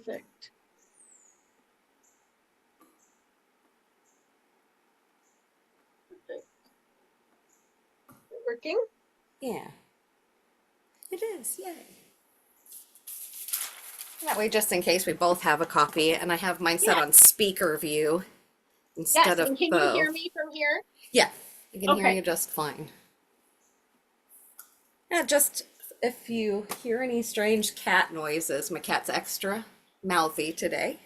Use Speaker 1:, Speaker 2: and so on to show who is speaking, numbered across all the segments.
Speaker 1: Perfect. Perfect. Working?
Speaker 2: Yeah, it is. Yay. That way, just in case we both have a copy, and I have mine set
Speaker 1: Yeah.
Speaker 2: on speaker view instead
Speaker 1: Yes.
Speaker 2: of
Speaker 1: And can you hear
Speaker 2: both.
Speaker 1: me from here?
Speaker 2: Yeah, I can hear
Speaker 1: Okay.
Speaker 2: you just fine. Yeah, just if you hear any strange cat noises, my cat's extra mouthy today.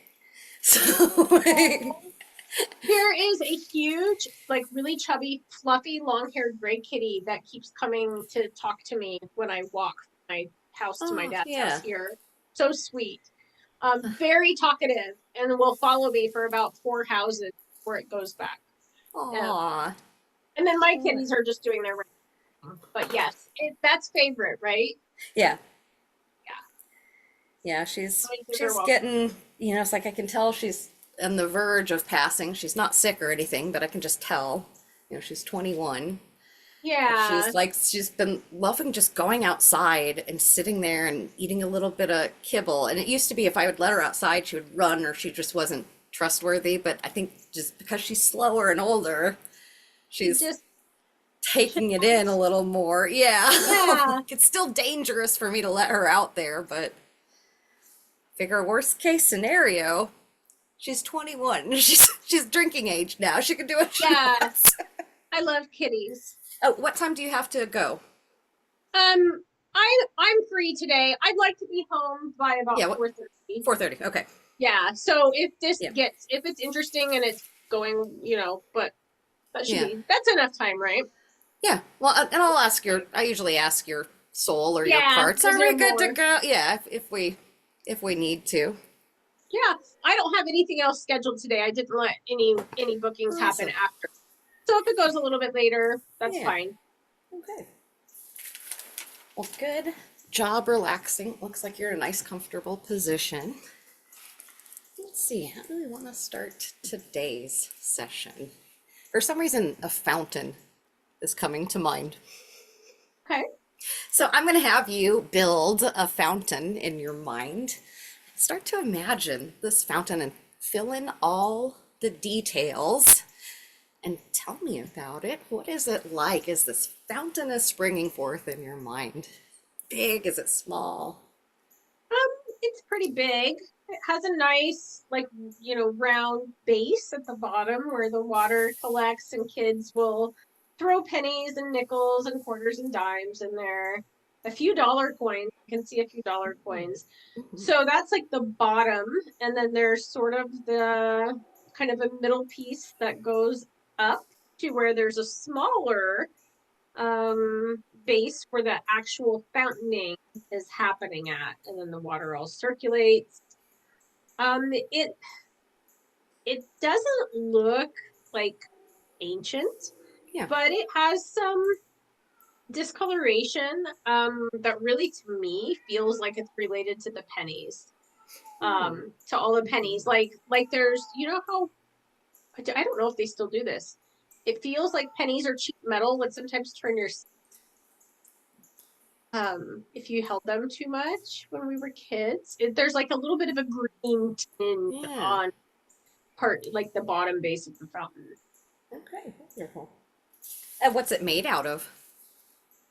Speaker 2: So,
Speaker 1: Oh, there is a huge, like really chubby, fluffy, long-haired gray kitty that keeps coming to talk to me when I walk from my house to my
Speaker 2: oh,
Speaker 1: dad's house
Speaker 2: yeah.
Speaker 1: here. So sweet. Very talkative and will follow me for about 4 houses before it goes back. Um,
Speaker 2: Aw.
Speaker 1: and then my
Speaker 2: Sure.
Speaker 1: kitties are just doing their thing. But yes, that's favorite, right?
Speaker 2: Yeah,
Speaker 1: Yeah.
Speaker 2: yeah,
Speaker 1: You're
Speaker 2: she's
Speaker 1: welcome.
Speaker 2: getting, it's like I can tell she's on the verge of passing. She's not sick or anything, but I can just tell. She's 21.
Speaker 1: Yeah.
Speaker 2: She's been loving just going outside and sitting there and eating a little bit of kibble. And it used to be if I would let her outside, she would run or she just wasn't trustworthy. But I think just because she's slower and older,
Speaker 1: She
Speaker 2: she's
Speaker 1: just
Speaker 2: taking it in a
Speaker 1: chills.
Speaker 2: little more. Yeah.
Speaker 1: Yeah.
Speaker 2: It's still dangerous for me to let her out there, but figure worst case scenario, she's 21. She's drinking age now. She can do what she
Speaker 1: Yeah.
Speaker 2: wants.
Speaker 1: I love kitties.
Speaker 2: Oh, what time do you have to go?
Speaker 1: I'm free today. I'd like to be home by about
Speaker 2: Yeah, what?
Speaker 1: 4:30.
Speaker 2: 4:30. Okay.
Speaker 1: Yeah. So
Speaker 2: Yeah.
Speaker 1: if it's interesting and it's going, but
Speaker 2: Yeah.
Speaker 1: that's enough time, right?
Speaker 2: Yeah. Well, and I usually ask your soul or your
Speaker 1: Yeah.
Speaker 2: parts,
Speaker 1: Is
Speaker 2: are we
Speaker 1: there
Speaker 2: good to
Speaker 1: more?
Speaker 2: go? Yeah, if we need to.
Speaker 1: Yeah. I don't have anything else scheduled today. I didn't let any bookings happen
Speaker 2: Awesome.
Speaker 1: after. So if it goes a little bit later, that's
Speaker 2: Yeah.
Speaker 1: fine.
Speaker 2: Okay. Well, good job relaxing. Looks like you're in a nice, comfortable position. Let's see, how do we want to start today's session? For some reason, a fountain is coming to mind.
Speaker 1: Okay.
Speaker 2: So I'm going to have you build a fountain in your mind. Start to imagine this fountain and fill in all the details and tell me about it. What is it like as this fountain is springing forth in your mind? Big? Is it small?
Speaker 1: It's pretty big. It has a nice, like, round base at the bottom where the water collects, and kids will throw pennies and nickels and quarters and dimes in there. A few dollar coins. You can see a few dollar coins.
Speaker 2: Mhm.
Speaker 1: So that's like the bottom. And then there's sort of the kind of a middle piece that goes up to where there's a smaller base where the actual fountaining is happening at, and then the water all circulates. It doesn't look like ancient,
Speaker 2: Yeah.
Speaker 1: but it has some discoloration that really to me feels like it's related to the pennies.
Speaker 2: Hmm.
Speaker 1: To all the pennies. Like there's how I don't know if they still do this. It feels like pennies or cheap metal would sometimes turn your if you held them too much when we were kids. There's like a little bit of a green tinge
Speaker 2: Yeah.
Speaker 1: on part like the bottom base of the fountain.
Speaker 2: Okay. Wonderful. And what's it made out of?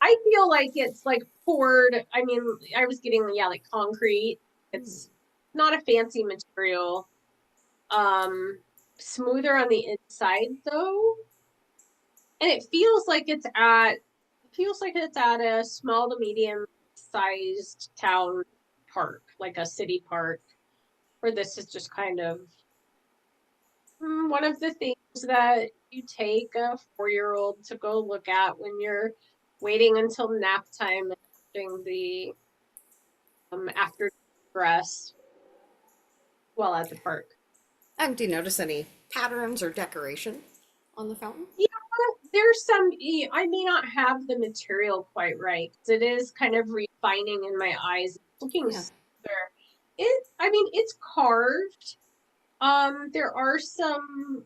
Speaker 1: I feel like it's like poured. I mean, I was getting like concrete.
Speaker 2: Hmm.
Speaker 1: It's not a fancy material. Um, Smoother on the inside though, and it feels like it's at a small to medium sized town park, like a city park, where this is just kind of one of the things that you take a 4-year-old to go look at when you're waiting until nap time and doing the after rest while at the park.
Speaker 2: And do you notice any patterns or decoration on the fountain?
Speaker 1: Yeah, there's I may not have the material quite right because it is kind of refining in my eyes. It's looking
Speaker 2: Yeah.
Speaker 1: smoother. I mean, it's carved. There are some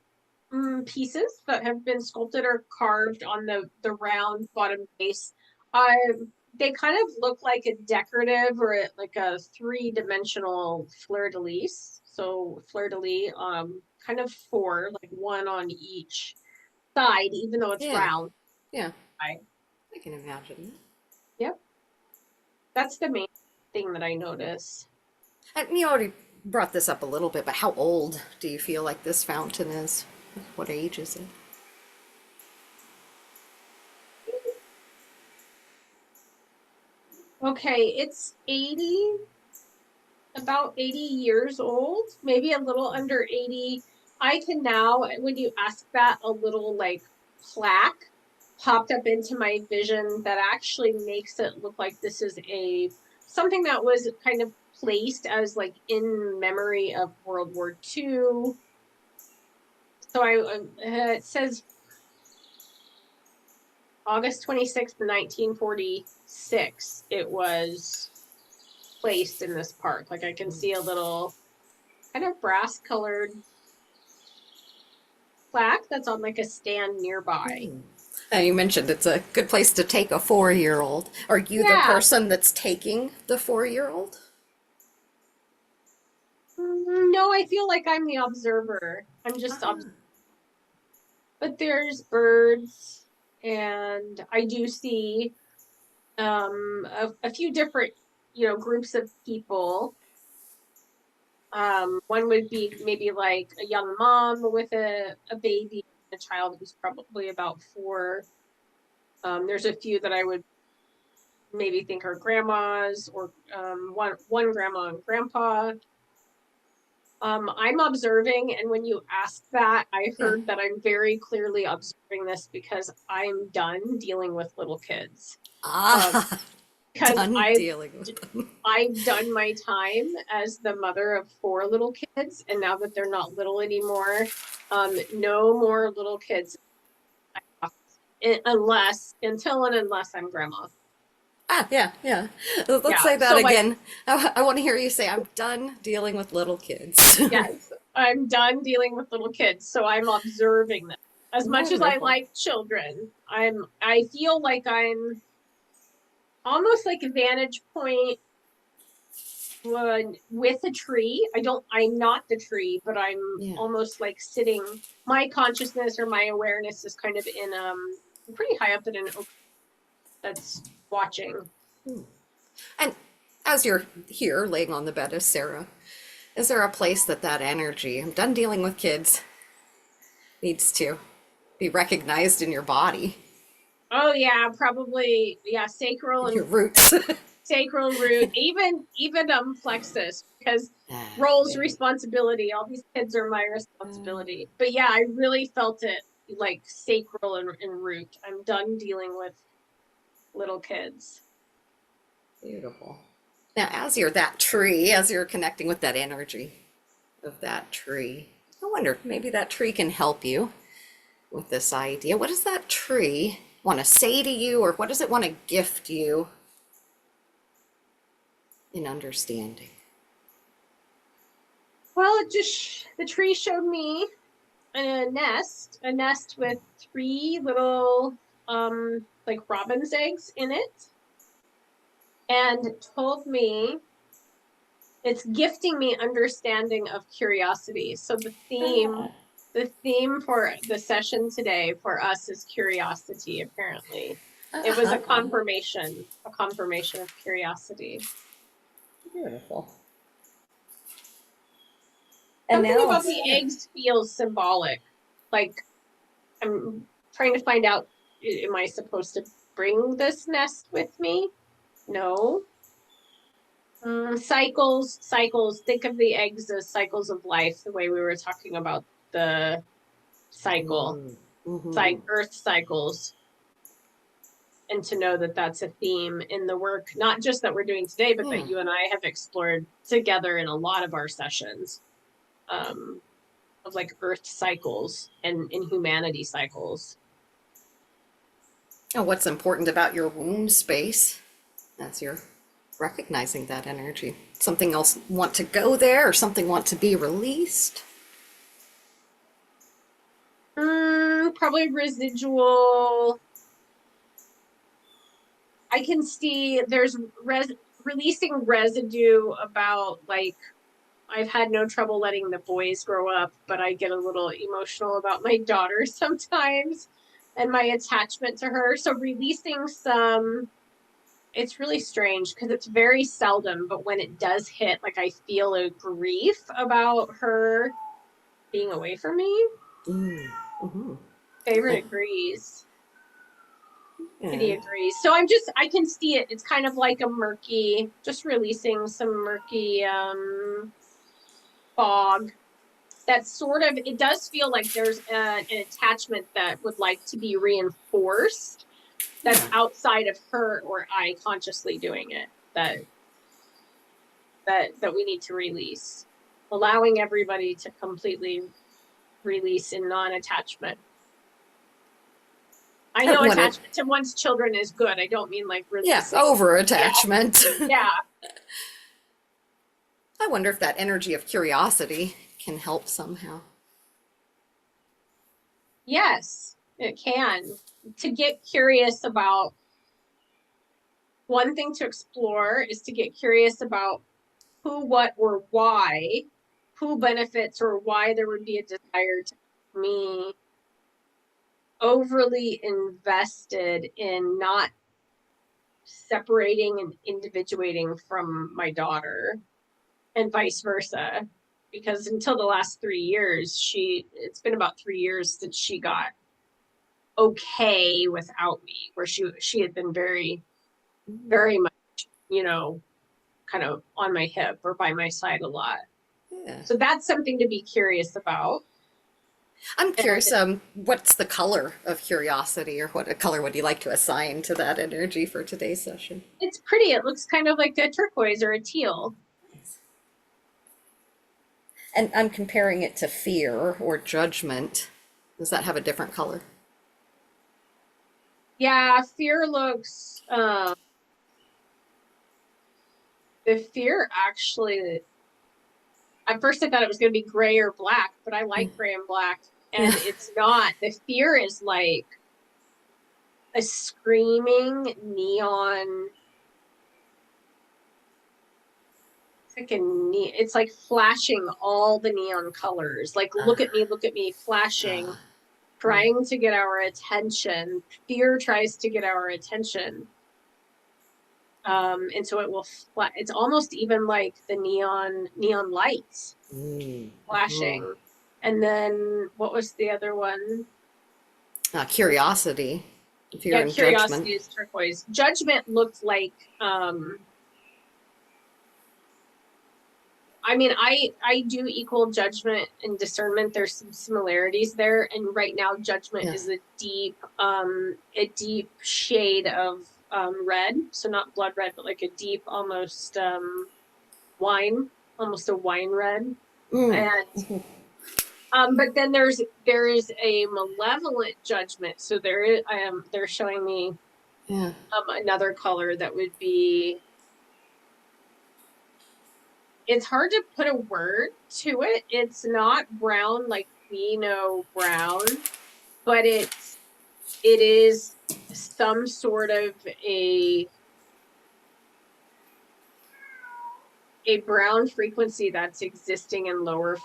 Speaker 1: pieces that have been sculpted or carved on the round bottom base. they kind of look like a decorative or like a three-dimensional fleur-de-lis. So fleur-de-lis, kind of four, like one on each side, even though it's
Speaker 2: Yeah,
Speaker 1: round.
Speaker 2: yeah,
Speaker 1: Right.
Speaker 2: I can imagine
Speaker 1: Yep. That's the main thing that I notice.
Speaker 2: that. And you already brought this up a little bit, but how old do you feel like this fountain is? What age is it?
Speaker 1: Okay, it's 80, about 80 years old, maybe a little under 80. I can now, when you ask that, a little like plaque popped up into my vision that actually makes it look like this is a something that was kind of placed as like in memory of World War II. So it says August 26th, 1946, it was placed in this park. Like I can see a little kind of brass colored plaque that's on like a stand nearby.
Speaker 2: And you mentioned it's a good place to take a 4-year-old. Are you the
Speaker 1: Yeah.
Speaker 2: person that's taking the 4-year-old?
Speaker 1: No, I feel like I'm the observer. I'm just
Speaker 2: Ah,
Speaker 1: but there's birds and I do see a few different, groups of people. One would be maybe like a young mom with a baby, a child who's probably about four. There's a few that I would maybe think are grandmas or one grandma and grandpa. I'm observing, and when you asked that, I
Speaker 2: yeah.
Speaker 1: heard that I'm very clearly observing this because I'm done dealing with little kids. Um,
Speaker 2: Ah,
Speaker 1: because
Speaker 2: done dealing with them.
Speaker 1: I've done my time as the mother of four little kids, and now that they're not little anymore, no more little kids unless I'm grandma.
Speaker 2: Ah, yeah, yeah. Let's
Speaker 1: Yeah.
Speaker 2: say that
Speaker 1: So like,
Speaker 2: again. I want to hear you say, I'm done dealing with little kids.
Speaker 1: yes, I'm done dealing with little kids, so I'm observing them. As much as I
Speaker 2: Wonderful.
Speaker 1: like children, I feel like I'm almost like a vantage point with a tree. I'm not the tree, but I'm
Speaker 2: Yeah.
Speaker 1: almost like sitting, my consciousness or my awareness is kind of in pretty high up in an oak that's watching.
Speaker 2: And as you're here laying on the bed as Sarah, is there a place that that energy, I'm done dealing with kids, needs to be recognized in your body,
Speaker 1: Oh yeah, probably, yeah, sacral
Speaker 2: your
Speaker 1: and
Speaker 2: roots?
Speaker 1: sacral root, even plexus, because
Speaker 2: Ah,
Speaker 1: roles,
Speaker 2: very.
Speaker 1: responsibility, all these kids are my responsibility. But yeah, I really felt it like sacral and root. I'm done dealing with little kids.
Speaker 2: Beautiful. Now, as you're that tree, as you're connecting with that energy of that tree, I wonder maybe that tree can help you with this idea. What does that tree want to say to you, or what does it want to gift you in understanding?
Speaker 1: Well, the tree showed me a nest with three little like robin's eggs in it, and told me it's gifting me understanding of curiosity. So the theme for the session today for us is curiosity, apparently. It was
Speaker 2: Uh-huh.
Speaker 1: a confirmation of curiosity.
Speaker 2: Beautiful. And
Speaker 1: Something
Speaker 2: now
Speaker 1: about
Speaker 2: it's,
Speaker 1: the
Speaker 2: yeah.
Speaker 1: eggs feels symbolic. Like I'm trying to find out, am I supposed to bring this nest with me? No. Cycles. Think of the eggs as cycles of life, the way we were talking about the cycle,
Speaker 2: Mm-hmm.
Speaker 1: Earth cycles, and to know that that's a theme in the work, not just that we're doing today, but
Speaker 2: Yeah.
Speaker 1: that you and I have explored together in a lot of our sessions, um, of like Earth cycles and humanity cycles.
Speaker 2: And what's important about your womb space as you're recognizing that energy? Something else want to go there, or something want to be released?
Speaker 1: Probably residual I can see there's releasing residue about like I've had no trouble letting the boys grow up, but I get a little emotional about my daughter sometimes and my attachment to her. So releasing some, it's really strange because it's very seldom, but when it does hit, like I feel a grief about her being away from me.
Speaker 2: Mm-hmm.
Speaker 1: Favorite agrees. Kitty
Speaker 2: Yeah.
Speaker 1: agrees. So I can see it. It's kind of like a murky, just releasing some murky fog. That sort of, it does feel like there's an attachment that would like to be reinforced that's
Speaker 2: Yeah.
Speaker 1: outside of her or I consciously doing it that we need to release. Allowing everybody to completely release in non-attachment. I
Speaker 2: And
Speaker 1: know
Speaker 2: when it,
Speaker 1: attachment to one's children is good. I don't mean like
Speaker 2: yeah,
Speaker 1: releasing.
Speaker 2: over
Speaker 1: Yeah.
Speaker 2: attachment.
Speaker 1: Yeah.
Speaker 2: I wonder if that energy of curiosity can help somehow.
Speaker 1: Yes, it can. To get curious about one thing to explore is to get curious about who, what, or why, who benefits or why there would be a desire to me overly invested in not separating and individuating from my daughter and vice versa. Because until the last 3 years, it's been about 3 years since she got okay without me, where she had been very, very much, you know, kind of on my hip or by my side a lot.
Speaker 2: Yeah.
Speaker 1: So that's something to be curious about.
Speaker 2: I'm
Speaker 1: And
Speaker 2: curious, what's the color of curiosity, or what color would you like to assign to that energy for today's session?
Speaker 1: it's pretty. It looks kind of like a turquoise or a teal.
Speaker 2: And I'm comparing it to fear or judgment. Does that have a different color?
Speaker 1: Yeah, fear looks the fear actually at first I thought it was gonna be gray or black, but I like gray and black.
Speaker 2: Yeah.
Speaker 1: And it's not. The fear is like a screaming neon. It's like flashing all the neon colors. Like look at me, flashing, trying to get our attention. Fear tries to get our attention. And so it will it's almost even like the neon lights
Speaker 2: Mm-hmm.
Speaker 1: flashing. And then what was the other one?
Speaker 2: Curiosity, fear,
Speaker 1: Yeah,
Speaker 2: and judgment.
Speaker 1: curiosity is turquoise. Judgment looked like I mean, I do equal judgment and discernment. There's some similarities there, and right now, judgment
Speaker 2: Yeah.
Speaker 1: is a deep shade of red. So not blood red, but like a deep, almost wine, almost a wine red.
Speaker 2: Mm.
Speaker 1: And but then there is a malevolent judgment. So there is they're showing me
Speaker 2: Yeah.
Speaker 1: another color that would be. It's hard to put a word to it. It's not brown like we know brown, but it is some sort of a brown frequency that's existing in lower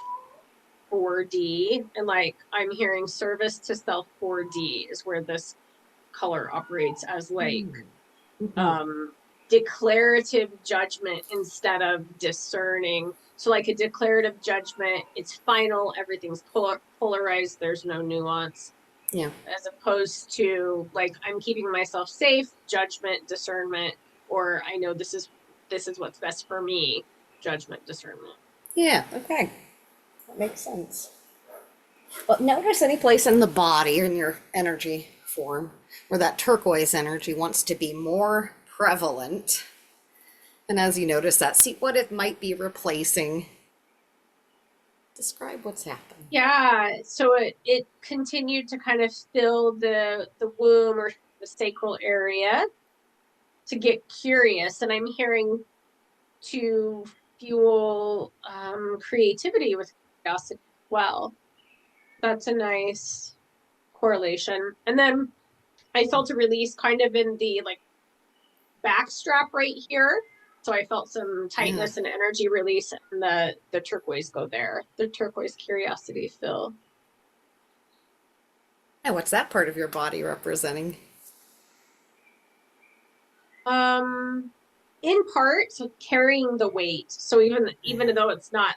Speaker 1: 4D. And like I'm hearing service to self 4D is where this color operates as like
Speaker 2: Mm-hmm.
Speaker 1: um declarative judgment instead of discerning. So like a declarative judgment, it's final, everything's polarized, there's no nuance,
Speaker 2: Yeah.
Speaker 1: as opposed to like I'm keeping myself safe, judgment, discernment, or I know this is what's best for me, judgment, discernment.
Speaker 2: Yeah. Okay. That makes sense. Well, notice any place in the body or in your energy form where that turquoise energy wants to be more prevalent. And as you notice that, see what it might be replacing. Describe what's happened.
Speaker 1: Yeah, so it continued to kind of fill the womb or the sacral area to get curious, and I'm hearing to fuel creativity with curiosity as well. That's a nice correlation. And then I felt a release kind of in the like back strap right here. So I felt some tightness and energy release, and the turquoise go there. The turquoise curiosity fill.
Speaker 2: And what's that part of your body representing?
Speaker 1: Um, in part, so carrying the weight. So even though it's not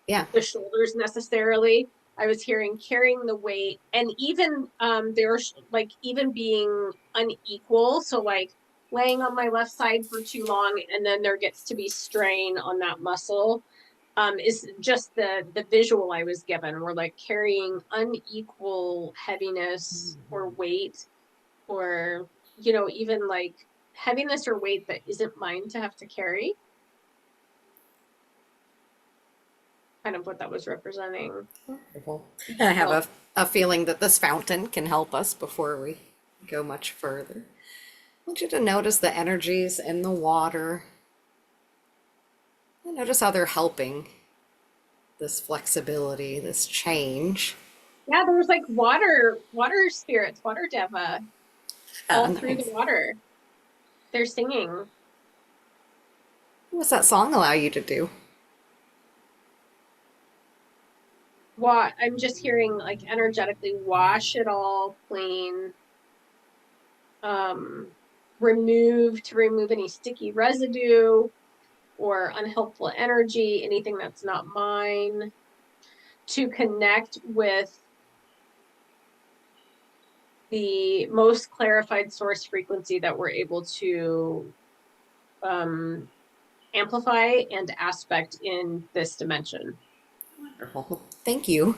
Speaker 2: Yeah.
Speaker 1: the shoulders necessarily, I was hearing carrying the weight, and even there's like even being unequal. So like laying on my left side for too long, and then there gets to be strain on that muscle. Is just the visual I was given. We're like carrying unequal heaviness or weight, or even like heaviness or weight that isn't mine to have to carry. Kind of what that was representing.
Speaker 2: Wonderful. And I have
Speaker 1: Well,
Speaker 2: a feeling that this fountain can help us before we go much further. I want you to notice the energies in the water. And notice how they're helping this flexibility, this change.
Speaker 1: yeah, there was like water spirits, water deva all through the
Speaker 2: Nice.
Speaker 1: water. They're singing.
Speaker 2: What's that song allow you to do?
Speaker 1: What I'm just hearing like energetically wash it all clean. Um, remove any sticky residue or unhelpful energy, anything that's not mine, to connect with the most clarified source frequency that we're able to amplify and aspect in this dimension.
Speaker 2: Wonderful. Thank you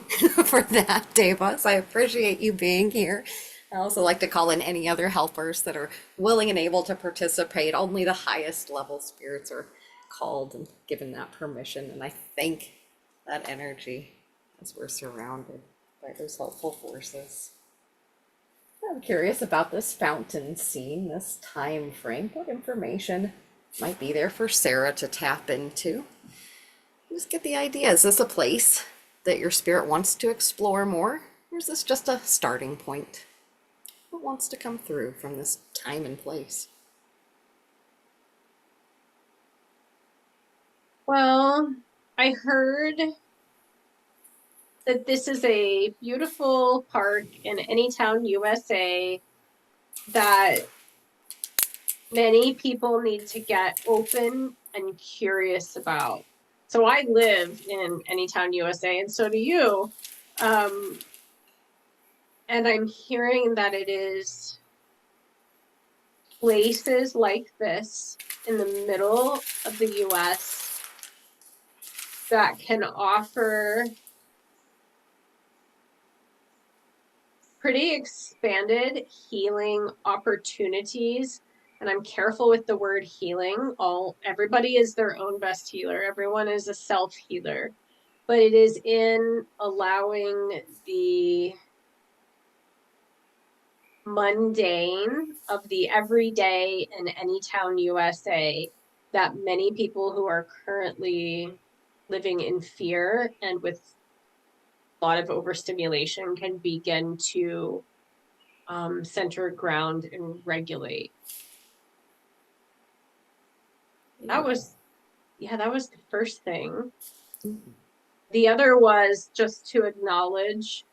Speaker 2: for that, Devas. I appreciate you being here. I also like to call in any other helpers that are willing and able to participate. Only the highest level spirits are called and given that permission. And I thank that energy as we're surrounded by those helpful forces. I'm curious about this fountain scene, this time frame. What information might be there for Sarah to tap into? Just get the idea. Is this a place that your spirit wants to explore more? Or is this just a starting point? What wants to come through from this time and place?
Speaker 1: Well, I heard that this is a beautiful park in Anytown, USA, that many people need to get open and curious about. So I live in Anytown, USA, and so do you. Um, and I'm hearing that it is places like this in the middle of the US that can offer pretty expanded healing opportunities. And I'm careful with the word healing. Everybody is their own best healer. Everyone is a self healer, but it is in allowing the mundane of the everyday in Anytown, USA, that many people who are currently living in fear and with a lot of overstimulation can begin to center, ground, and regulate. That was, yeah, that was the first thing. The other was just to acknowledge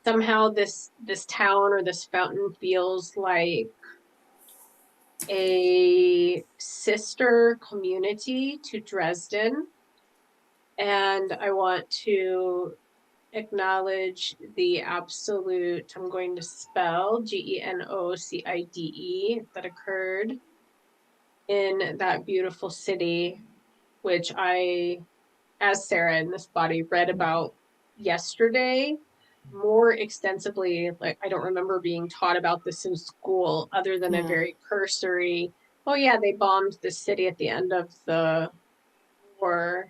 Speaker 1: somehow this town or this fountain feels like a sister community to Dresden. And I want to acknowledge the absolute, I'm going to spell GENOCIDE, that occurred in that beautiful city, which I, as Sarah in this body, read about yesterday more extensively. Like, I don't remember being taught about this in school other than a very cursory, oh yeah, they bombed the city at the end of the war.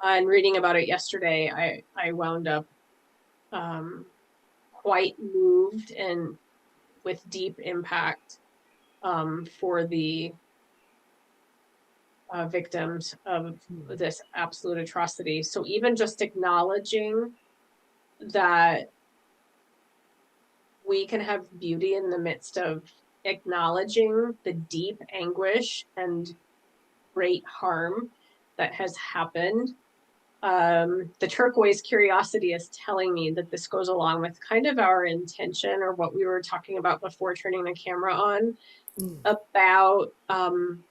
Speaker 1: And reading about it yesterday, I wound up quite moved and with deep impact for the victims of this absolute atrocity. So even just acknowledging that we can have beauty in the midst of acknowledging the deep anguish and great harm that has happened. The turquoise curiosity is telling me that this goes along with kind of our intention, or what we were talking about before turning the camera on, about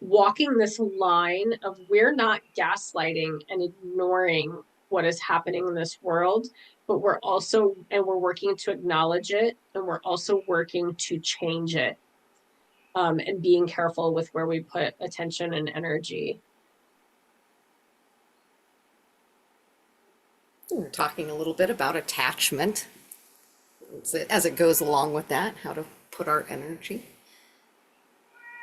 Speaker 1: walking this line of, we're not gaslighting and ignoring what is happening in this world, but we're working to acknowledge it, and we're also working to change it, and being careful with where we put attention and energy.
Speaker 2: We're talking a little bit about attachment as it goes along with that, how to put our energy.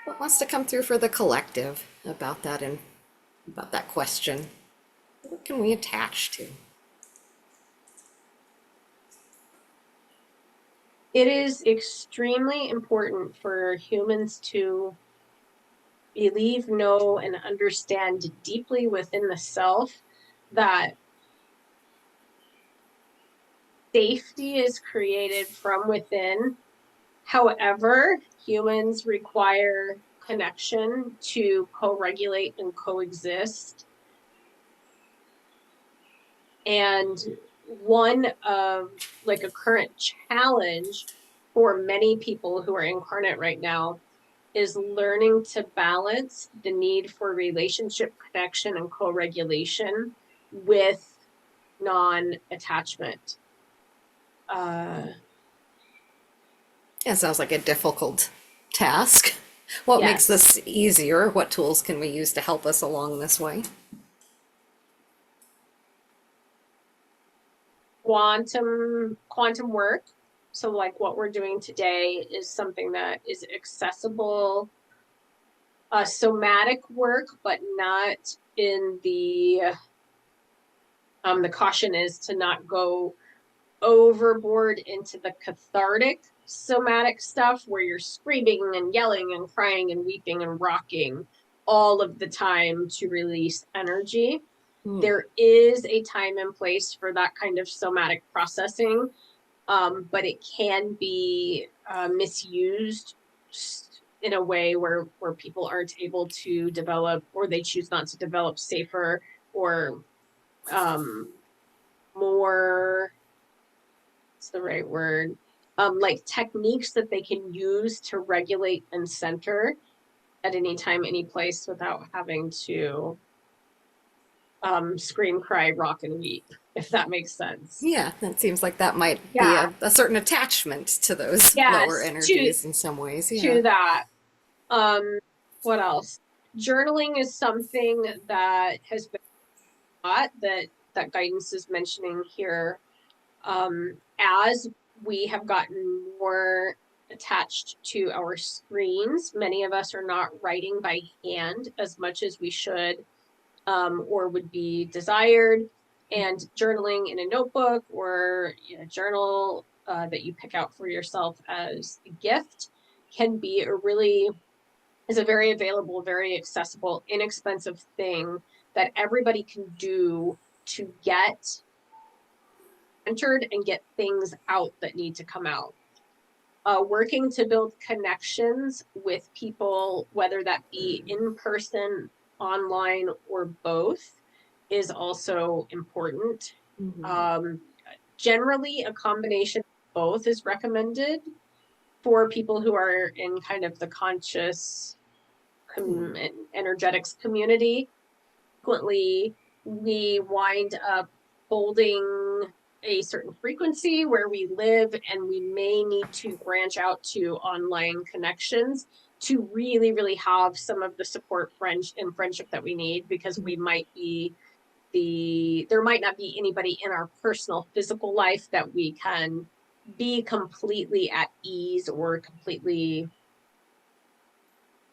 Speaker 2: What wants to come through for the collective about that, and about that question? What can we attach to?
Speaker 1: It is extremely important for humans to believe, know, and understand deeply within the self that safety is created from within. However, humans require connection to co-regulate and coexist. And one of like a current challenge for many people who are incarnate right now is learning to balance the need for relationship connection and co-regulation with non-attachment.
Speaker 2: It sounds like a difficult task. What makes
Speaker 1: Yes.
Speaker 2: this easier? What tools can we use to help us along this way?
Speaker 1: Quantum work. So like what we're doing today is something that is accessible. Somatic work, but not in the caution is to not go overboard into the cathartic somatic stuff where you're screaming and yelling and crying and weeping and rocking all of the time to release energy. There is a time and place for that kind of somatic processing, but it can be misused in a way where people aren't able to develop, or they choose not to develop, safer or more, what's the right word, like techniques that they can use to regulate and center at any time, any place, without having to scream, cry, rock, and weep, if that makes sense.
Speaker 2: Yeah, that seems like that might be
Speaker 1: Yeah.
Speaker 2: a certain attachment to those lower
Speaker 1: Yes,
Speaker 2: energies in some ways. Yeah.
Speaker 1: to that. What else? Journaling is something that has been taught, that guidance is mentioning here. As we have gotten more attached to our screens, many of us are not writing by hand as much as we should, or would be desired. And journaling in a notebook, or a journal that you pick out for yourself as a gift, can be is a very available, very accessible, inexpensive thing that everybody can do to get entered and get things out that need to come out. Working to build connections with people, whether that be in person, online, or both, is also important. Generally, a combination of both is recommended for people who are in kind of the conscious energetics community. Frequently, we wind up holding a certain frequency where we live, and we may need to branch out to online connections to really, really have some of the support friendship that we need, because we might be there might not be anybody in our personal physical life that we can be completely at ease or completely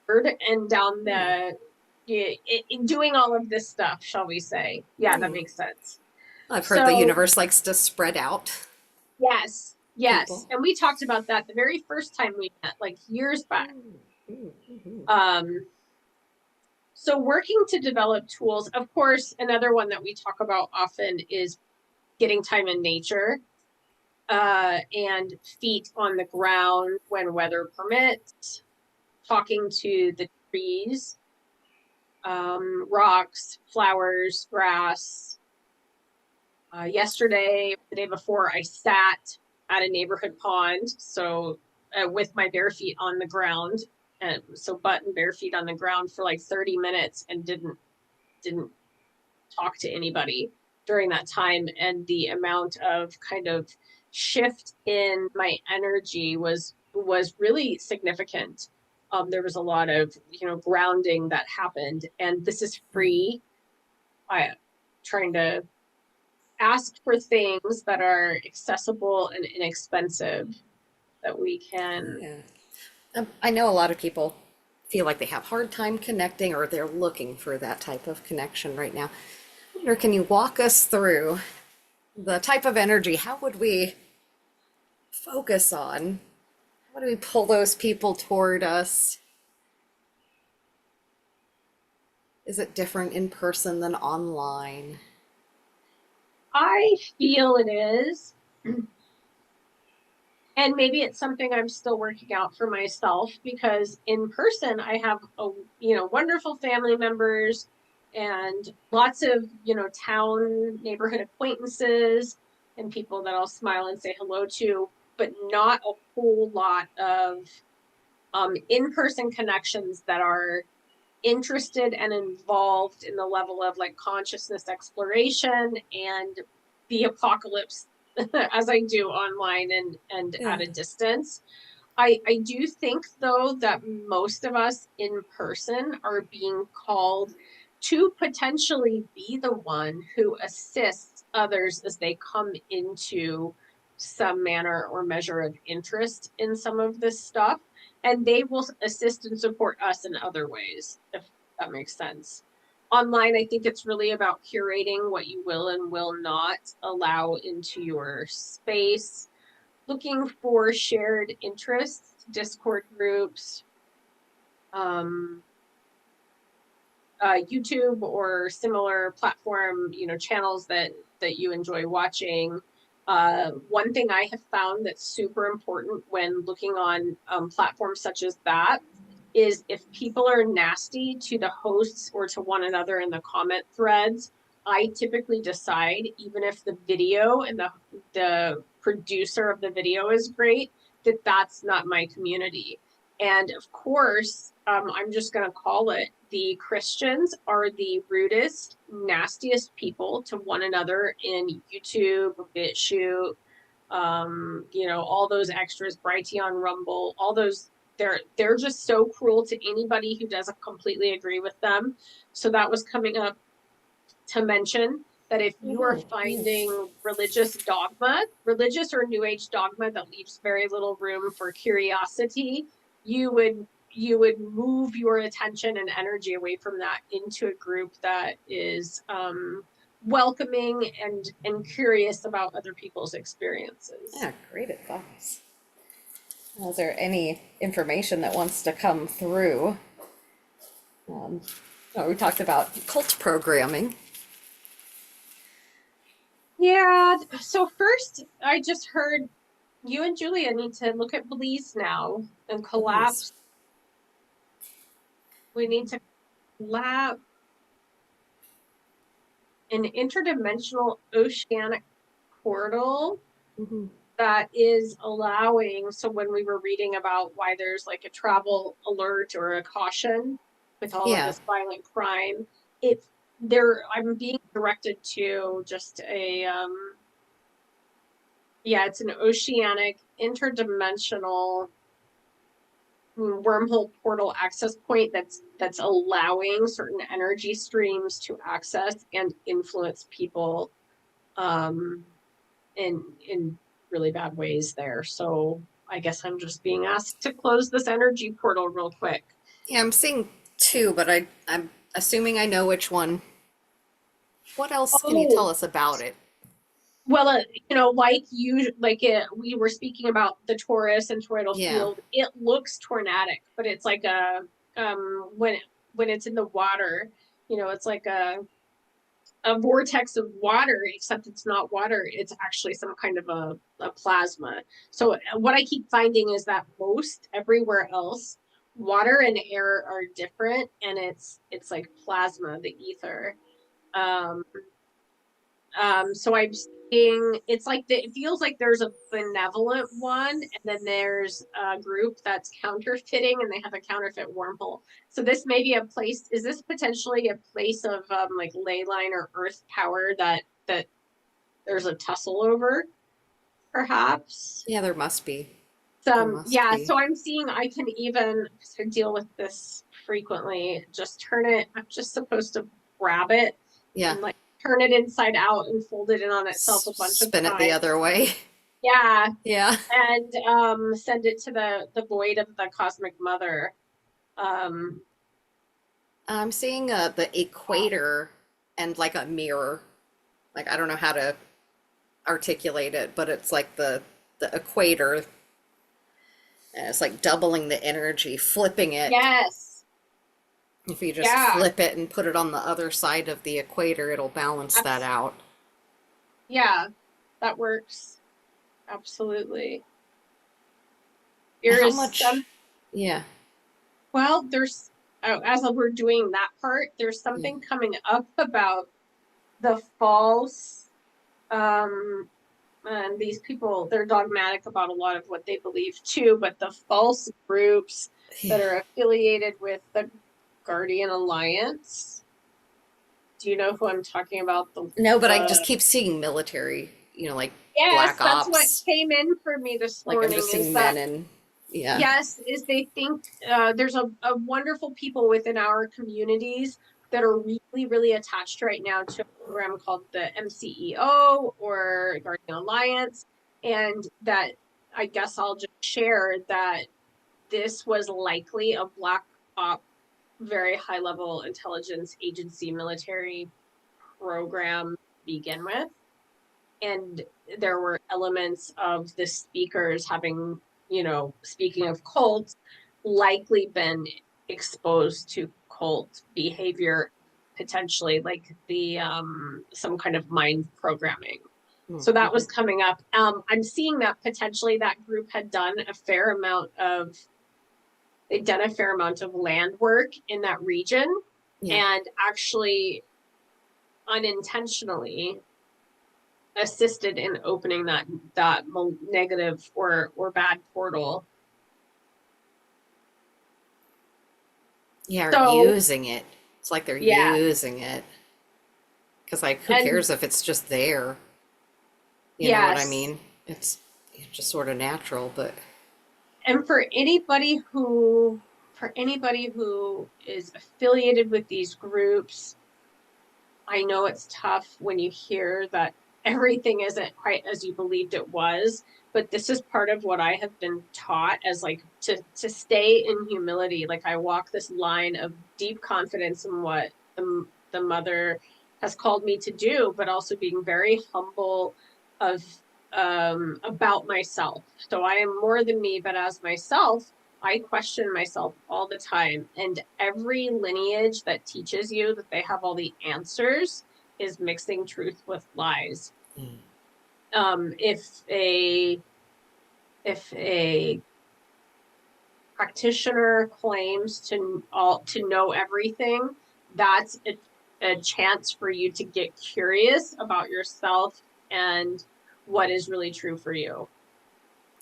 Speaker 1: and down the doing all of this stuff, shall we say. Yeah, that makes sense.
Speaker 2: I've heard the
Speaker 1: So
Speaker 2: universe likes to spread out
Speaker 1: yes,
Speaker 2: people.
Speaker 1: and we talked about that the very first time we met, like years back. um so working to develop tools, of course, another one that we talk about often is getting time in nature. and feet on the ground when weather permits, talking to the trees, rocks, flowers, grass. Yesterday, the day before, I sat at a neighborhood pond, so with my bare feet on the ground, and so butt and bare feet on the ground for like 30 minutes, and didn't talk to anybody during that time. And the amount of kind of shift in my energy was really significant. There was a lot of grounding that happened, and this is free. I trying to ask for things that are accessible and inexpensive that we can.
Speaker 2: Yeah. I know a lot of people feel like they have hard time connecting or they're looking for that type of connection right now. Or can you walk us through the type of energy? How would we focus on? How do we pull those people toward us? Is it different in person than online?
Speaker 1: I feel it is. And maybe it's something I'm still working out for myself, because in person I have wonderful family members and lots of town neighborhood acquaintances and people that I'll smile and say hello to, but not a whole lot of in-person connections that are interested and involved in the level of like consciousness exploration and the apocalypse as I do online and
Speaker 2: Yeah.
Speaker 1: at a distance. I do think though that most of us in person are being called to potentially be the one who assists others as they come into some manner or measure of interest in some of this stuff, and they will assist and support us in other ways, if that makes sense. Online, I think it's really about curating what you will and will not allow into your space, looking for shared interests, Discord groups, um, YouTube or similar platform, channels that you enjoy watching. One thing I have found that's super important when looking on platforms such as that is if people are nasty to the hosts or to one another in the comment threads, I typically decide, even if the video and the producer of the video is great, that that's not my community. And of course, I'm just going to call it, the Christians are the rudest, nastiest people to one another in YouTube, BitChute, all those extras, Brighteon, Rumble, all those. They're just so cruel to anybody who doesn't completely agree with them. So that was coming up to mention, that if you are
Speaker 2: Oh, yes.
Speaker 1: finding religious or new age dogma that leaves very little room for curiosity, you would move your attention and energy away from that into a group that is welcoming and curious about other people's experiences.
Speaker 2: Yeah, great advice. Is there any information that wants to come through? Um, we talked about cult programming.
Speaker 1: Yeah, so first I just heard you and Julia need to look at Belize now and
Speaker 2: Please.
Speaker 1: collapse. We need to collapse an interdimensional oceanic portal
Speaker 2: Mhm.
Speaker 1: that is allowing. So when we were reading about why there's like a travel alert or a caution with all of
Speaker 2: Yeah.
Speaker 1: this violent crime, it there I'm being directed to just a yeah, it's an oceanic interdimensional wormhole portal access point that's allowing certain energy streams to access and influence people um in really bad ways there. So I guess I'm just being asked to close this energy portal real quick.
Speaker 2: Yeah, I'm seeing two, but I'm assuming I know which one. What else can you tell
Speaker 1: Oh,
Speaker 2: us about it?
Speaker 1: well, we were speaking about the torus and toroidal
Speaker 2: Yeah.
Speaker 1: field. It looks tornadic, but it's like a when it's in the water, it's like a a vortex of water, except it's not water. It's actually some kind of a plasma. So what I keep finding is that most everywhere else, water and air are different, and it's like plasma, the ether. Um, so I'm seeing it's like it feels like there's a benevolent one, and then there's a group that's counterfeiting, and they have a counterfeit wormhole. So this may be a place. Is this potentially a place of like ley line or earth power that there's a tussle over, perhaps?
Speaker 2: Yeah, there must be. There
Speaker 1: Some
Speaker 2: must
Speaker 1: yeah.
Speaker 2: be.
Speaker 1: So I'm seeing I can even because I deal with this frequently. Just turn it. I'm just supposed to grab it
Speaker 2: Yeah.
Speaker 1: and like turn it inside out and fold it in on itself a bunch of
Speaker 2: Spin it the
Speaker 1: times.
Speaker 2: other way.
Speaker 1: Yeah,
Speaker 2: Yeah.
Speaker 1: and send it to the void of the cosmic mother. Um,
Speaker 2: I'm seeing the equator and like a mirror. Like I don't know how to articulate it, but it's like the equator. And it's like doubling the energy, flipping it.
Speaker 1: yes,
Speaker 2: If you just
Speaker 1: yeah,
Speaker 2: flip it and put it on the other side of the equator, it'll balance that
Speaker 1: abs-
Speaker 2: out.
Speaker 1: yeah, that works absolutely.
Speaker 2: And
Speaker 1: There
Speaker 2: how
Speaker 1: is
Speaker 2: much?
Speaker 1: some
Speaker 2: Yeah.
Speaker 1: well, there's as we're doing that part, there's
Speaker 2: Mm.
Speaker 1: something coming up about the false and these people they're dogmatic about a lot of what they believe too, but the false groups
Speaker 2: Yeah.
Speaker 1: that are affiliated with the Guardian Alliance. Do you know who I'm talking about?
Speaker 2: No, but I just
Speaker 1: The
Speaker 2: keep seeing military, like
Speaker 1: Yes,
Speaker 2: black
Speaker 1: that's what
Speaker 2: ops.
Speaker 1: came in for me this
Speaker 2: Like I'm
Speaker 1: morning
Speaker 2: just
Speaker 1: is
Speaker 2: seeing
Speaker 1: that
Speaker 2: men in, yeah.
Speaker 1: yes, is they think there's a wonderful people within our communities that are really, really attached right now to a program called the MCEO or Guardian Alliance. And that I guess I'll just share that this was likely a black op, very high level intelligence agency military program to begin with. And there were elements of the speakers having, speaking of cults, likely been exposed to cult behavior, potentially like the some kind of mind programming. So that
Speaker 2: Mm-hmm.
Speaker 1: was coming up. I'm seeing that potentially that group had done a fair amount of they've done a fair amount of land work in that region
Speaker 2: Yeah.
Speaker 1: and actually unintentionally assisted in opening that negative or bad portal.
Speaker 2: Yeah, or
Speaker 1: So
Speaker 2: using it. It's like they're
Speaker 1: yeah,
Speaker 2: using it. Because, like, who
Speaker 1: and
Speaker 2: cares if it's just there? You know what I
Speaker 1: yes,
Speaker 2: mean? It's just sort of natural, but
Speaker 1: and for anybody who is affiliated with these groups, I know it's tough when you hear that everything isn't quite as you believed it was, but this is part of what I have been taught as like to stay in humility. Like I walk this line of deep confidence in what the mother has called me to do, but also being very humble of about myself. So I am more than me, but as myself, I question myself all the time. And every lineage that teaches you that they have all the answers is mixing truth with lies.
Speaker 2: mm,
Speaker 1: Um, if a if a practitioner claims to know everything, that's a chance for you to get curious about yourself and what is really true for you.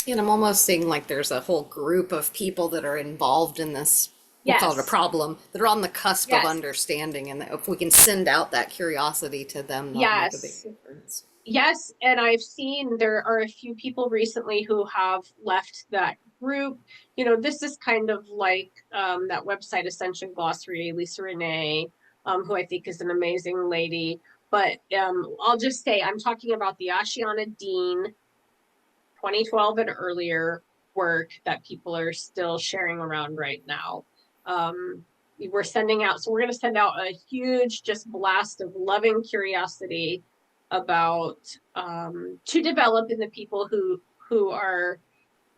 Speaker 2: I'm almost seeing like there's a whole group of people that are involved in this, we'll call it a
Speaker 1: Yes,
Speaker 2: problem, that are on the cusp of
Speaker 1: yes,
Speaker 2: understanding. And if we can send out that curiosity to them, that'll make a big
Speaker 1: yes.
Speaker 2: difference.
Speaker 1: Yes, and I've seen there are a few people recently who have left that group. This is kind of like that website Ascension Glossary, Lisa Renee, who I think is an amazing lady. But I'll just say I'm talking about the Ashiana Dean 2012 and earlier work that people are still sharing around right now. We're sending out, so we're going to send out a huge just blast of loving curiosity about to develop in the people who are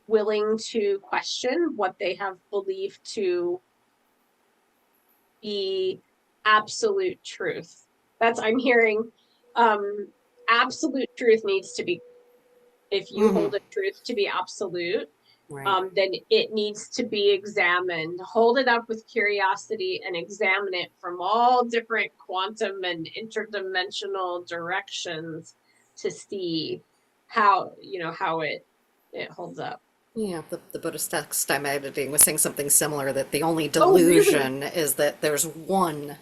Speaker 1: willing to question what they have believed to be absolute truth. I'm hearing absolute truth needs to be, if you
Speaker 2: Hmm.
Speaker 1: hold a truth to be absolute,
Speaker 2: Right.
Speaker 1: then it needs to be examined. Hold it up with curiosity and examine it from all different quantum and interdimensional directions to see how, how it holds up.
Speaker 2: Yeah, the Buddhist text I'm editing was saying something similar, that the only
Speaker 1: Oh, really?
Speaker 2: delusion is that there's one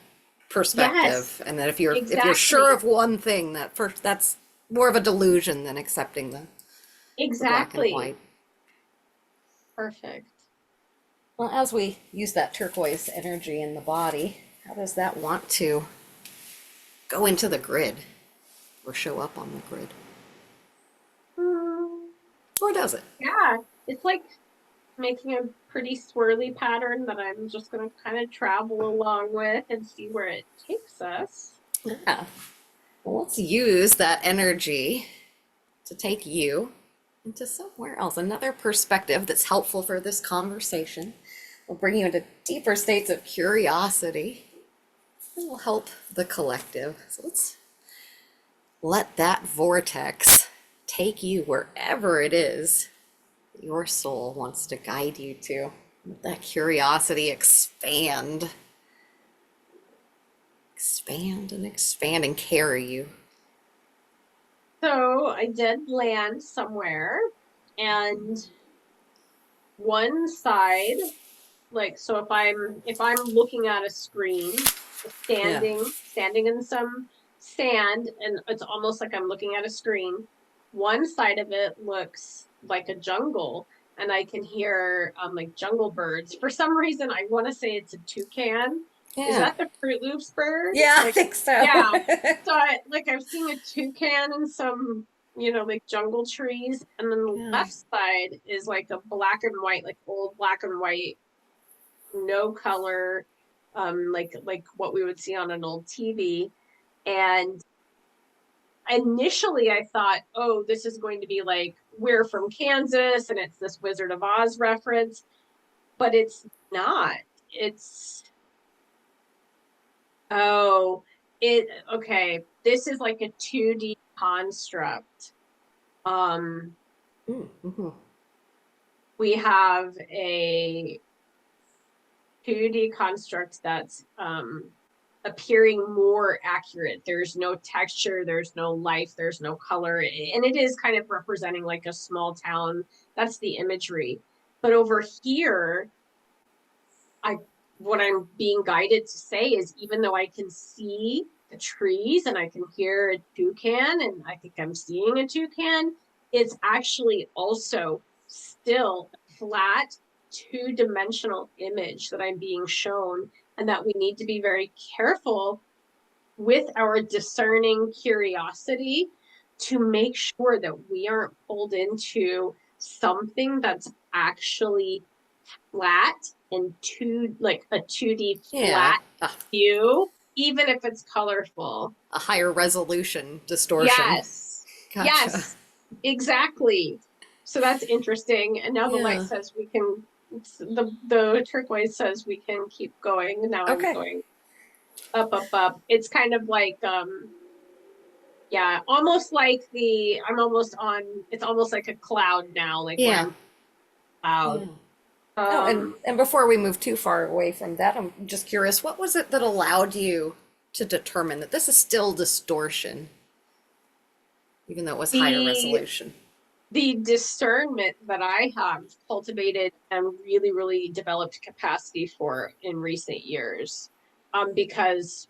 Speaker 1: Yes,
Speaker 2: perspective, and that if you're sure
Speaker 1: exactly.
Speaker 2: of one thing, that's more of a delusion than accepting the black and
Speaker 1: Exactly.
Speaker 2: white.
Speaker 1: Perfect.
Speaker 2: Well, as we use that turquoise energy in the body, how does that want to go into the grid or show up on the grid?
Speaker 1: Mm,
Speaker 2: Or does it?
Speaker 1: yeah, it's like making a pretty swirly pattern that I'm just going to kind of travel along with and see where it takes us.
Speaker 2: Yeah. Well, let's use that energy to take you into somewhere else, another perspective that's helpful for this conversation. Will bring you into deeper states of curiosity and will help the collective. So let's let that vortex take you wherever it is your soul wants to guide you to. Let that curiosity expand and expand and carry you.
Speaker 1: So I did land somewhere, and one side, like, so if I'm looking at a screen,
Speaker 2: Yeah.
Speaker 1: standing in some sand, and it's almost like I'm looking at a screen. One side of it looks like a jungle, and I can hear like jungle birds. For some reason, I want to say it's a toucan. Is
Speaker 2: Yeah.
Speaker 1: that the Fruit Loops bird?
Speaker 2: Yeah, I
Speaker 1: Like,
Speaker 2: think so.
Speaker 1: yeah. So I'm seeing a toucan in some, like jungle trees, and then the
Speaker 2: Yeah.
Speaker 1: left side is like a black and white, like old black and white, no color, like what we would see on an old TV. And initially I thought, oh, this is going to be like, we're from Kansas and it's this Wizard of Oz reference, but it's not. It's oh, it okay. This is like a 2D construct. Um,
Speaker 2: Mm-hmm.
Speaker 1: we have a 2D construct that's appearing more accurate. There's no texture, there's no life, there's no color. And it is kind of representing like a small town. That's the imagery. But over here, I what I'm being guided to say is, even though I can see the trees and I can hear a toucan and I think I'm seeing a toucan, it's actually also still a flat 2-dimensional image that I'm being shown, and that we need to be very careful with our discerning curiosity to make sure that we aren't pulled into something that's actually flat and like a 2D
Speaker 2: Yeah.
Speaker 1: flat view, even if it's colorful.
Speaker 2: A higher resolution distortion.
Speaker 1: Yes.
Speaker 2: Gotcha.
Speaker 1: Yes, exactly. So that's interesting. And now the light
Speaker 2: Yeah.
Speaker 1: says we can, the turquoise says we can keep going. And now I'm
Speaker 2: Okay.
Speaker 1: going up, up, up. It's kind of like, yeah, almost like I'm almost on, it's almost like a cloud now, like where
Speaker 2: Yeah.
Speaker 1: I'm cloud.
Speaker 2: Yeah. Oh, and
Speaker 1: Um,
Speaker 2: and before we move too far away from that, I'm just curious, what was it that allowed you to determine that this is still distortion, even though it was higher
Speaker 1: the
Speaker 2: resolution?
Speaker 1: the discernment that I have cultivated and really, really developed capacity for in recent years. Because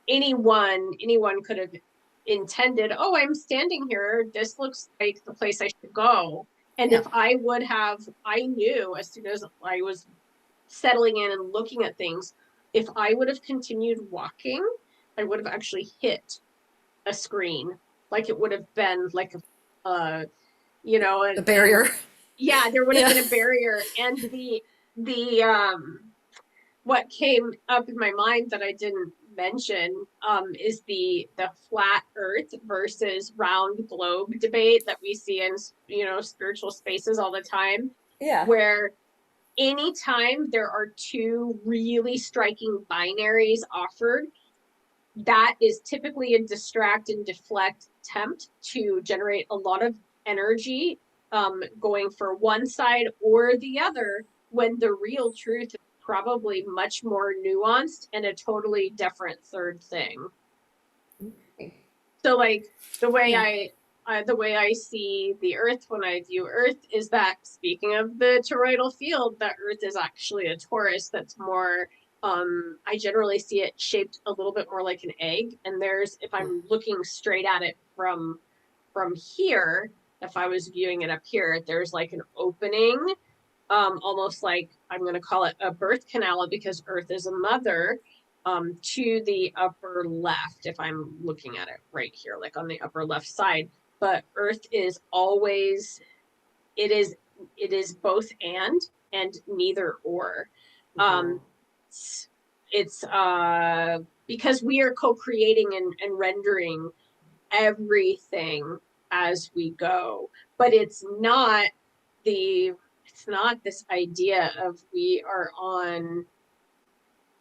Speaker 1: anyone could have intended, oh, I'm standing here. This looks like the place I should go. And
Speaker 2: Yeah.
Speaker 1: if I knew as soon as I was settling in and looking at things, if I would have continued walking, I would have actually hit a screen. Like it would have been like
Speaker 2: The
Speaker 1: and
Speaker 2: barrier.
Speaker 1: yeah, there would have
Speaker 2: Yeah.
Speaker 1: been a barrier. And the what came up in my mind that I didn't mention is the flat earth versus round globe debate that we see in spiritual spaces all the time,
Speaker 2: Yeah.
Speaker 1: where anytime there are two really striking binaries offered, that is typically a distract and deflect attempt to generate a lot of energy, going for one side or the other, when the real truth is probably much more nuanced and a totally different third thing.
Speaker 2: Okay.
Speaker 1: So like the way
Speaker 2: Yeah.
Speaker 1: the way I see the Earth when I view Earth is that, speaking of the toroidal field, that Earth is actually a torus that's more, I generally see it shaped a little bit more like an egg. And there's, if
Speaker 2: Yeah.
Speaker 1: I'm looking straight at it from here, if I was viewing it up here, there's like an opening, almost like, I'm going to call it a birth canal, because Earth is a mother, to the upper left, if I'm looking at it right here, like on the upper left side. But Earth is always, it is, it is both and neither or.
Speaker 2: Mhm.
Speaker 1: Um, it's because we are co-creating and rendering everything as we go, but the it's not this idea of we are on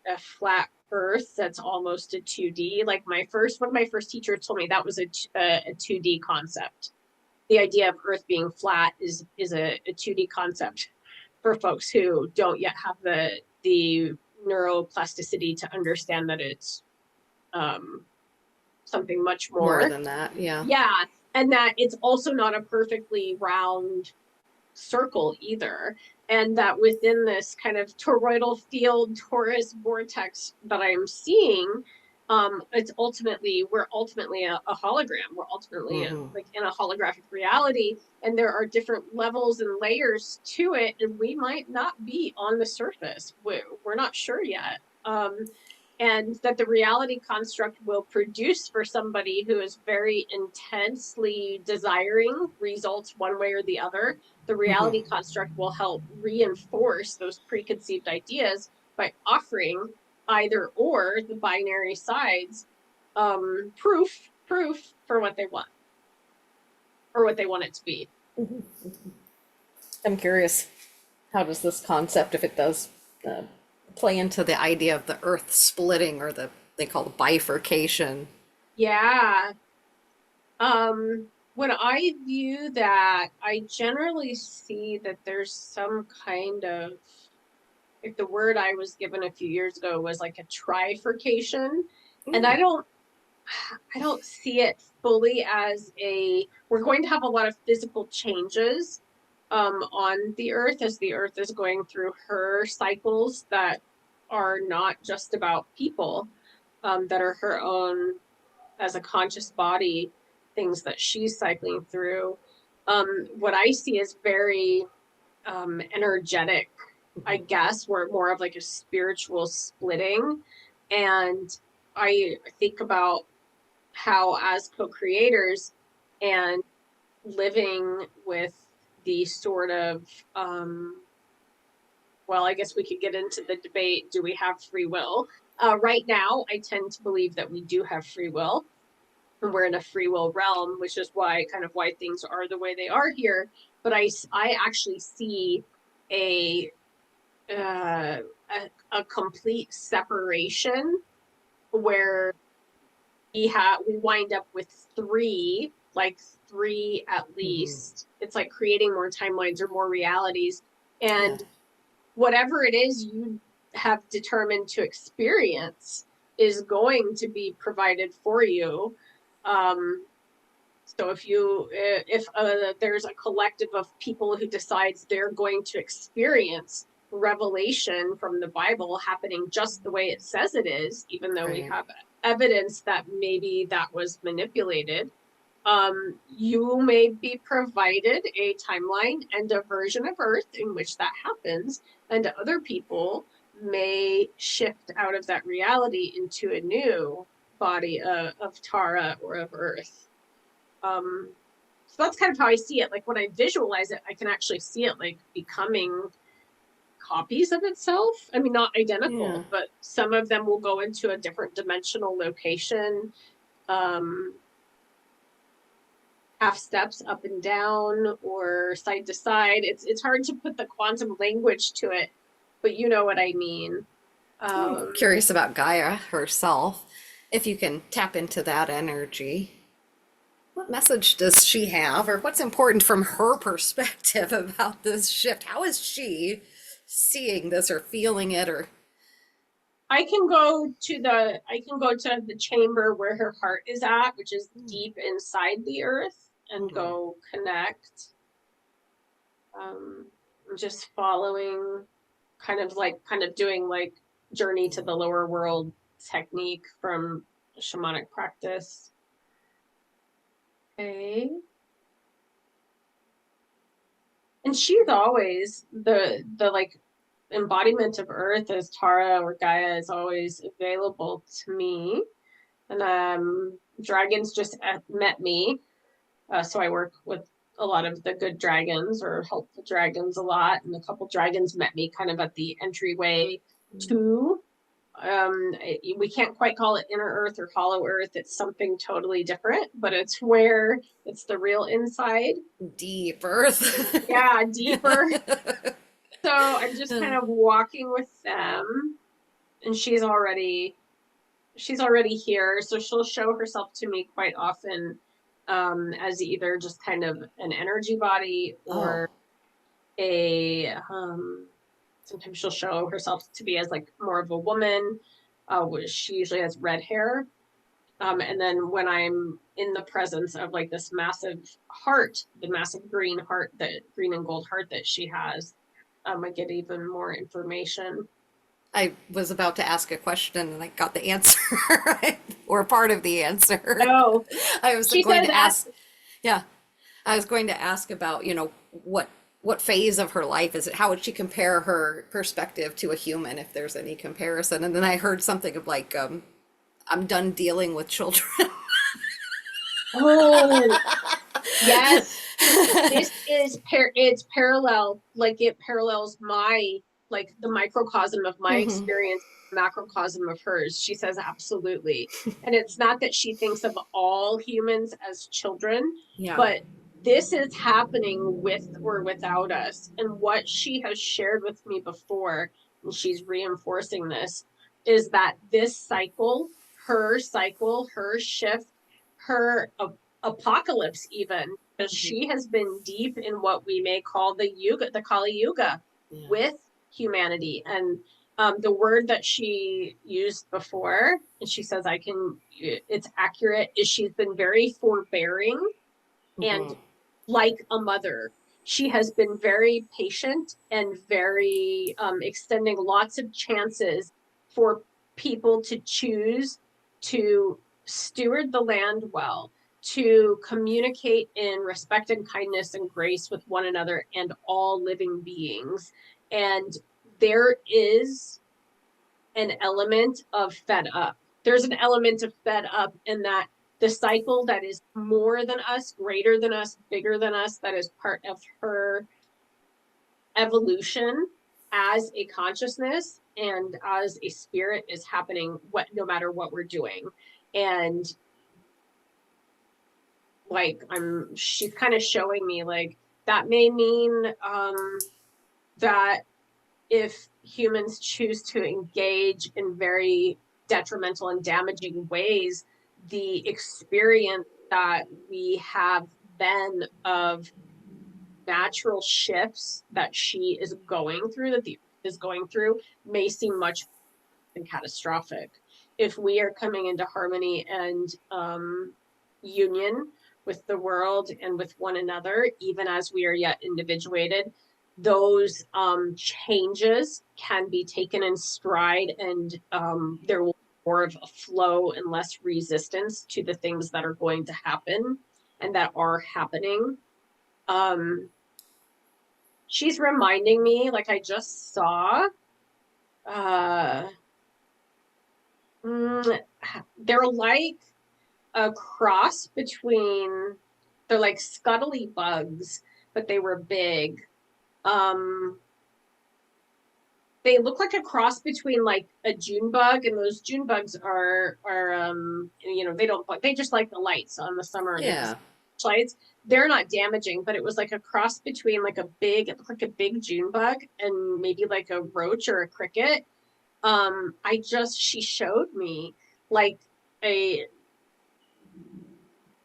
Speaker 1: a flat earth that's almost a 2D. Like one of my first teachers told me that was a 2D concept. The idea of earth being flat is a 2D concept for folks who don't yet have the neuroplasticity to understand that it's, um, something much
Speaker 2: More
Speaker 1: more.
Speaker 2: than that, yeah.
Speaker 1: Yeah, and that it's also not a perfectly round circle either. And that within this kind of toroidal field torus vortex that I'm seeing, we're ultimately a hologram. We're ultimately
Speaker 2: Hmm.
Speaker 1: like in a holographic reality, and there are different levels and layers to it, and we might not be on the surface. We're not sure yet. And that the reality construct will produce, for somebody who is very intensely desiring results one way or the other, the
Speaker 2: Hmm.
Speaker 1: reality construct will help reinforce those preconceived ideas by offering either or, the binary sides, proof for what they want, or what they want it to be.
Speaker 2: I'm curious, how does this concept, if it does, uh, play into the idea of the Earth splitting, or the they call the bifurcation?
Speaker 1: Yeah. When I view that, I generally see that there's some kind of, like, the word I was given a few years ago was like a trifurcation. And
Speaker 2: Yeah.
Speaker 1: I don't see it fully as a, we're going to have a lot of physical changes, on the earth, as the earth is going through her cycles that are not just about people, that are her own, as a conscious body, things that she's cycling through. What I see is very, energetic, I guess. We're more of like a spiritual splitting. And I think about how, as co-creators and living with the sort of, well, I guess we could get into the debate, do we have free will? Right now, I tend to believe that we do have free will, and we're in a free will realm, which is why things are the way they are here. But I actually see a, uh, a complete separation, where we wind up with three, like three at
Speaker 2: Hmm.
Speaker 1: least. It's like creating more timelines or more realities.
Speaker 2: Yeah.
Speaker 1: And whatever it is you have determined to experience is going to be provided for you. So if there's a collective of people who decides they're going to experience revelation from the Bible happening just the way it says it is, even though we
Speaker 2: Right.
Speaker 1: have evidence that maybe that was manipulated, you may be provided a timeline and a version of Earth in which that happens, and other people may shift out of that reality into a new body of Tara or of Earth. So that's kind of how I see it. Like when I visualize it, I can actually see it like becoming copies of itself. I mean, not
Speaker 2: Yeah.
Speaker 1: identical, but some of them will go into a different dimensional location, um, half steps up and down or side to side. It's hard to put the quantum language to it, but you know what I mean.
Speaker 2: I'm
Speaker 1: Um,
Speaker 2: curious about Gaia herself. if you can tap into that energy. What message does she have, or what's important from her perspective about this shift? How is she seeing this or feeling it? Or
Speaker 1: I can go to the chamber where her heart is at, which is deep inside the earth, and
Speaker 2: Mhm.
Speaker 1: go connect. Just following, kind of doing like journey to the lower world technique from shamanic practice. Okay. And she's always the like embodiment of earth as Tara or Gaia is always available to me. And dragons just met me. So I work with a lot of the good dragons or helpful dragons a lot. And a couple dragons met me kind of at the entryway to we can't quite call it inner earth or hollow earth. It's something totally different, but it's where it's the real inside.
Speaker 2: Deep earth.
Speaker 1: Yeah, deeper. So I'm just kind of walking with them, and she's already here, so she'll show herself to me quite often as either just kind of an energy body
Speaker 2: Oh,
Speaker 1: or a sometimes she'll show herself to be as like more of a woman. She usually has red hair. And then when I'm in the presence of like this massive heart, the massive green heart, that green and gold heart that she has, I get even more information.
Speaker 2: I was about to ask a question and I got the answer, right? Or part of the answer.
Speaker 1: Oh,
Speaker 2: I was
Speaker 1: she
Speaker 2: going
Speaker 1: says
Speaker 2: to
Speaker 1: ask.
Speaker 2: ask, yeah, I was going to ask about, what phase of her life is it? How would she compare her perspective to a human if there's any comparison? And then I heard something of like, I'm done dealing with children.
Speaker 1: Oh, yes. This is it's parallel, like it parallels my like the microcosm of my
Speaker 2: Hmm.
Speaker 1: experience, macrocosm of hers. She says absolutely. And it's not that she thinks of all humans as children,
Speaker 2: Yeah.
Speaker 1: but this is happening with or without us. And what she has shared with me before, and she's reinforcing this, is that this cycle, her shift, her apocalypse even, because
Speaker 2: Mhm.
Speaker 1: she has been deep in what we may call the Kali Yuga
Speaker 2: Yeah.
Speaker 1: with humanity. And the word that she used before, and she says it's accurate, is she's been very forbearing and
Speaker 2: Hmm.
Speaker 1: like a mother. She has been very patient and very extending lots of chances for people to choose to steward the land well, to communicate in respect and kindness and grace with one another and all living beings. And there is an element of fed up. There's an element of fed up in that the cycle that is more than us, greater than us, bigger than us, that is part of her evolution as a consciousness and as a spirit is happening no matter what we're doing. And like she's kind of showing me like that may mean that if humans choose to engage in very detrimental and damaging ways, the experience that we have been of natural shifts that she is going through, that the earth is going through, may seem much and catastrophic. If we are coming into harmony and union with the world and with one another, even as we are yet individuated, those changes can be taken in stride, and there will be more of a flow and less resistance to the things that are going to happen and that are happening. Um, she's reminding me, like I just saw, uh, mm, they're like a cross between, they're like scuttly bugs, but they were big. Um, they look like a cross between like a June bug, and those June bugs are they don't, they just like the lights on the summer, like the
Speaker 2: Yeah.
Speaker 1: lights. They're not damaging, but it was like a cross between like it looked like a big June bug and maybe like a roach or a cricket. She showed me like a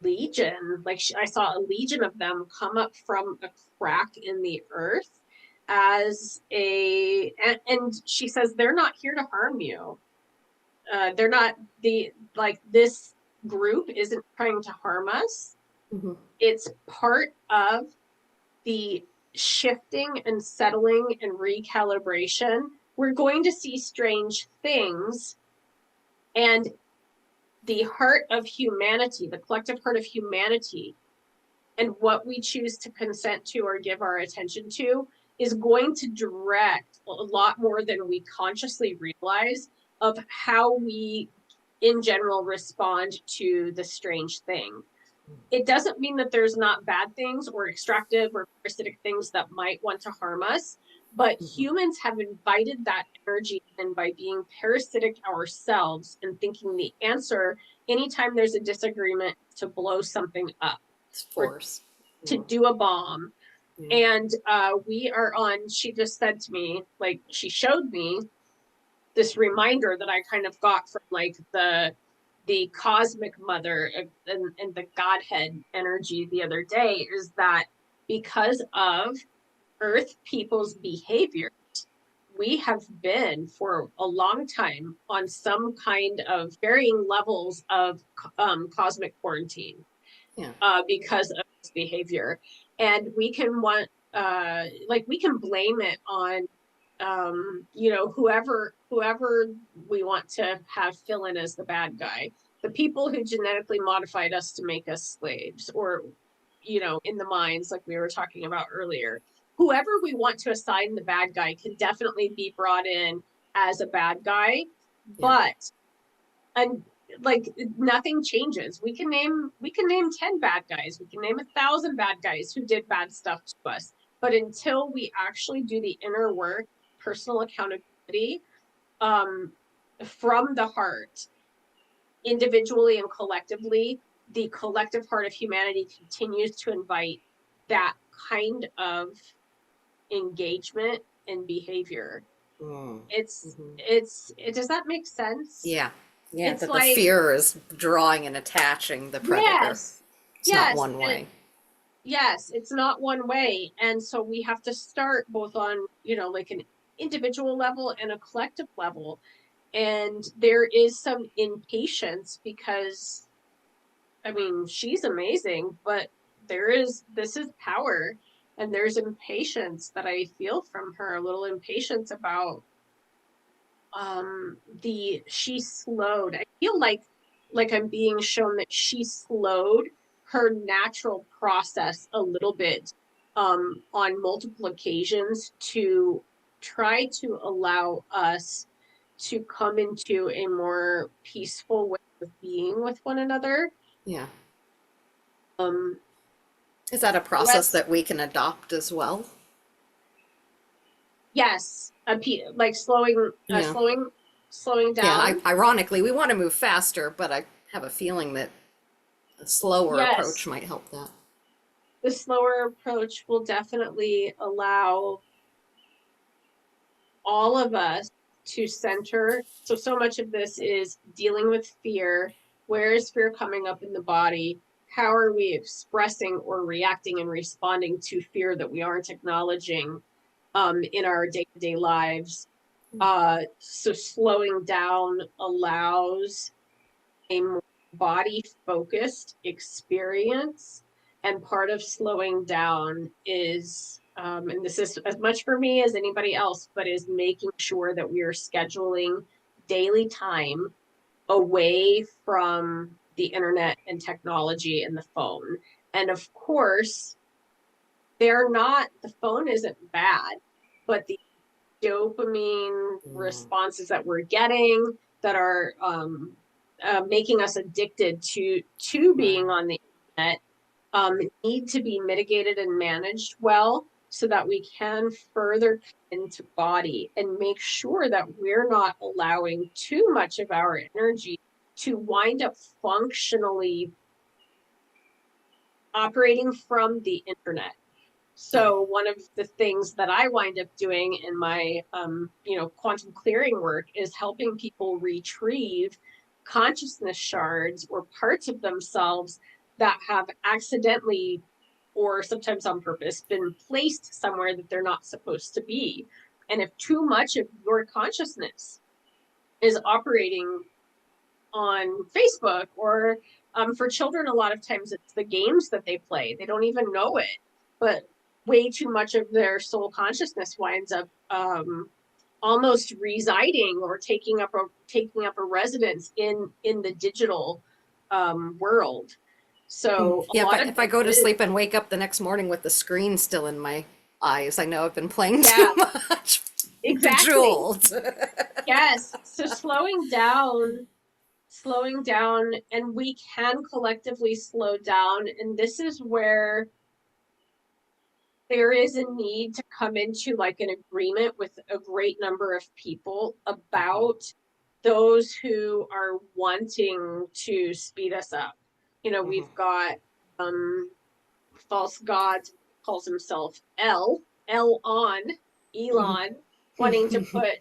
Speaker 1: legion, like I saw a legion of them come up from a crack in the earth as and she says they're not here to harm you. They're not this group isn't trying to harm us.
Speaker 2: Mm-hmm.
Speaker 1: It's part of the shifting and settling and recalibration. We're going to see strange things, and the heart of humanity, the collective heart of humanity, and what we choose to consent to or give our attention to is going to direct a lot more than we consciously realize of how we in general respond to the strange thing. It doesn't mean that there's not bad things or extractive or parasitic things that might want to harm us, but
Speaker 2: Mm-hmm.
Speaker 1: humans have invited that energy in by being parasitic ourselves and thinking the answer anytime there's a disagreement to blow something up
Speaker 2: It's
Speaker 1: or
Speaker 2: force.
Speaker 1: to
Speaker 2: Yeah.
Speaker 1: do a bomb.
Speaker 2: Yeah.
Speaker 1: And we are on, she just said to me, like, she showed me this reminder that I kind of got from like the cosmic mother and the Godhead energy the other day, is that because of Earth people's behavior, we have been for a long time on some kind of varying levels of cosmic quarantine
Speaker 2: Yeah.
Speaker 1: because of this behavior. And we can we can blame it on whoever we want to have fill in as the bad guy, the people who genetically modified us to make us slaves, or in the mines like we were talking about earlier. Whoever we want to assign the bad guy can definitely be brought in as a bad guy,
Speaker 2: Yeah.
Speaker 1: but and like nothing changes. We can name 10 bad guys, we can name 1,000 bad guys who did bad stuff to us, but until we actually do the inner work, personal accountability, um from the heart, individually and collectively, the collective heart of humanity continues to invite that kind of engagement and behavior.
Speaker 2: Mm.
Speaker 1: it's
Speaker 2: Mm-hmm.
Speaker 1: it does that make sense?
Speaker 2: Yeah. Yeah.
Speaker 1: It's
Speaker 2: That the
Speaker 1: like,
Speaker 2: fear is drawing and attaching the predator.
Speaker 1: yes,
Speaker 2: It's not
Speaker 1: yes,
Speaker 2: one
Speaker 1: and
Speaker 2: way.
Speaker 1: yes, it's not one way. And so we have to start both on, like an individual level and a collective level. And there is some impatience because, I mean, she's amazing, but this is power. And there's impatience that I feel from her, a little impatience about she slowed. I feel like I'm being shown that she slowed her natural process a little bit on multiple occasions to try to allow us to come into a more peaceful way of being with one another.
Speaker 2: Yeah.
Speaker 1: um
Speaker 2: Is that a process
Speaker 1: let's
Speaker 2: that we can adopt as well?
Speaker 1: Yes, like slowing,
Speaker 2: Yeah.
Speaker 1: slowing
Speaker 2: Yeah.
Speaker 1: down.
Speaker 2: Ironically, we want to move faster, but I have a feeling that a slower approach
Speaker 1: Yes,
Speaker 2: might help that.
Speaker 1: the slower approach will definitely allow all of us to center. So much of this is dealing with fear. Where is fear coming up in the body? How are we expressing or reacting and responding to fear that we aren't acknowledging in our day-to-day lives? So slowing down allows a more body focused experience. And part of slowing down is, and this is as much for me as anybody else, but is making sure that we are scheduling daily time away from the internet and technology and the phone. And of course, the phone isn't bad, but the dopamine
Speaker 2: Mm.
Speaker 1: responses that we're getting that are making us addicted to being
Speaker 2: Right.
Speaker 1: on the internet need to be mitigated and managed well, so that we can further into body and make sure that we're not allowing too much of our energy to wind up functionally operating from the internet.
Speaker 2: Yeah.
Speaker 1: So one of the things that I wind up doing in my quantum clearing work is helping people retrieve consciousness shards or parts of themselves that have accidentally or sometimes on purpose been placed somewhere that they're not supposed to be. And if too much of your consciousness is operating on Facebook or for children, a lot of times it's the games that they play. They don't even know it, but way too much of their soul consciousness winds up almost residing or taking up a residence in the digital world. So a
Speaker 2: Yeah,
Speaker 1: lot of
Speaker 2: if I
Speaker 1: this
Speaker 2: go to
Speaker 1: is,
Speaker 2: sleep and wake up the next morning with the screen still in my eyes, I know I've been playing too
Speaker 1: yeah,
Speaker 2: much.
Speaker 1: exactly.
Speaker 2: Bejeweled.
Speaker 1: Yes. So slowing down, and we can collectively slow down. And this is where there is a need to come into like an agreement with a great number of people about those who are wanting to speed us up. You know,
Speaker 2: Mhm,
Speaker 1: we've got false god calls himself
Speaker 2: mhm.
Speaker 1: Elon, wanting to put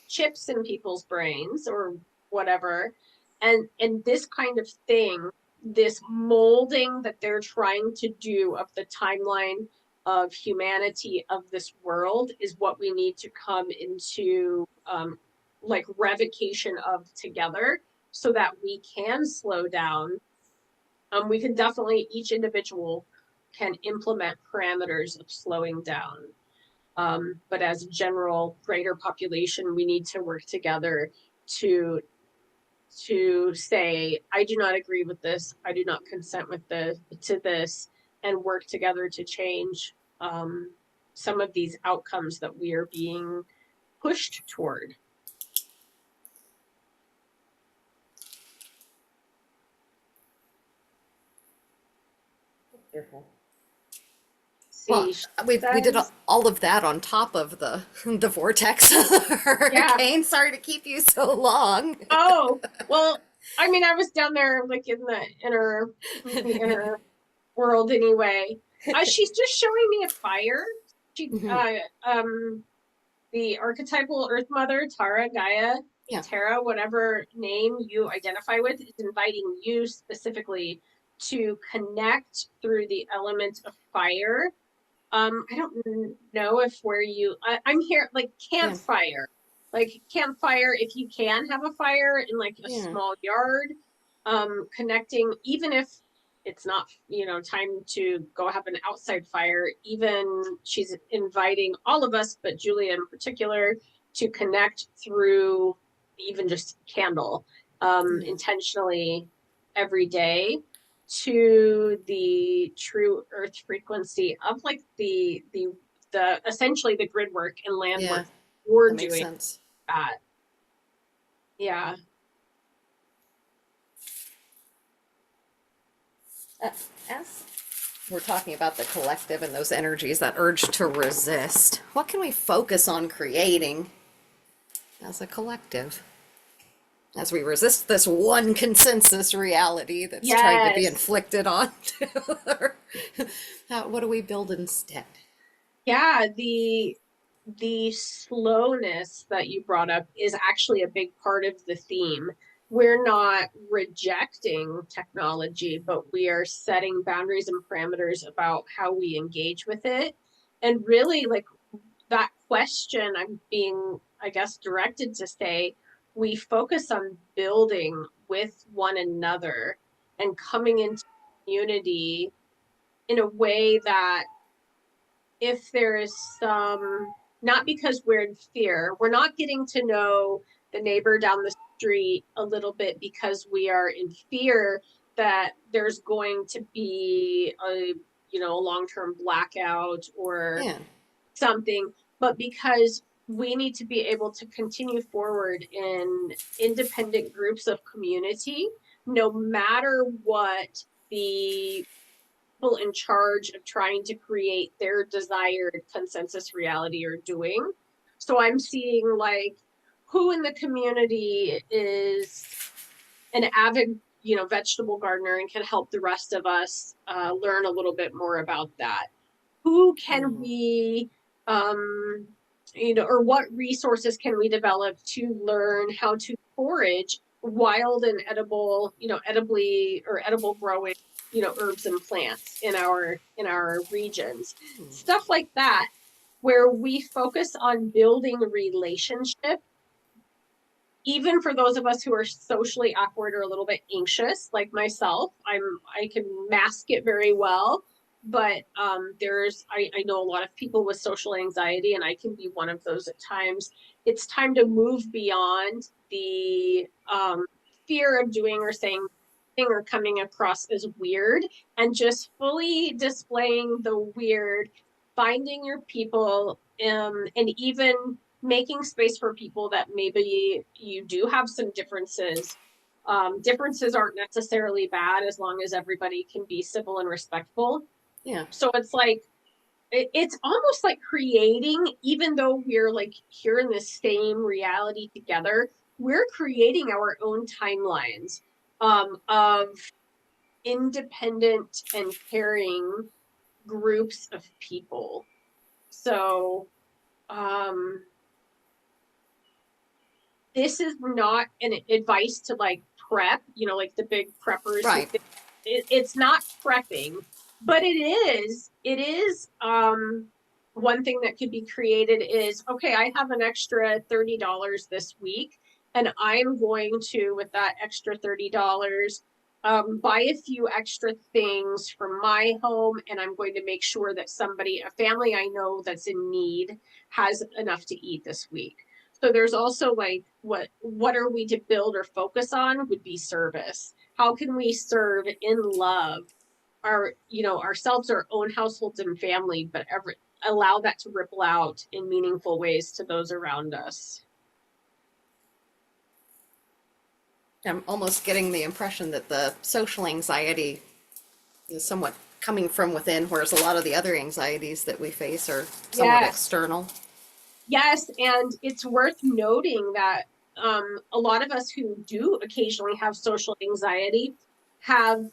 Speaker 1: chips in people's brains or whatever. And this kind of thing, this molding that they're trying to do of the timeline of humanity of this world is what we need to come into like revocation of together so that we can slow down. We can definitely, each individual can implement parameters of slowing down, but as a general greater population, we need to work together to say, I do not agree with this, I do not consent with this, and work together to change some of these outcomes that we are being pushed toward.
Speaker 2: Well,
Speaker 1: See, she
Speaker 2: we did
Speaker 1: says,
Speaker 2: all of that on top of the vortex
Speaker 1: yeah.
Speaker 2: hurricane. Sorry to keep you so long.
Speaker 1: Oh, well, I mean, I was down there like in the inner world anyway. She's just showing me a fire. She
Speaker 2: Mhm.
Speaker 1: the archetypal Earth Mother, Tara, Gaia,
Speaker 2: Yeah.
Speaker 1: Terra, whatever name you identify with, is inviting you specifically to connect through the element of fire. I don't know if where I'm here like
Speaker 2: Yeah.
Speaker 1: campfire. Like campfire, if you can have a fire in like a
Speaker 2: Yeah.
Speaker 1: small yard, connecting, even if it's not, time to go have an outside fire, even she's inviting all of us, but Julia in particular, to connect through even just candle,
Speaker 2: Yeah.
Speaker 1: intentionally every day to the true earth frequency of like the essentially the grid work and land
Speaker 2: Yeah.
Speaker 1: work we're
Speaker 2: That makes
Speaker 1: doing
Speaker 2: sense.
Speaker 1: at. Yeah.
Speaker 2: As we're talking about the collective and those energies, that urge to resist, what can we focus on creating as a collective as we resist this one consensus reality that's trying to be
Speaker 1: Yes.
Speaker 2: inflicted on? What do we build instead?
Speaker 1: Yeah, the slowness that you brought up is actually a big part of the theme. We're not rejecting technology, but we are setting boundaries and parameters about how we engage with it. And really, like that question, I'm being, I guess, directed to say we focus on building with one another and coming into unity in a way that if there is some, not because we're in fear, we're not getting to know the neighbor down the street a little bit because we are in fear that there's going to be a long-term blackout or
Speaker 2: Yeah.
Speaker 1: something, but because we need to be able to continue forward in independent groups of community, no matter what the people in charge of trying to create their desired consensus reality are doing. So I'm seeing like who in the community is an avid, vegetable gardener and can help the rest of us learn a little bit more about that. Who can
Speaker 2: Mhm.
Speaker 1: we or what resources can we develop to learn how to forage wild and edible, edibly or edible growing, herbs and plants in our regions. Stuff like that, where we focus on building relationship, even for those of us who are socially awkward or a little bit anxious, like myself. I can mask it very well, but I know a lot of people with social anxiety, and I can be one of those at times. It's time to move beyond the fear of doing or saying or coming across as weird, and just fully displaying the weird, finding your people, and even making space for people that maybe you do have some differences. Differences aren't necessarily bad as long as everybody can be civil and respectful.
Speaker 2: Yeah.
Speaker 1: So it's like, it's almost like creating, even though we're like here in the same reality together, we're creating our own timelines of independent and caring groups of people. So um this is not an advice to like prep, like the big preppers who
Speaker 2: Right.
Speaker 1: think it's not prepping, but it is one thing that could be created is, okay, I have an extra $30 this week, and I'm going to, with that extra $30, buy a few extra things from my home, and I'm going to make sure that a family I know that's in need, has enough to eat this week. So there's also like, what are we to build or focus on would be service. How can we serve in love ourselves, our own households and family, but allow that to ripple out in meaningful ways to those around us.
Speaker 2: I'm almost getting the impression that the social anxiety is somewhat coming from within, whereas a lot of the other anxieties that we face are somewhat
Speaker 1: Yes.
Speaker 2: external.
Speaker 1: Yes, and it's worth noting that a lot of us who do occasionally have social anxiety have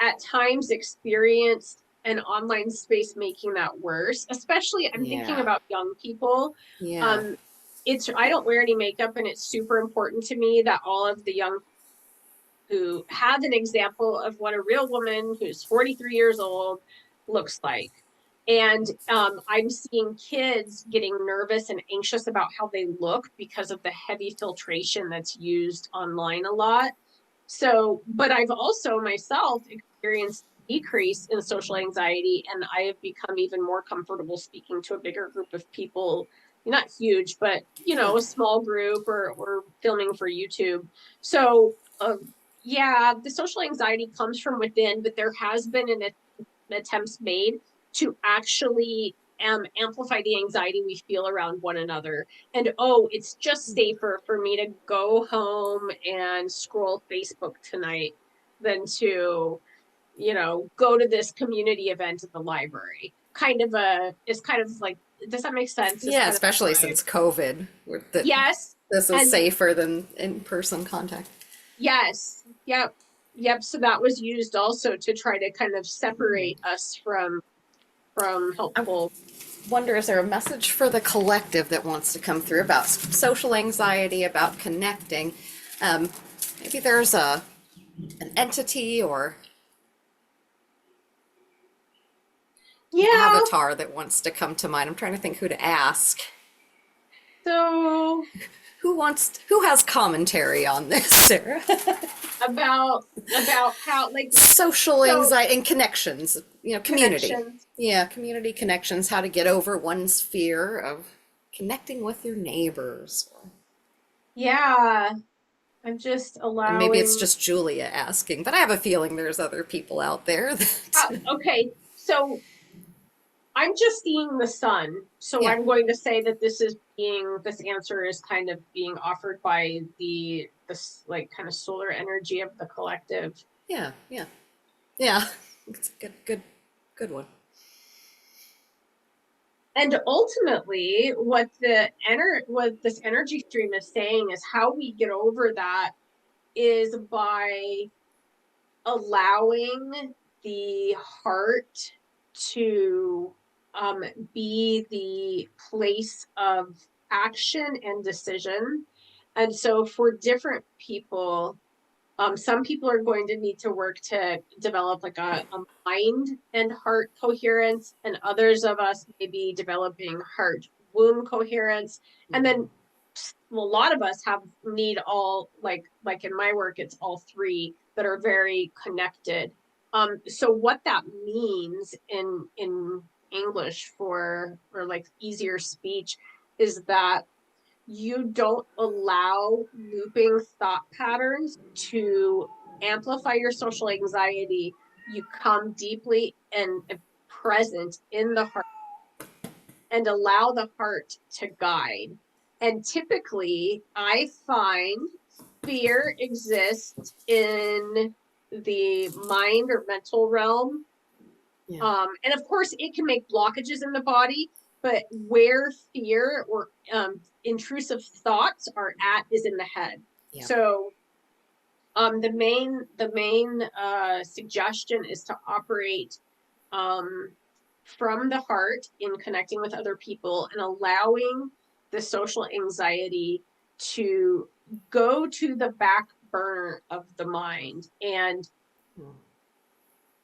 Speaker 1: at times experienced an online space making that worse. Especially, I'm thinking
Speaker 2: Yeah.
Speaker 1: about young people.
Speaker 2: Yeah.
Speaker 1: Um, I don't wear any makeup, and it's super important to me that all of the young who have an example of what a real woman who's 43 years old looks like. And I'm seeing kids getting nervous and anxious about how they look because of the heavy filtration that's used online a lot. So, but I've also myself experienced a decrease in social anxiety, and I have become even more comfortable speaking to a bigger group of people. Not huge, but
Speaker 2: Yeah.
Speaker 1: a small group, or filming for YouTube. So, yeah, the social anxiety comes from within, but there has been an attempts made to actually amplify the anxiety we feel around one another. And oh, it's just safer for me to go home and scroll Facebook tonight than to, go to this community event at the library. It's kind of like, does that make sense? It's
Speaker 2: Yeah,
Speaker 1: kind of
Speaker 2: especially
Speaker 1: the vibe.
Speaker 2: since COVID, that
Speaker 1: Yes.
Speaker 2: this is
Speaker 1: And
Speaker 2: safer than in-person contact.
Speaker 1: yes. Yep. Yep. So that was used also to try to kind of separate us from
Speaker 2: I
Speaker 1: helpful.
Speaker 2: wonder, is there a message for the collective that wants to come through about social anxiety, about connecting? Um, Maybe there's an entity or an
Speaker 1: Yeah.
Speaker 2: avatar that wants to come to mind. I'm trying to think who to ask.
Speaker 1: So
Speaker 2: Who has commentary on this, Sarah?
Speaker 1: about how, like,
Speaker 2: Social
Speaker 1: so
Speaker 2: anxiety and connections, community.
Speaker 1: connections.
Speaker 2: Yeah, community connections, how to get over one's fear of connecting with your neighbors.
Speaker 1: Yeah. I'm just
Speaker 2: And maybe it's
Speaker 1: allowing.
Speaker 2: just Julia asking, but I have a feeling there's other people out there that,
Speaker 1: Okay. So I'm just seeing the sun. So
Speaker 2: yeah,
Speaker 1: I'm going to say that this answer is kind of being offered by this like kind of solar energy of the collective.
Speaker 2: yeah, yeah, yeah. It's a good one.
Speaker 1: And ultimately, what this energy stream is saying is how we get over that is by allowing the heart to be the place of action and decision, And so for different people, some people are going to need to work to develop like a mind and heart coherence, and others of us may be developing heart womb coherence. And then a lot of us have need all like in my work, it's all three that are very connected. So what that means in English for or like easier speech is that you don't allow looping thought patterns to amplify your social anxiety. You come deeply and present in the heart and allow the heart to guide. And typically, I find fear exists in the mind or mental realm.
Speaker 2: Yeah.
Speaker 1: And of course, it can make blockages in the body, but where fear or intrusive thoughts are at is in the head.
Speaker 2: Yeah.
Speaker 1: So the main suggestion is to operate um, from the heart in connecting with other people and allowing the social anxiety to go to the back burner of the mind. And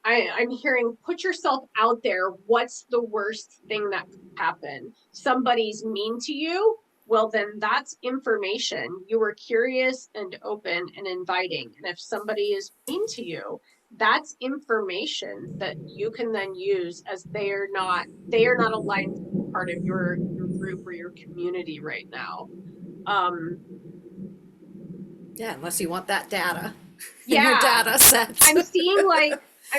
Speaker 1: I'm hearing put yourself out there. What's the worst thing that could happen? Somebody's mean to you. Well, then that's information. You were curious and open and inviting. And if somebody is mean to you, that's information that you can then use as they are not aligned to be part of your group or your community right now. Um,
Speaker 2: Yeah, unless you want that data in your
Speaker 1: yeah,
Speaker 2: data sets.
Speaker 1: I'm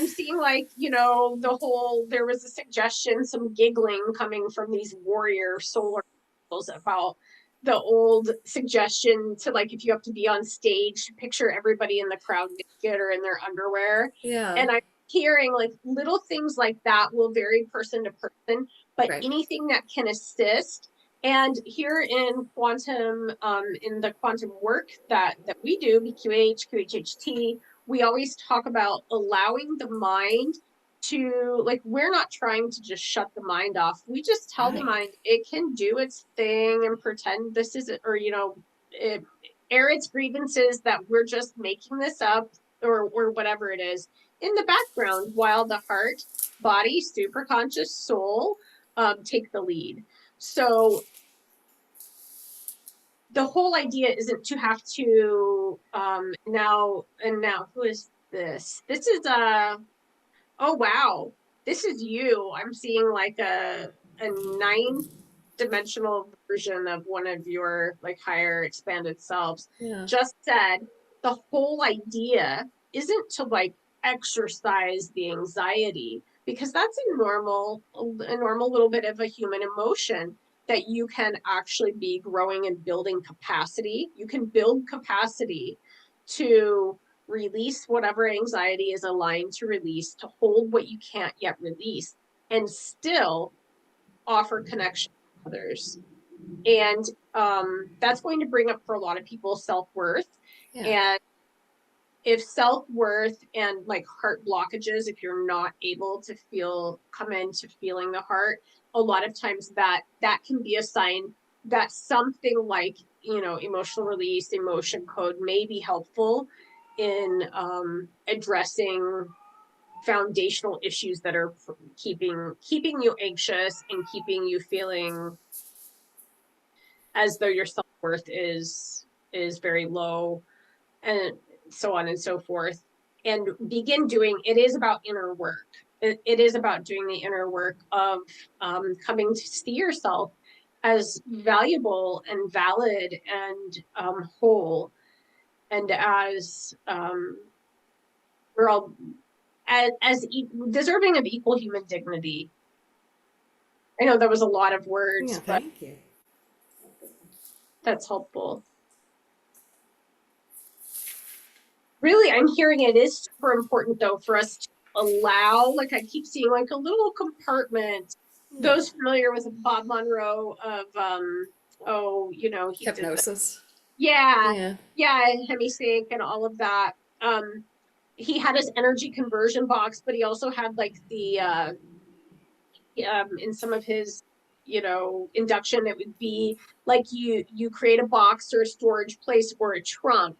Speaker 1: seeing like the whole there was a suggestion, some giggling coming from these warrior solar girls about the old suggestion to like if you have to be on stage, picture everybody in the crowd naked or in their underwear.
Speaker 2: Yeah.
Speaker 1: And I'm hearing like little things like that will vary person to person, but
Speaker 2: Right.
Speaker 1: anything that can assist. And here in quantum, in the quantum work that we do, BQH, QHHT, we always talk about allowing the mind to like we're not trying to just shut the mind off. We just tell the
Speaker 2: Right.
Speaker 1: mind it can do its thing and pretend this is or air its grievances that we're just making this up or whatever it is in the background while the heart, body, superconscious, soul take the lead. So the whole idea isn't to have to now who is this? This is oh wow. This is you. I'm seeing like a ninth dimensional version of one of your like higher expanded selves.
Speaker 2: Yeah.
Speaker 1: Just said the whole idea isn't to like exercise the anxiety because that's a normal little bit of a human emotion that you can actually be growing and building capacity. You can build capacity to release whatever anxiety is aligned to release, to hold what you can't yet release, and still offer connection to others. And that's going to bring up for a lot of people self-worth.
Speaker 2: Yeah.
Speaker 1: And if self-worth and like heart blockages, if you're not able to come into feeling the heart, a lot of times that can be a sign that something like emotional release, emotion code may be helpful in addressing foundational issues that are keeping you anxious and keeping you feeling as though your self-worth is very low, and so on and so forth. And begin doing it is about inner work. It is about doing the inner work of coming to see yourself as valuable and valid and whole, and as we're all as deserving of equal human dignity. I know that was a lot of
Speaker 2: Yeah.
Speaker 1: words, but
Speaker 2: Thank you.
Speaker 1: that's helpful. Really, I'm hearing it is super important though for us to allow, like I keep seeing like a little compartment.
Speaker 2: Yeah.
Speaker 1: Those familiar with Bob Monroe of he did the
Speaker 2: Hypnosis.
Speaker 1: yeah,
Speaker 2: Yeah.
Speaker 1: yeah, Hemisync and all of that. He had his energy conversion box, but he also had like the in some of his induction, it would be like you create a box or a storage place or a trunk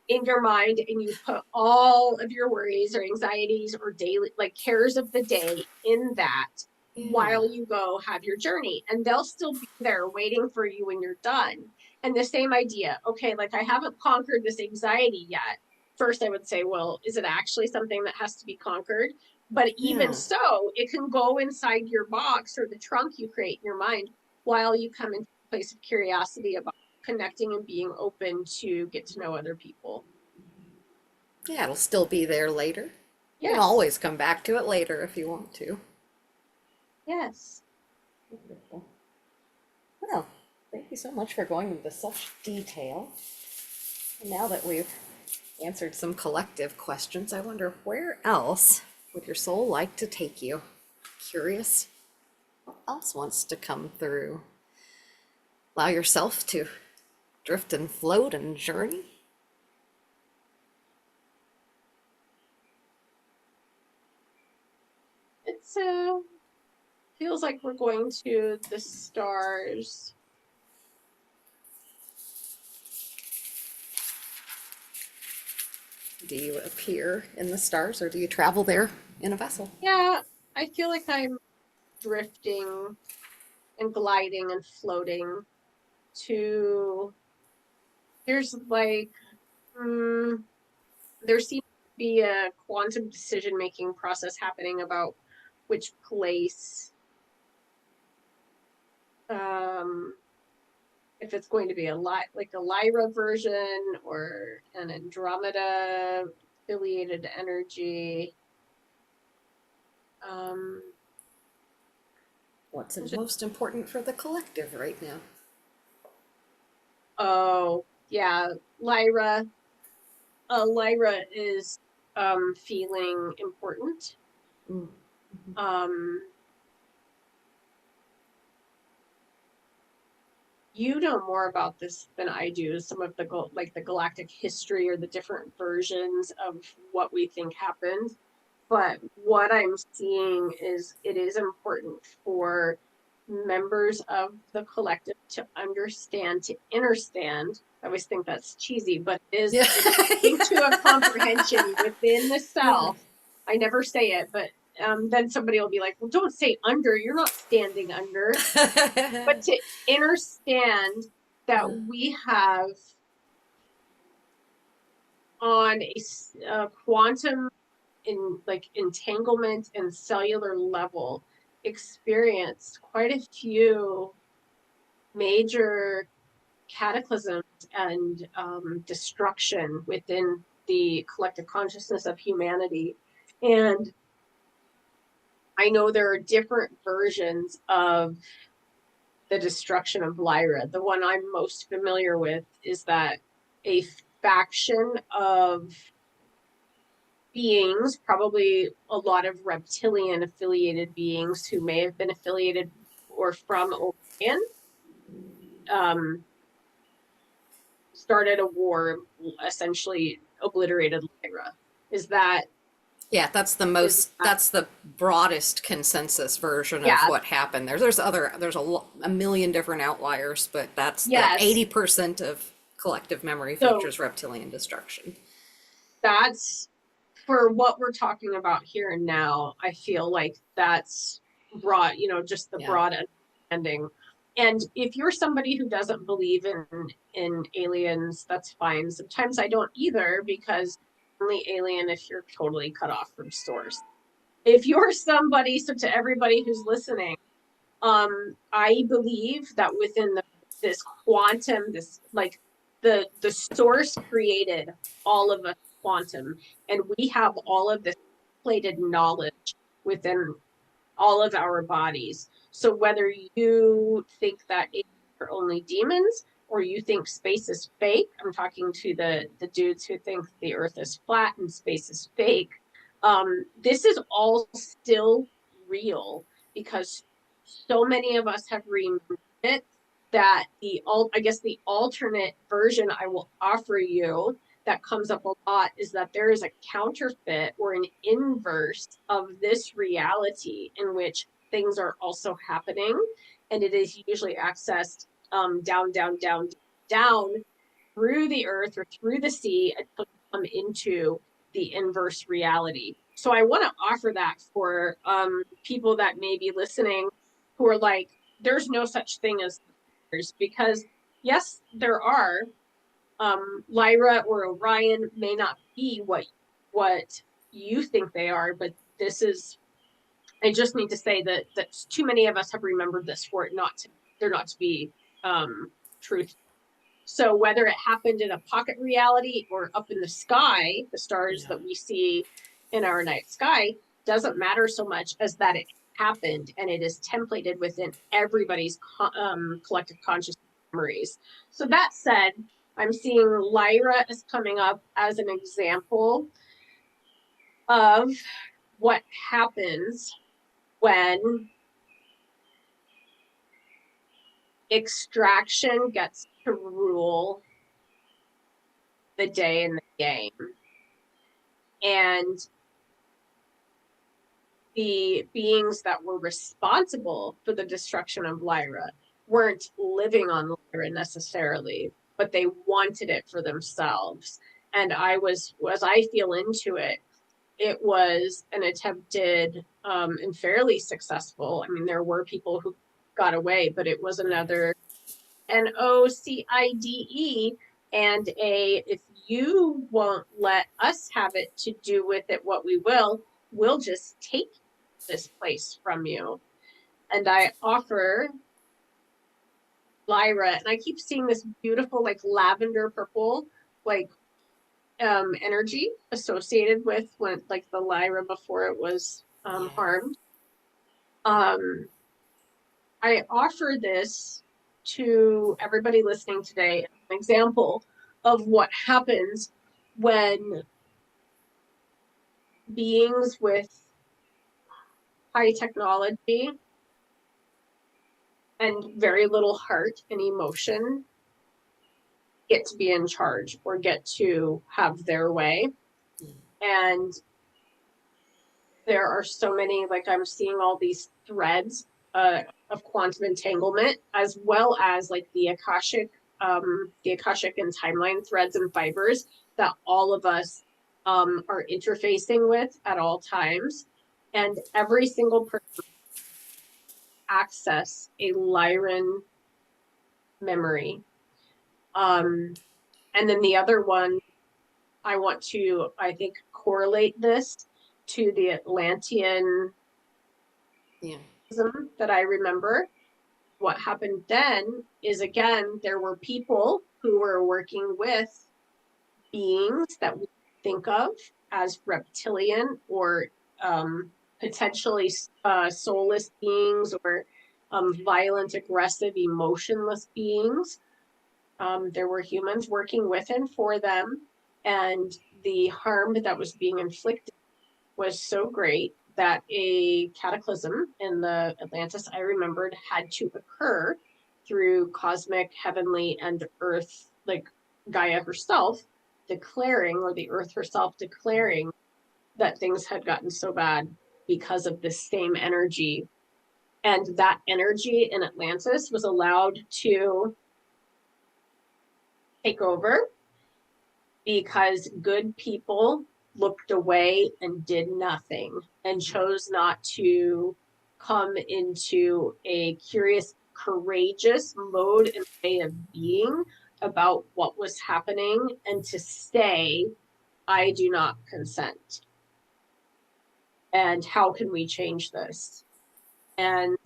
Speaker 1: in your mind, and you put all of your worries or anxieties or daily like cares of the day in that
Speaker 2: Yeah.
Speaker 1: while you go have your journey, and they'll still be there waiting for you when you're done. And the same idea, okay, like I haven't conquered this anxiety yet. First I would say, well, is it actually something that has to be conquered? But even
Speaker 2: Yeah.
Speaker 1: so, it can go inside your box or the trunk you create in your mind while you come into a place of curiosity about connecting and being open to get to know other people.
Speaker 2: Yeah, it'll still be there later. You can
Speaker 1: Yes.
Speaker 2: always come back to it later if you want to.
Speaker 1: Yes.
Speaker 2: Wonderful. Well, thank you so much for going into such detail. And now that we've answered some collective questions, I wonder where else would your soul like to take you? Curious? What else wants to come through? Allow yourself to drift and float and journey.
Speaker 1: It's feels like we're going to the stars.
Speaker 2: Do you appear in the stars or do you travel there in a vessel?
Speaker 1: Yeah, I feel like I'm drifting and gliding and floating to there's like there seems to be a quantum decision making process happening about which place um if it's going to be like a Lyra version or an Andromeda affiliated energy. Um,
Speaker 2: What's
Speaker 1: just,
Speaker 2: most important for the collective right now?
Speaker 1: oh yeah, Lyra. Lyra is feeling important.
Speaker 2: Mm.
Speaker 1: Um, you know more about this than I do. Some of the like the galactic history or the different versions of what we think happened. But what I'm seeing is it is important for members of the collective to understand, to understand. I always think that's cheesy, but
Speaker 2: Yeah.
Speaker 1: it is coming to a comprehension within the self. I never say it, but then somebody will be like, well, don't say under, you're not standing under. But to understand that we have on a quantum in like entanglement and cellular level experienced quite a few major cataclysms and destruction within the collective consciousness of humanity. And I know there are different versions of the destruction of Lyra. The one I'm most familiar with is that a faction of beings, probably a lot of reptilian affiliated beings who may have been affiliated or from Orion, um, started a war, essentially obliterated Lyra. Is that
Speaker 2: Yeah, that's
Speaker 1: is that
Speaker 2: that's the broadest consensus version of
Speaker 1: yeah,
Speaker 2: what happened there. There's a million different outliers, but that's the
Speaker 1: yes.
Speaker 2: 80% of collective memory
Speaker 1: So
Speaker 2: features reptilian destruction.
Speaker 1: that's for what we're talking about here and now. I feel like that's broad, just the
Speaker 2: Yeah.
Speaker 1: broad understanding. And if you're somebody who doesn't believe in aliens, that's fine. Sometimes I don't either, because only alien if you're totally cut off from source. If you're somebody, so to everybody who's listening, I believe that within this quantum, this like the source created all of us quantum, and we have all of this plated knowledge within all of our bodies. So whether you think that are only demons or you think space is fake, I'm talking to the dudes who think the earth is flat and space is fake. This is all still real because so many of us have remembered it that I guess the alternate version I will offer you that comes up a lot is that there is a counterfeit or an inverse of this reality in which things are also happening. and it is usually accessed down, down, down, down through the earth or through the sea until you come into the inverse reality. So I want to offer that for people that may be listening who are like, there's no such thing as because yes, there are. Lyra or Orion may not be what you think they are, but this is. I just need to say that too many of us have remembered this for it not to there not to be truth. So whether it happened in a pocket reality or up in the sky, the stars
Speaker 2: Yeah.
Speaker 1: that we see in our night sky doesn't matter so much as that it happened and it is templated within everybody's collective conscious memories. So that said, I'm seeing Lyra is coming up as an example of what happens when extraction gets to rule the day in the game. And the beings that were responsible for the destruction of Lyra weren't living on Lyra necessarily, but they wanted it for themselves. And as I feel into it, it was an attempted and fairly successful. I mean, there were people who got away, but it was another NOCIDE and a if you won't let us have it to do with it what we will, we'll just take this place from you. And I offer Lyra, and I keep seeing this beautiful like lavender purple like energy associated with when like the Lyra before it was
Speaker 2: Yeah.
Speaker 1: harmed. I offer this to everybody listening today as an example of what happens when beings with high technology and very little heart and emotion get to be in charge or get to have their way. And there are so many, like I'm seeing all these threads of quantum entanglement, as well as like the Akashic and timeline threads and fibers that all of us are interfacing with at all times. And every single person access a Lyran memory. And then the other one, I want to, I think, correlate this to the Atlantean
Speaker 2: Yeah.
Speaker 1: that I remember. What happened then is again, there were people who were working with beings that we think of as reptilian or potentially soulless beings or violent, aggressive, emotionless beings. There were humans working with and for them, and the harm that was being inflicted was so great that a cataclysm in the Atlantis I remembered had to occur through cosmic, heavenly, and earth, like Gaia herself declaring, or the earth herself declaring, that things had gotten so bad because of this same energy. And that energy in Atlantis was allowed to take over because good people looked away and did nothing and chose not to come into a curious, courageous mode and way of being about what was happening and to say, I do not consent. And how can we change this? And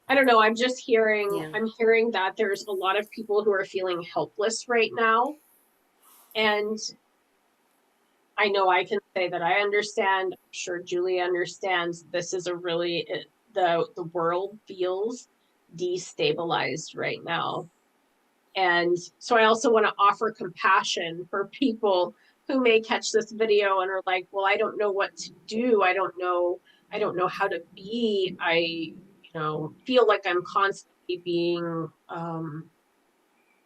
Speaker 1: I don't know,
Speaker 2: Yeah.
Speaker 1: I'm hearing that there's a lot of people who are feeling helpless right now. And I know I can say that I understand. I'm sure Julie understands. This is a really the world feels destabilized right now. And so I also want to offer compassion for people who may catch this video and are like, well, I don't know what to do. I don't know how to be. Feel like I'm constantly being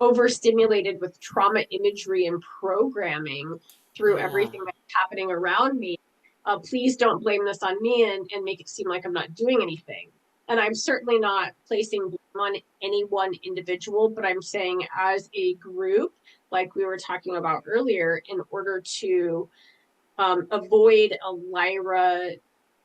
Speaker 1: overstimulated with trauma imagery and programming through
Speaker 2: Yeah.
Speaker 1: everything that's happening around me. Please don't blame this on me and make it seem like I'm not doing anything. And I'm certainly not placing blame on any one individual, but I'm saying as a group, like we were talking about earlier, in order to avoid a Lyra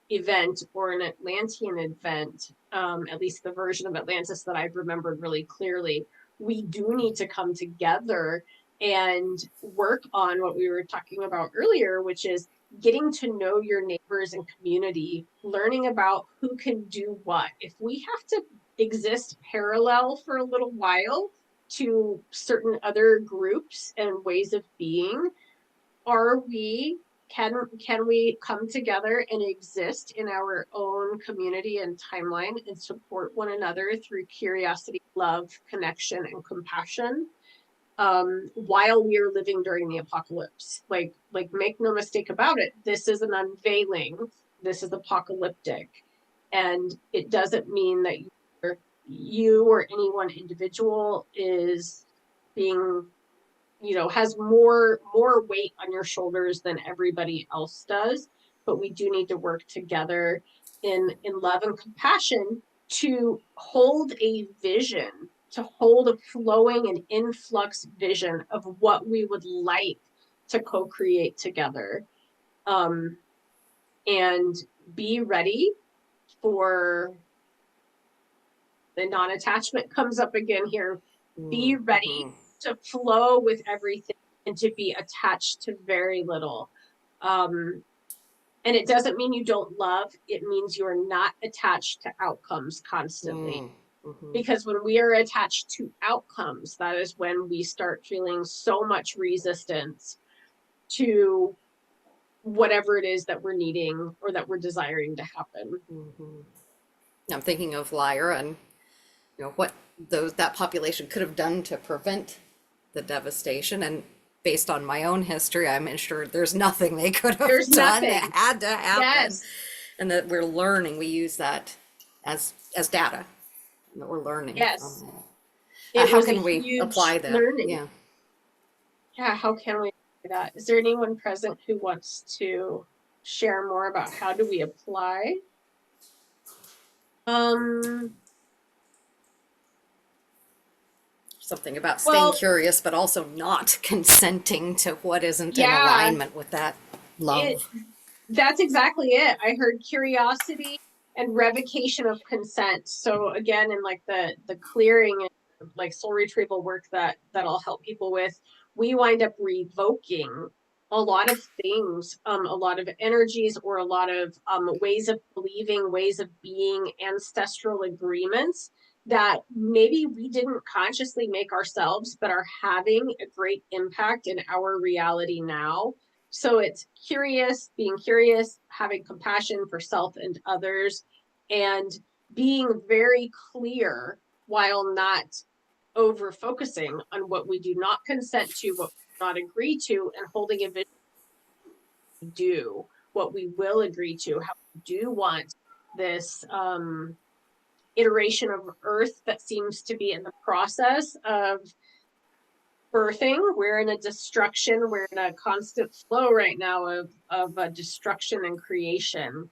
Speaker 1: event or an Atlantean event, at least the version of Atlantis that I've remembered really clearly, we do need to come together and work on what we were talking about earlier, which is getting to know your neighbors and community, learning about who can do what. If we have to exist parallel for a little while to certain other groups and ways of being, are we can we come together and exist in our own community and timeline and support one another through curiosity, love, connection, and compassion, while we are living during the apocalypse? Like make no mistake about it, this is an unveiling, this is apocalyptic, and it doesn't mean that you or any one individual is being, has more weight on your shoulders than everybody else does. But we do need to work together in love and compassion to hold a vision, to hold a flowing and influx vision of what we would like to co-create together, and be ready for the non-attachment comes up again here. Be ready to flow with everything and to be attached to very little. And it doesn't mean you don't love, it means you're not attached to outcomes constantly. Because when we are attached to outcomes, that is when we start feeling so much resistance to whatever it is that we're needing or that we're desiring to happen.
Speaker 2: I'm thinking of Lyra and what that population could have done to prevent the devastation, and based on my own history, I'm sure there's nothing they could have
Speaker 1: There's
Speaker 2: done.
Speaker 1: nothing.
Speaker 2: It had to happen.
Speaker 1: Yes.
Speaker 2: And that we're learning, we use that as data, that we're learning
Speaker 1: Yes.
Speaker 2: from that. How
Speaker 1: Was
Speaker 2: can
Speaker 1: a
Speaker 2: we
Speaker 1: huge
Speaker 2: apply that?
Speaker 1: learning. Yeah, how can we do that? Is there anyone present who wants to share more about how do we apply?
Speaker 2: Something about staying curious, but also not consenting to what isn't in alignment with that love.
Speaker 1: That's exactly it. I heard curiosity and revocation of consent. So again, in like the clearing and like soul retrieval work that I'll help people with, we wind up revoking a lot of things, a lot of energies, or a lot of ways of believing, ways of being, ancestral agreements that maybe we didn't consciously make ourselves, but are having a great impact in our reality now. So it's being curious, having compassion for self and others, and being very clear while not over focusing on what we do not consent to, what we do not agree to, and holding a vision do what we will agree to, how we do want this iteration of Earth that seems to be in the process of birthing. We're in a destruction, we're in a constant flow right now of a destruction and creation,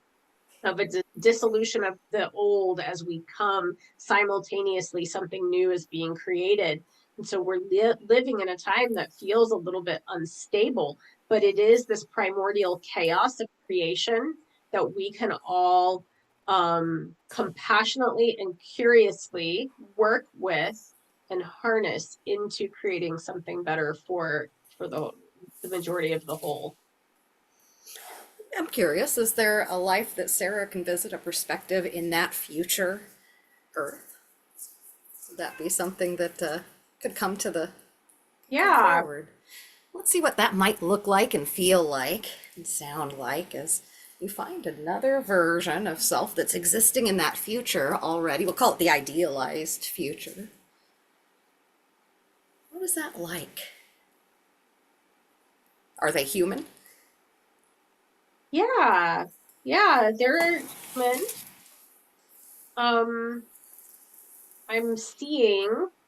Speaker 1: of a dissolution of the old as we come simultaneously, something new is being created. And so we're living in a time that feels a little bit unstable, but it is this primordial chaos of creation that we can all compassionately and curiously work with and harness into creating something better for the majority of the whole.
Speaker 2: I'm curious, is there a life that Sarah can visit, a perspective in that future Earth? Would that be something that could come to the forward? Let's see what that might look like and feel like and sound like as you find another version of self that's existing in that future already. We'll call it the idealized future. What is that like? Are they human?
Speaker 1: Yeah, they're human.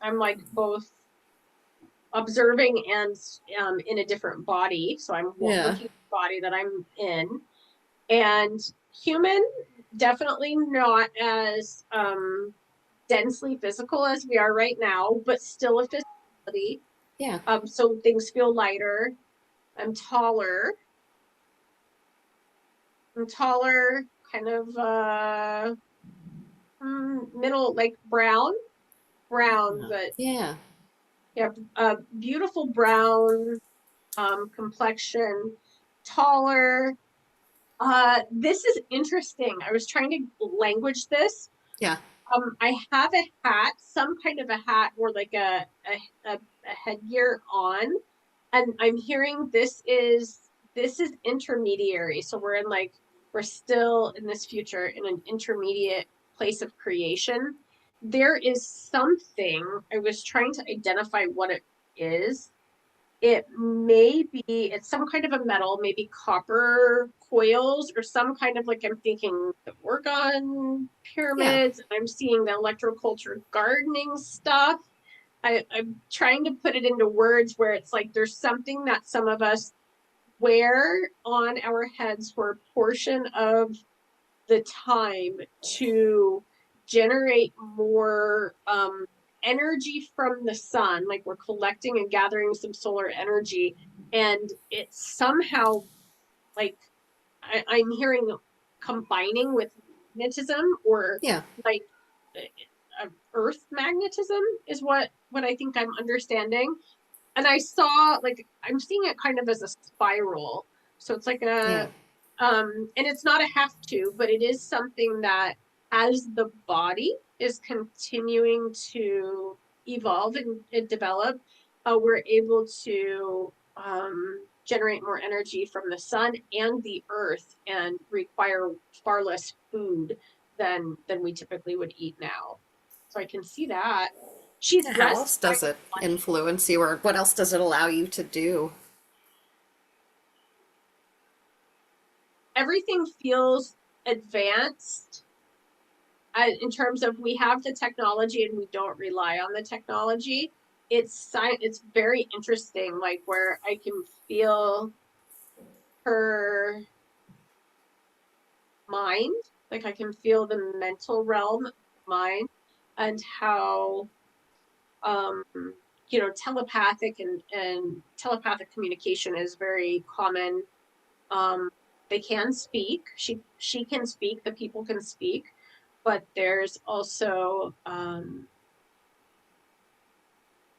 Speaker 1: I'm like both observing and in a different body. So I'm looking at the body that I'm in, and human, definitely not as densely physical as we are right now, but still a physicality.
Speaker 2: Yeah.
Speaker 1: So things feel lighter. I'm taller. I'm taller, kind of middle, like brown, but
Speaker 2: Yeah.
Speaker 1: yeah, beautiful brown complexion, taller. This is interesting. I was trying to language this.
Speaker 2: Yeah.
Speaker 1: I have a hat, some kind of a hat or like a headgear on, and I'm hearing this is intermediary. So we're still in this future in an intermediate place of creation. There is something I was trying to identify what it is. It may be, it's some kind of a metal, maybe copper coils or some kind of like, I'm thinking the Orgon
Speaker 2: Yeah.
Speaker 1: pyramids. I'm seeing the electroculture gardening stuff. I'm trying to put it into words where it's like there's something that some of us wear on our heads for a portion of the time to generate more energy from the sun, like we're collecting and gathering some solar energy, and it's somehow like I'm hearing combining with magnetism or
Speaker 2: Yeah.
Speaker 1: like earth magnetism is what I think I'm understanding. And I saw like I'm seeing it kind of as a spiral. So it's like
Speaker 2: Yeah.
Speaker 1: and it's not a have to, but it is something that as the body is continuing to evolve and develop, we're able to generate more energy from the sun and the earth and require far less food than we typically would eat now. So I can see that. She's
Speaker 2: How
Speaker 1: dressed
Speaker 2: else
Speaker 1: kind
Speaker 2: does
Speaker 1: of
Speaker 2: it
Speaker 1: funny.
Speaker 2: influence you, or what else does it allow you to do?
Speaker 1: Everything feels advanced in terms of we have the technology and we don't rely on the technology. It's very interesting, like where I can feel her mind, like I can feel the mental realm of the mind and how um telepathic and telepathic communication is very common. They can speak. She can speak. The people can speak, but there's also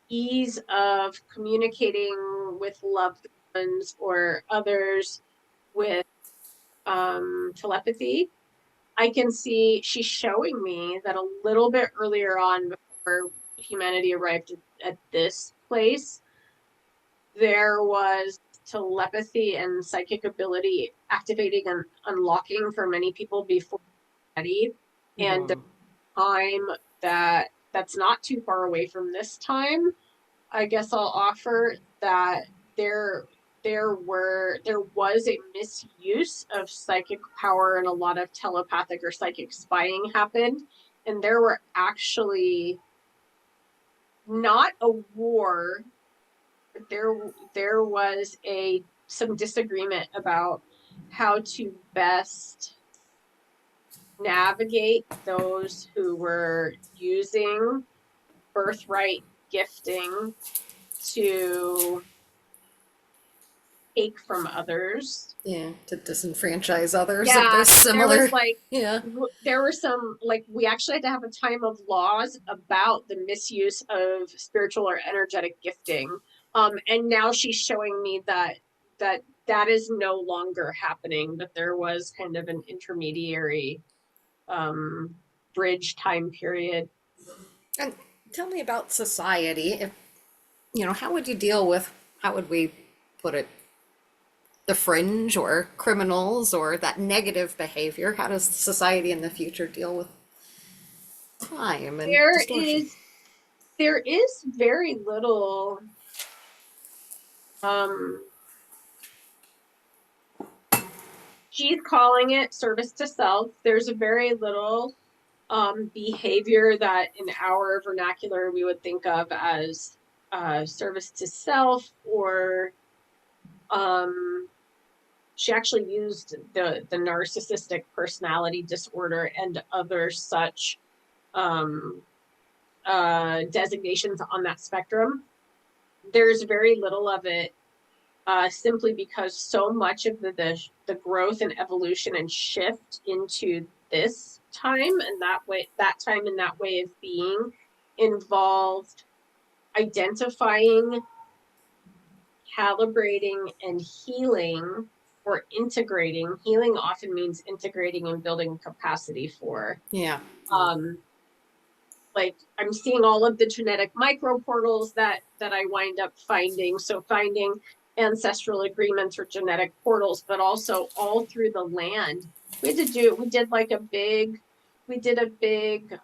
Speaker 1: ease of communicating with loved ones or others with telepathy. I can see she's showing me that a little bit earlier on, before humanity arrived at this place, there was telepathy and psychic ability activating and unlocking for many people before ready. And the
Speaker 2: Mm-hmm.
Speaker 1: time that's not too far away from this time, I guess I'll offer that there there was a misuse of psychic power and a lot of telepathic or psychic spying happened. And there were actually not a war, but there was a some disagreement about how to best navigate those who were using birthright gifting to take from others.
Speaker 2: Yeah, to disenfranchise others of
Speaker 1: Yeah,
Speaker 2: those
Speaker 1: there was
Speaker 2: similar.
Speaker 1: like
Speaker 2: Yeah.
Speaker 1: there were some like we actually had to have a time of laws about the misuse of spiritual or energetic gifting. And now she's showing me that is no longer happening, that there was kind of an intermediary um bridge time period.
Speaker 2: And tell me about society. If how would you deal with, how would we put it, the fringe or criminals or that negative behavior? How does society in the future deal with time and
Speaker 1: There
Speaker 2: distortion?
Speaker 1: is there is very little um she's calling it service to self. There's a very little behavior that in our vernacular we would think of as service to self or um, she actually used the narcissistic personality disorder and other such um, designations on that spectrum. There's very little of it, simply because so much of the growth and evolution and shift into this time and that time and that way of being involved identifying, calibrating, and healing, or integrating. Healing often means integrating and building capacity for.
Speaker 2: Yeah.
Speaker 1: Um, like I'm seeing all of the genetic micro portals that I wind up finding. So finding ancestral agreements or genetic portals, but also all through the land. We did like we did a big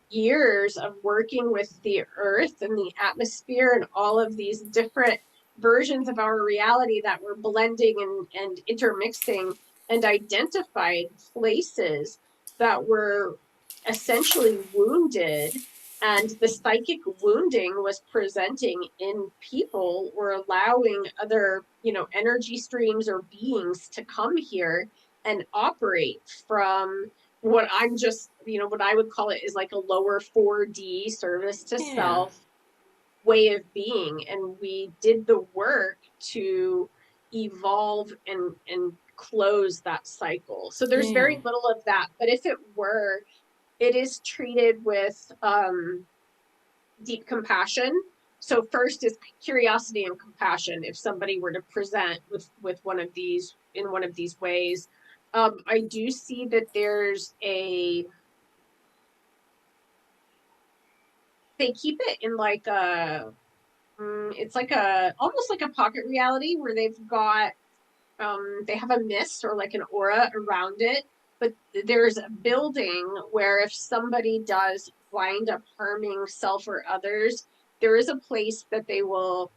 Speaker 1: years of working with the earth and the atmosphere and all of these different versions of our reality that were blending and intermixing, and identified places that were essentially wounded, and the psychic wounding was presenting in people or allowing other, energy streams or beings to come here and operate from what I'm just, what I would call it is like a lower 4D service to
Speaker 2: Yeah.
Speaker 1: self way of being. And we did the work to evolve and close that cycle. So there's
Speaker 2: Yeah.
Speaker 1: very little of that. But if it were, it is treated with deep compassion. So first is curiosity and compassion. If somebody were to present with one of these in one of these ways, I do see that there's they keep it in like it's like a almost like a pocket reality where they've got they have a mist or like an aura around it, but there's a building where if somebody does wind up harming self or others, there is a place that they will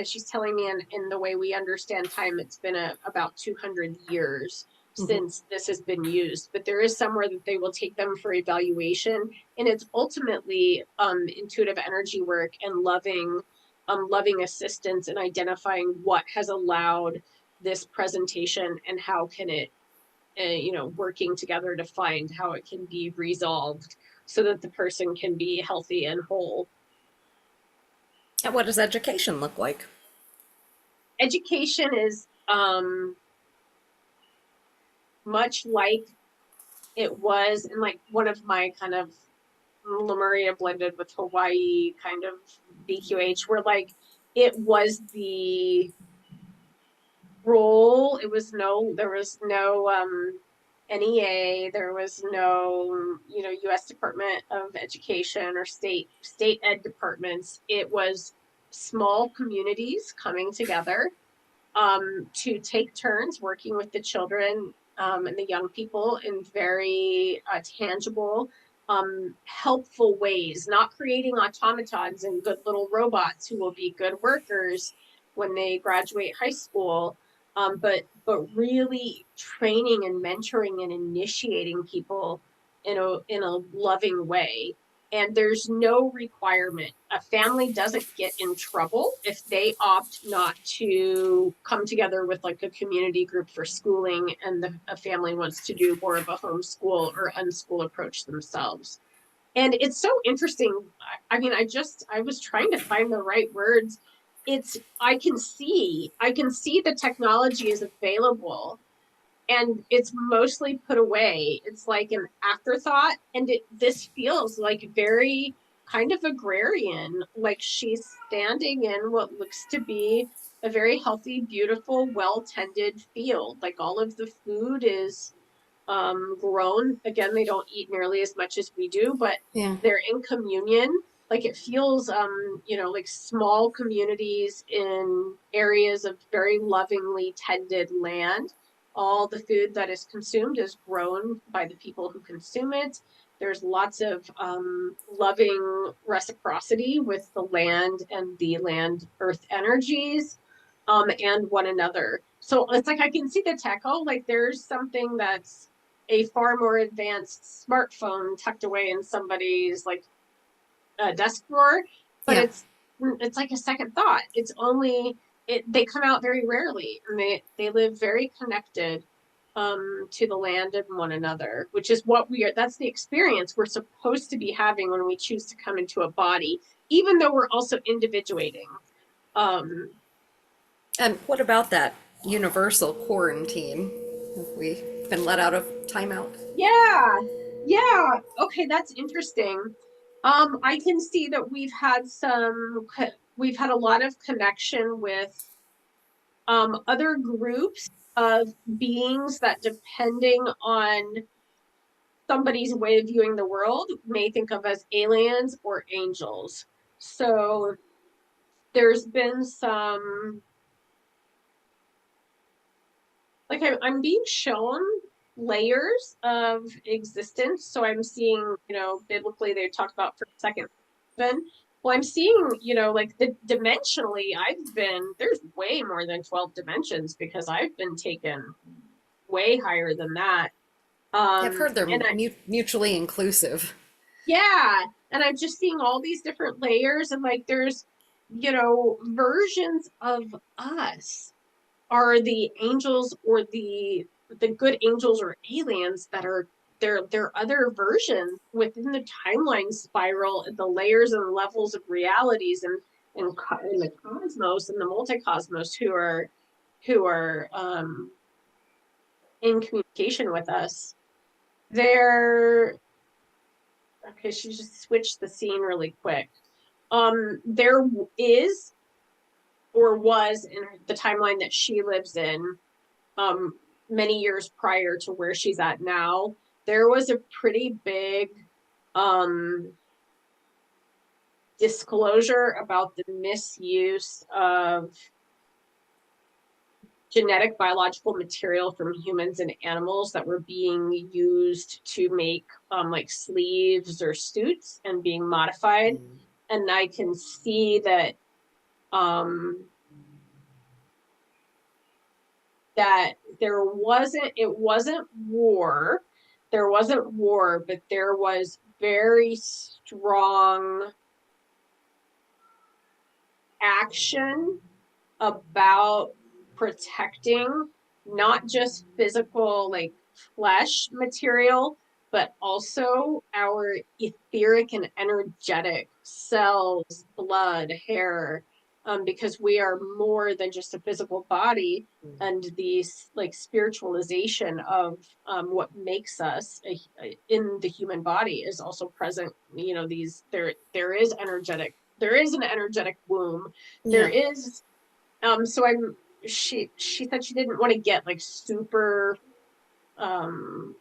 Speaker 1: she's telling me in the way we understand time, it's been about 200 years
Speaker 2: Hmm.
Speaker 1: since this has been used, but there is somewhere that they will take them for evaluation, and it's ultimately intuitive energy work and loving assistance and identifying what has allowed this presentation and how can it working together to find how it can be resolved so that the person can be healthy and whole.
Speaker 2: And what does education look like?
Speaker 1: Education is much like it was in like one of my kind of Lemuria blended with Hawaii kind of BQH, where like it was the role. There was no NEA, there was no, US Department of Education or state ed departments. It was small communities coming together to take turns working with the children and the young people in very tangible, helpful ways, not creating automatons and good little robots who will be good workers when they graduate high school, but really training and mentoring and initiating people in a loving way. And there's no requirement. A family doesn't get in trouble if they opt not to come together with like a community group for schooling, and a family wants to do more of a homeschool or unschool approach themselves. And it's so interesting. I mean, I was trying to find the right words. It's I can see the technology is available, and it's mostly put away. It's like an afterthought, and this feels like very kind of agrarian, like she's standing in what looks to be a very healthy, beautiful, well tended field. Like all of the food is grown. Again, they don't eat nearly as much as we do, but
Speaker 2: Yeah.
Speaker 1: they're in communion. Like it feels like small communities in areas of very lovingly tended land. All the food that is consumed is grown by the people who consume it. There's lots of loving reciprocity with the land and the land earth energies, and one another. So it's like I can see the tech. Oh, like there's something that's a far more advanced smartphone tucked away in somebody's like desk drawer, but
Speaker 2: Yeah.
Speaker 1: it's like a second thought. It's only they come out very rarely, and they live very connected to the land and one another, which is what we are. That's the experience we're supposed to be having when we choose to come into a body, even though we're also individuating. Um,
Speaker 2: And what about that universal quarantine? Have we been let out of timeout?
Speaker 1: yeah, yeah. Okay, that's interesting. I can see that we've had a lot of connection with other groups of beings that, depending on somebody's way of viewing the world, may think of as aliens or angels. So there's been some, like, I'm being shown layers of existence. So I'm seeing, biblically they talk about first, second, heaven. Well, I'm seeing, like, dimensionally, there's way more than 12 dimensions, because I've been taken way higher than that.
Speaker 2: I've heard they're
Speaker 1: And
Speaker 2: mutually inclusive.
Speaker 1: yeah, and I'm just seeing all these different layers, and like there's, versions of us. Are the angels or the good angels or aliens that are there other versions within the timeline spiral, and the layers and levels of realities, and the cosmos and the multicosmos, who are in communication with us. They're Okay, she just switched the scene really quick. There is, or was, in the timeline that she lives in, um, many years prior to where she's at now, there was a pretty big um disclosure about the misuse of genetic biological material from humans and animals that were being used to make like sleeves or suits, and being modified. And I can see that um that it wasn't war, but there was very strong action about protecting not just physical, like, flesh material, but also our etheric and energetic cells, blood, hair, because we are more than just a physical body. And the, like, spiritualization of what makes us in the human body is also present. These there is an energetic womb. There
Speaker 2: Yeah.
Speaker 1: is so I'm she said she didn't want to get, like, super um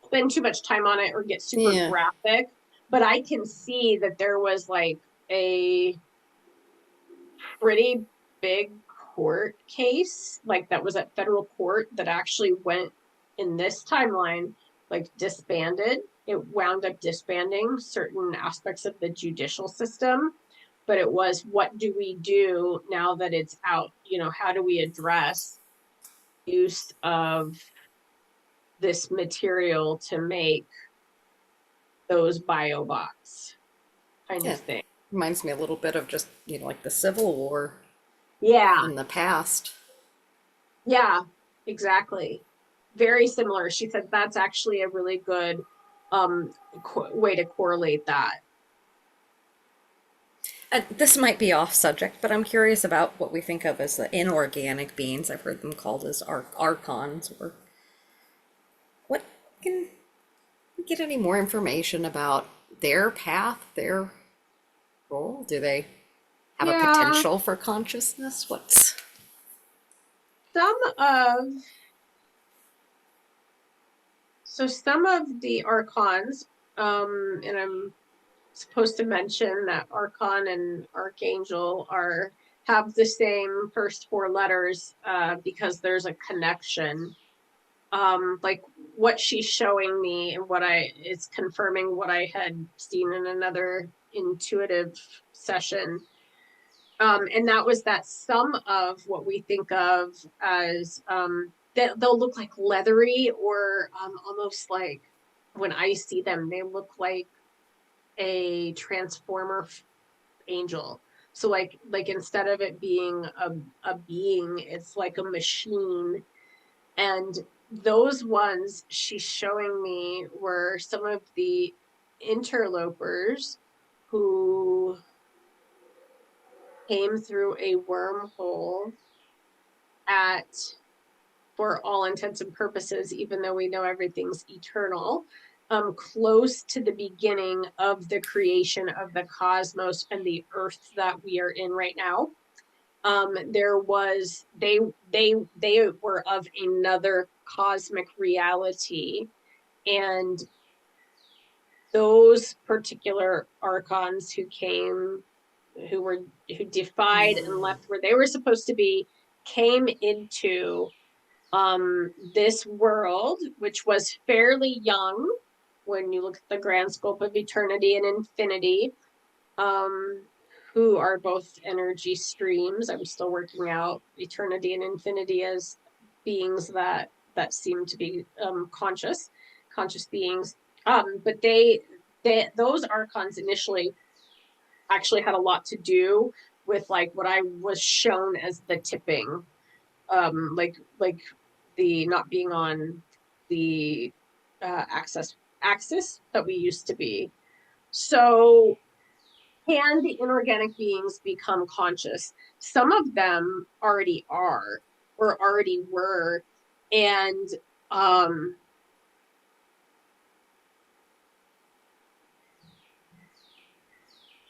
Speaker 1: spend too much time on it or get super
Speaker 2: Yeah.
Speaker 1: graphic, but I can see that there was, like, a pretty big court case, like, that was at federal court, that actually went in this timeline, like, disbanded. It wound up disbanding certain aspects of the judicial system, but it was, what do we do now that it's out? How do we address use of this material to make those biobots, kind of
Speaker 2: Yeah.
Speaker 1: thing?
Speaker 2: Reminds me a little bit of just, like the Civil War
Speaker 1: Yeah,
Speaker 2: in the past.
Speaker 1: yeah, exactly. Very similar. She said that's actually a really good um way to correlate that.
Speaker 2: This might be off subject, but I'm curious about what we think of as the inorganic beings. I've heard them called as archons. Or what can we get any more information about their path, their role? Do they have a
Speaker 1: Yeah,
Speaker 2: potential for consciousness? What's
Speaker 1: some of some of the archons, and I'm supposed to mention that archon and archangel are have the same first four letters, because there's a connection. Like, what she's showing me, and what I it's confirming what I had seen in another intuitive session. And that was that some of what we think of as that they'll look like leathery, or almost like, when I see them, they look like a transformer angel. So like instead of it being a being, it's like a machine. And those ones she's showing me were some of the interlopers who came through a wormhole at, for all intents and purposes, even though we know everything's eternal, close to the beginning of the creation of the cosmos and the earth that we are in right now. There was they were of another cosmic reality, and those particular archons who came, who defied and
Speaker 2: Mm.
Speaker 1: left where they were supposed to be, came into this world, which was fairly young when you look at the grand scope of eternity and infinity, um, who are both energy streams. I'm still working out eternity and infinity as beings that seem to be conscious beings. But they those archons initially actually had a lot to do with like what I was shown as the tipping, like the not being on the axis that we used to be. So can the inorganic beings become conscious? Some of them already are or already were, and um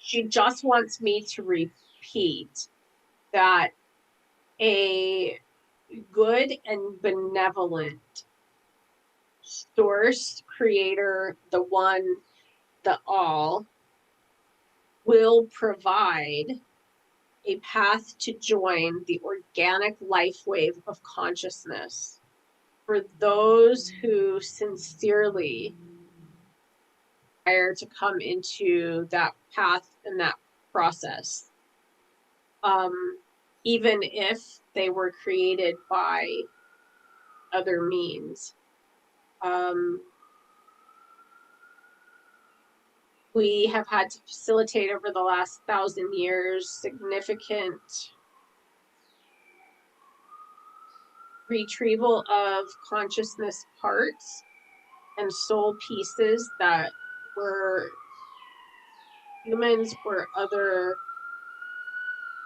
Speaker 1: she just wants me to repeat that a good and benevolent source creator, the one, the all, will provide a path to join the organic life wave of consciousness for those who sincerely desire to come into that path and that process, um, even if they were created by other means. Um, we have had to facilitate over the last 1,000 years significant retrieval of consciousness parts and soul pieces that were humans or other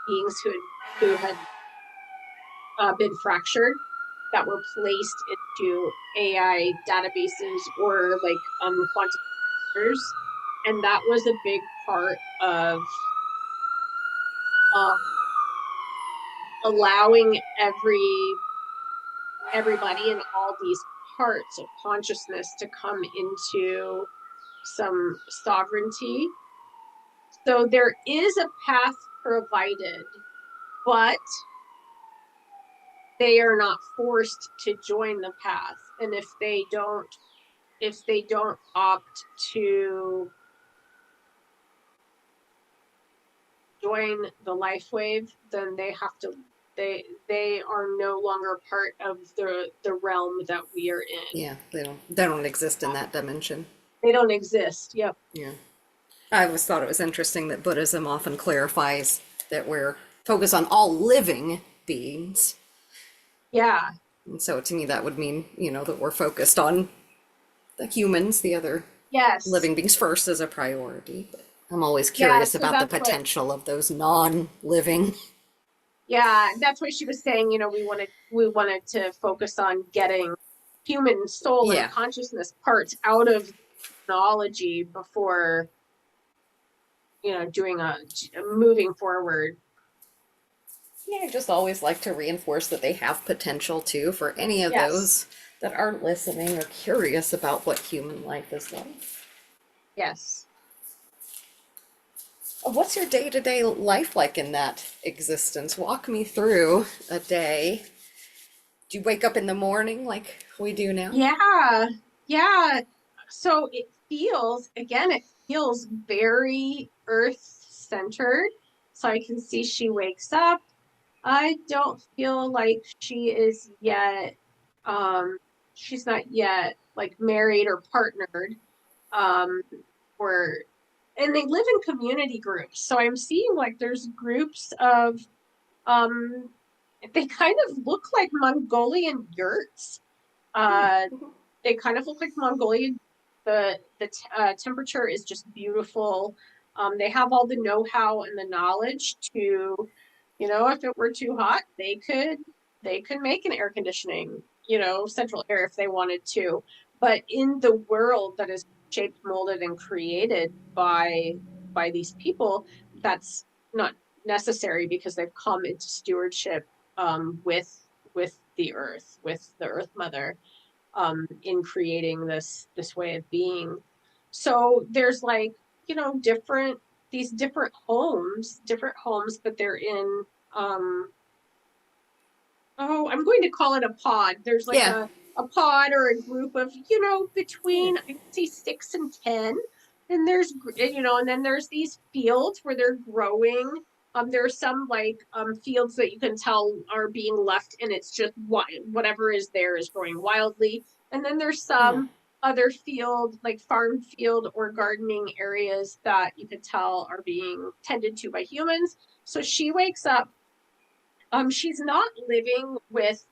Speaker 1: beings who had been fractured, that were placed into AI databases or like quantum computers, and that was a big part of um, allowing everybody in all these parts of consciousness to come into some sovereignty. So there is a path provided, but they are not forced to join the path. And if they don't opt to join the life wave, then they are no longer part of the realm that we are in.
Speaker 2: Yeah, they don't exist in that dimension.
Speaker 1: They don't exist. Yep.
Speaker 2: Yeah. I always thought it was interesting that Buddhism often clarifies that we're focused on all living beings.
Speaker 1: Yeah.
Speaker 2: And so to me, that would mean, that we're focused on the humans, the other
Speaker 1: Yes.
Speaker 2: living beings first as a priority. But I'm always
Speaker 1: Yeah.
Speaker 2: curious
Speaker 1: So
Speaker 2: about the
Speaker 1: that's what.
Speaker 2: potential of those non-living.
Speaker 1: Yeah, that's what she was saying. We wanted to focus on getting human soul and
Speaker 2: Yeah.
Speaker 1: consciousness parts out of technology before doing a moving forward.
Speaker 2: Yeah, I just always like to reinforce that they have potential too for any of
Speaker 1: Yes.
Speaker 2: those that aren't listening or curious about what human life is like.
Speaker 1: Yes.
Speaker 2: What's your day-to-day life like in that existence? Walk me through a day. Do you wake up in the morning like we do now?
Speaker 1: Yeah. Yeah. So it feels very earth centered. So I can see she wakes up. I don't feel like she is yet, um, she's not yet like married or partnered, um, or and they live in community groups. So I'm seeing like there's groups of um they kind of look like Mongolian yurts. Uh they kind of look like Mongolian. The temperature is just beautiful. They have all the know-how and the knowledge to, if it were too hot, they could make an air conditioning, central air if they wanted to. But in the world that is shaped, molded, and created by these people, that's not necessary because they've come into stewardship with the earth mother, in creating this way of being. So there's like, different these different homes, but they're in, um oh, I'm going to call it a pod. There's like
Speaker 2: Yeah.
Speaker 1: a pod or a group of,
Speaker 2: Yeah.
Speaker 1: between, I would say, 6 and 10. And and then there's these fields where they're growing. There are some like fields that you can tell are being left, and it's just whatever is there is growing wildly. And then there's
Speaker 2: Yeah.
Speaker 1: some other field, like farm field or gardening areas, that you could tell are being tended to by humans. So she wakes up, she's not living with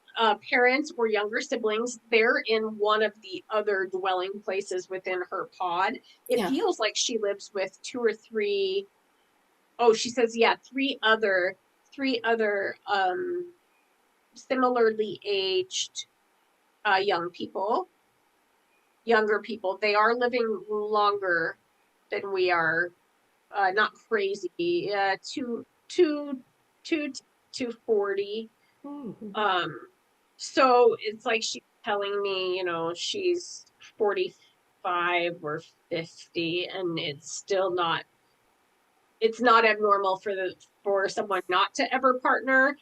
Speaker 1: parents or younger siblings. They're in one of the other dwelling places within her pod. It
Speaker 2: Yeah.
Speaker 1: feels like she lives with two or three. Oh, she says, yeah, three other similarly aged young people, younger people. They are living longer than we are. Not crazy. Two, 240.
Speaker 2: Mhm.
Speaker 1: Um, so it's like she's telling me, she's 45 or 50, and it's not abnormal for someone not to ever partner,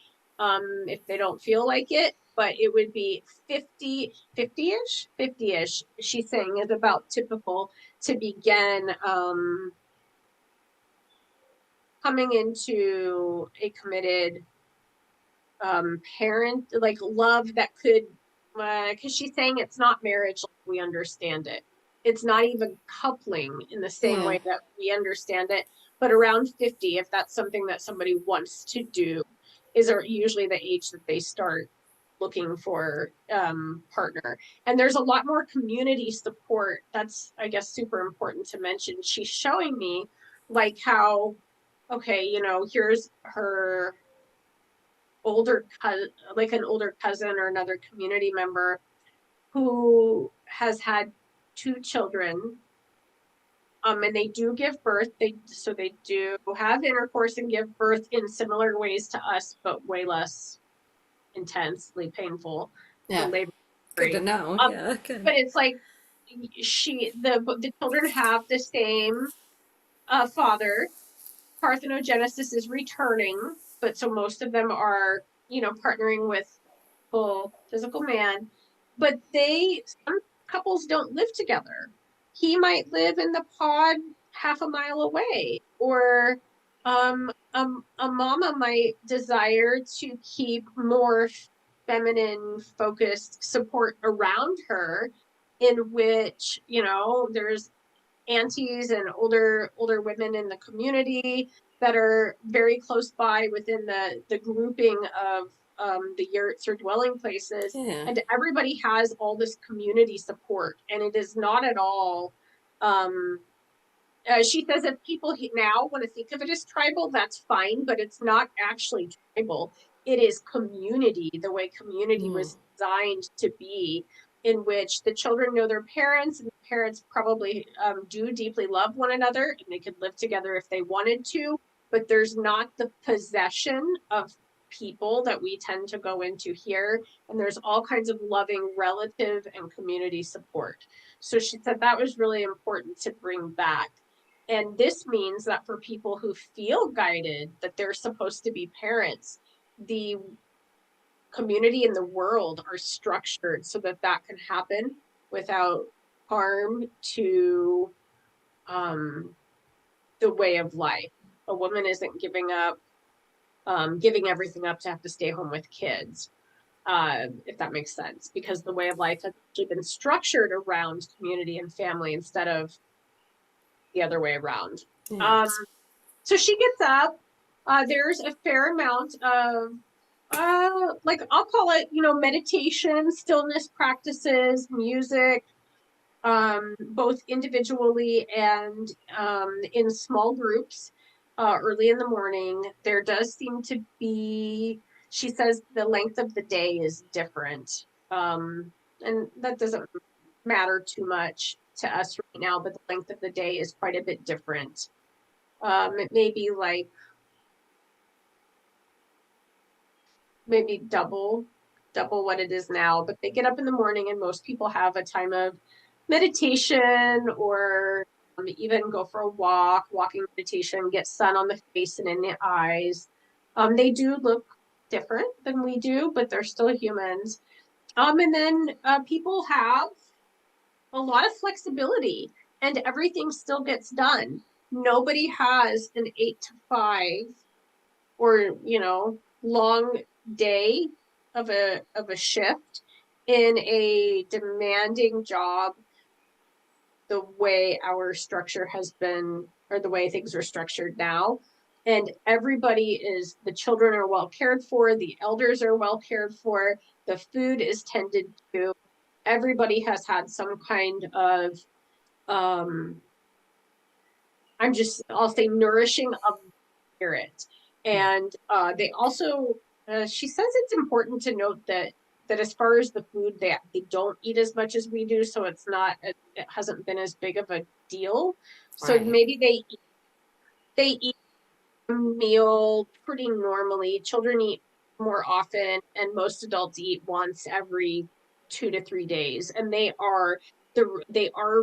Speaker 1: if they don't feel like it, but it would be 50-ish. She's saying is about typical to begin coming into a committed parent, like love that could, because she's saying it's not marriage like we understand it. It's not even coupling in the same
Speaker 2: Yeah.
Speaker 1: way that we understand it. But around 50, if that's something that somebody wants to do, is usually the age that they start looking for partner. And there's a lot more community support. That's, I guess, super important to mention. She's showing me like how, okay, here's her older cousin, like an older cousin or another community member who has had two children, and they do give birth. They do have intercourse and give birth in similar ways to us, but way less intensely painful
Speaker 2: Yeah.
Speaker 1: than labor
Speaker 2: Good to
Speaker 1: free.
Speaker 2: know.
Speaker 1: um
Speaker 2: Yeah. Good.
Speaker 1: but it's like the children have the same father. Parthenogenesis is returning, but so most of them are, partnering with full physical man. But some couples don't live together. He might live in the pod half a mile away, or a mama might desire to keep more feminine focused support around her, in which, there's aunties and older women in the community that are very close by within the grouping of the yurts or dwelling places,
Speaker 2: Yeah.
Speaker 1: and everybody has all this community support, and it is not at all, um, she says if people now want to think of it as tribal, that's fine, but it's not actually tribal. It is community, the way community
Speaker 2: Mm.
Speaker 1: was designed to be, in which the children know their parents, and the parents probably do deeply love one another, and they could live together if they wanted to, but there's not the possession of people that we tend to go into here, and there's all kinds of loving relative and community support. So she said that was really important to bring back. And this means that for people who feel guided that they're supposed to be parents, the community and the world are structured so that that can happen without harm to um, the way of life. A woman isn't giving everything up to have to stay home with kids, if that makes sense, because the way of life has actually been structured around community and family instead of the other way around. Um,
Speaker 2: Yes.
Speaker 1: so she gets up. There's a fair amount of like I'll call it, meditation, stillness practices, music, both individually and in small groups early in the morning. There does seem to be, she says the length of the day is different. And that doesn't matter too much to us right now, but the length of the day is quite a bit different. It may be like maybe double what it is now, but they get up in the morning and most people have a time of meditation or even go for a walking meditation, get sun on the face and in the eyes. They do look different than we do, but they're still humans. And then people have a lot of flexibility and everything still gets done. Nobody has an 8 to 5 or long day of a shift in a demanding job the way our structure has been or the way things are structured now. And everybody is, the children are well cared for, the elders are well cared for, the food is tended to, everybody has had some kind of um I'll say nourishing of spirit. And they also, she says it's important to note that as far as the food, they don't eat as much as we do, so it hasn't been as big of a deal. So
Speaker 2: Right.
Speaker 1: maybe they eat a meal pretty normally. Children eat more often, and most adults eat once every 2 to 3 days, and they are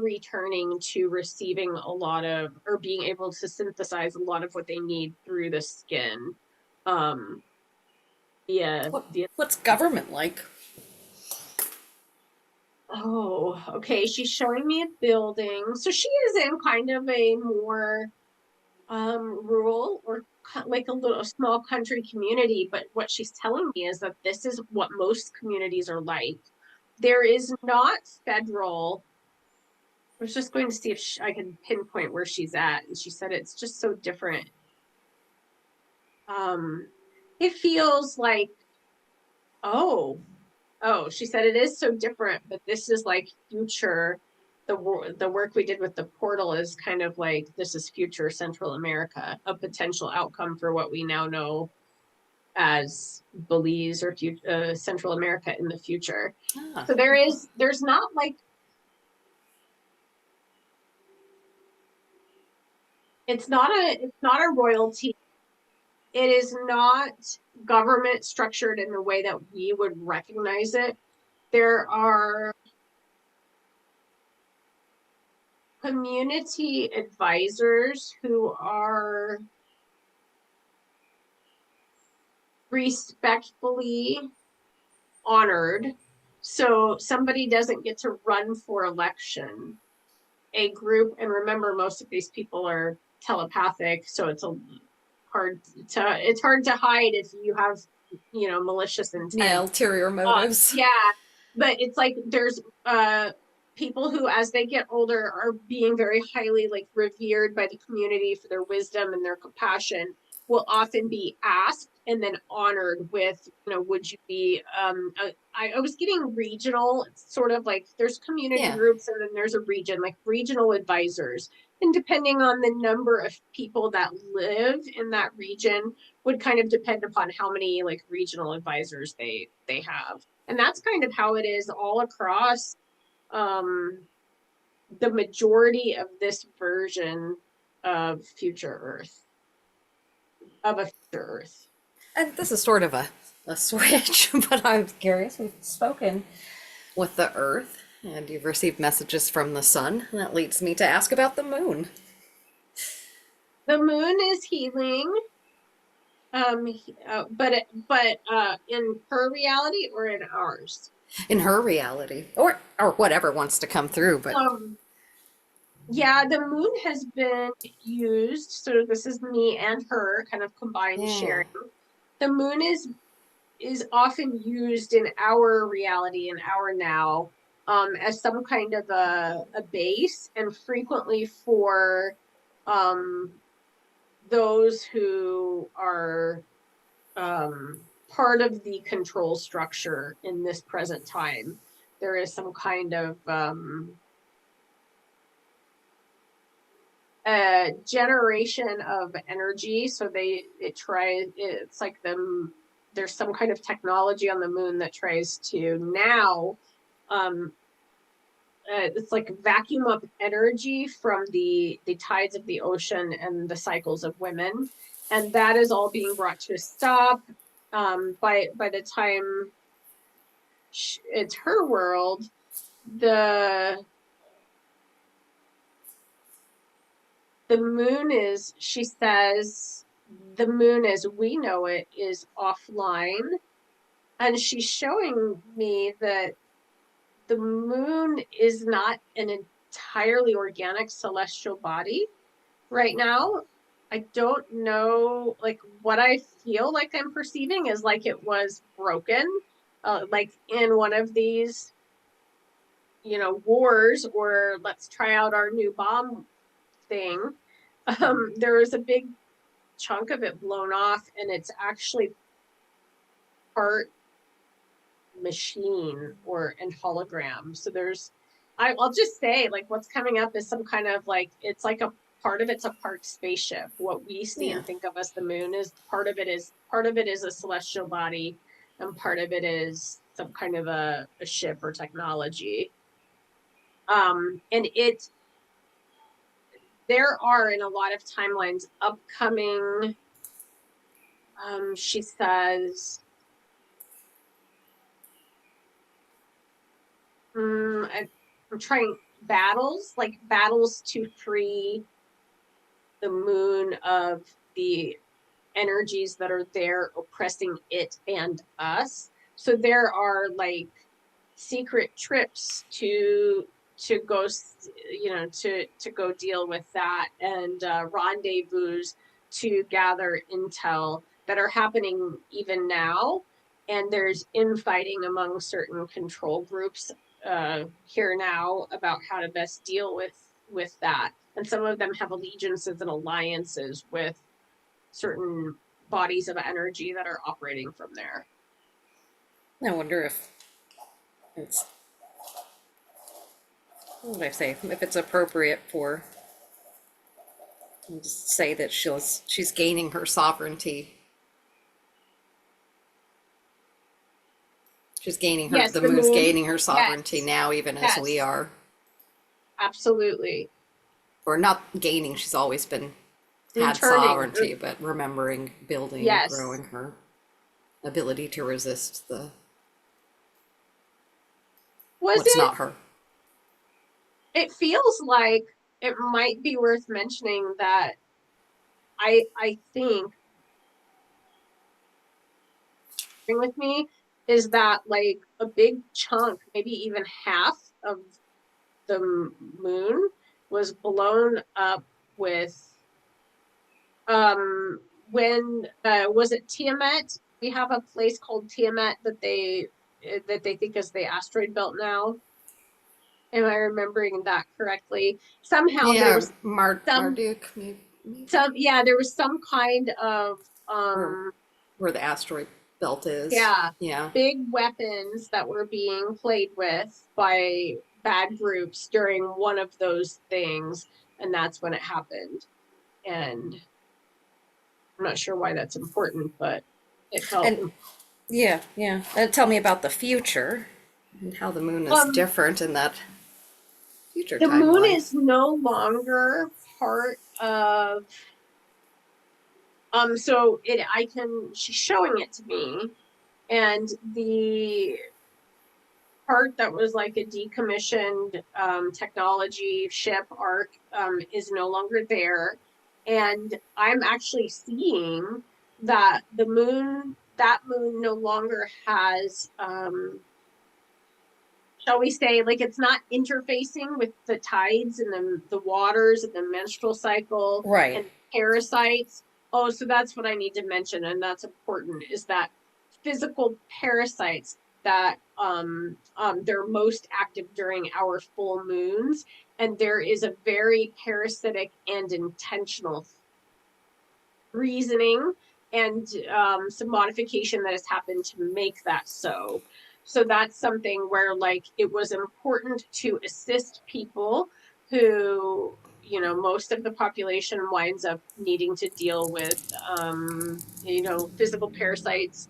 Speaker 1: returning to receiving a lot of or being able to synthesize a lot of what they need through the skin. Um, yeah,
Speaker 2: What's government like?
Speaker 1: oh, okay. She's showing me a building. So she is in kind of a more rural or like a little small country community, but what she's telling me is that this is what most communities are like. There is not federal. I was just going to see if I can pinpoint where she's at, and she said it's just so different. um it feels like, oh, she said it is so different, but this is like future. The work we did with the portal is kind of like this is future Central America, a potential outcome for what we now know as Belize or Central America in the future.
Speaker 2: Ah,
Speaker 1: So there's not like, it's not a royalty. It is not government structured in the way that we would recognize it. There are community advisors who are respectfully honored. So somebody doesn't get to run for election. A group, and remember, most of these people are telepathic, so it's hard to hide if you have malicious
Speaker 2: yeah,
Speaker 1: intent.
Speaker 2: ulterior motives.
Speaker 1: Yeah, but it's like there's people who, as they get older, are being very highly like revered by the community for their wisdom and their compassion, will often be asked and then honored with, would you be I was getting regional. It's sort of like there's community
Speaker 2: Yeah.
Speaker 1: groups and then there's a region, like regional advisors. And depending on the number of people that live in that region would kind of depend upon how many like regional advisors they have. And that's kind of how it is all across um the majority of this version of future Earth, of a future Earth.
Speaker 2: And this is sort of a switch, but I'm curious. We've spoken with the Earth, and you've received messages from the Sun. And that leads me to ask about the Moon.
Speaker 1: The moon is healing, but in her reality or in ours.
Speaker 2: In her reality, or whatever wants to come through, but
Speaker 1: um yeah, the moon has been used, so this is me and her kind of combined
Speaker 2: yeah.
Speaker 1: sharing. The moon is often used in our reality, in our now, as some kind of a base, and frequently for those who are part of the control structure in this present time. There is some kind of generation of energy. So it's like there's some kind of technology on the moon that tries to now it's like vacuum up energy from the tides of the ocean and the cycles of women, and that is all being brought to a stop by the time it's her world. The the moon is, she says, the moon as we know it is offline, and she's showing me that the moon is not an entirely organic celestial body right now. I don't know, like what I feel like I'm perceiving is like it was broken, like in one of these, wars, or let's try out our new bomb thing. There was a big chunk of it blown off, and it's actually part machine or and hologram. So I'll just say, like, what's coming up is some kind of like, it's like a part of it's a parked spaceship. What we see and think of as the moon is part of it is a celestial body, and part of it is some kind of a ship or technology. And there are in a lot of timelines upcoming, she says, I'm trying battles to free the moon of the energies that are there oppressing it and us. So there are like secret trips to go, to go deal with that, and rendezvous to gather intel that are happening even now. And there's infighting among certain control groups here now about how to best deal with that. And some of them have allegiances and alliances with certain bodies of energy that are operating from there.
Speaker 2: I wonder if it's, what would I say, if it's appropriate for, just say that she's gaining her sovereignty.
Speaker 1: Yes,
Speaker 2: The
Speaker 1: the
Speaker 2: moon's
Speaker 1: moon.
Speaker 2: gaining her sovereignty
Speaker 1: Yes,
Speaker 2: now, even as we
Speaker 1: yes,
Speaker 2: are.
Speaker 1: absolutely.
Speaker 2: Or not gaining, she's always been had
Speaker 1: Returning.
Speaker 2: sovereignty, but remembering, building,
Speaker 1: Yes.
Speaker 2: growing her ability to resist
Speaker 1: Was
Speaker 2: what's
Speaker 1: it?
Speaker 2: not her.
Speaker 1: It feels like it might be worth mentioning that I think with me is that like a big chunk, maybe even half of the moon was blown up with when was it Tiamat? We have a place called Tiamat that they think is the asteroid belt now. Am I remembering that correctly? Somehow there
Speaker 2: Yeah,
Speaker 1: was some
Speaker 2: Marduk, maybe,
Speaker 1: yeah, there was some kind of
Speaker 2: or
Speaker 1: um
Speaker 2: where the asteroid belt is.
Speaker 1: yeah,
Speaker 2: Yeah.
Speaker 1: big weapons that were being played with by bad groups during one of those things, and that's when it happened. And I'm not sure why that's important, but it felt
Speaker 2: And yeah, yeah. Tell me about the future and how the moon is
Speaker 1: um
Speaker 2: different in that future
Speaker 1: the moon
Speaker 2: timeline.
Speaker 1: is no longer part of so it I can she's showing it to me, and the part that was like a decommissioned technology ship arc is no longer there. And I'm actually seeing that that moon no longer has, shall we say, like it's not interfacing with the tides and the waters and the menstrual cycle
Speaker 2: Right.
Speaker 1: and parasites. Oh, so that's what I need to mention, and that's important, is that physical parasites that they're most active during our full moons, and there is a very parasitic and intentional reasoning and some modification that has happened to make that so. So that's something where like it was important to assist people who, you know, most of the population winds up needing to deal with, you know, physical parasites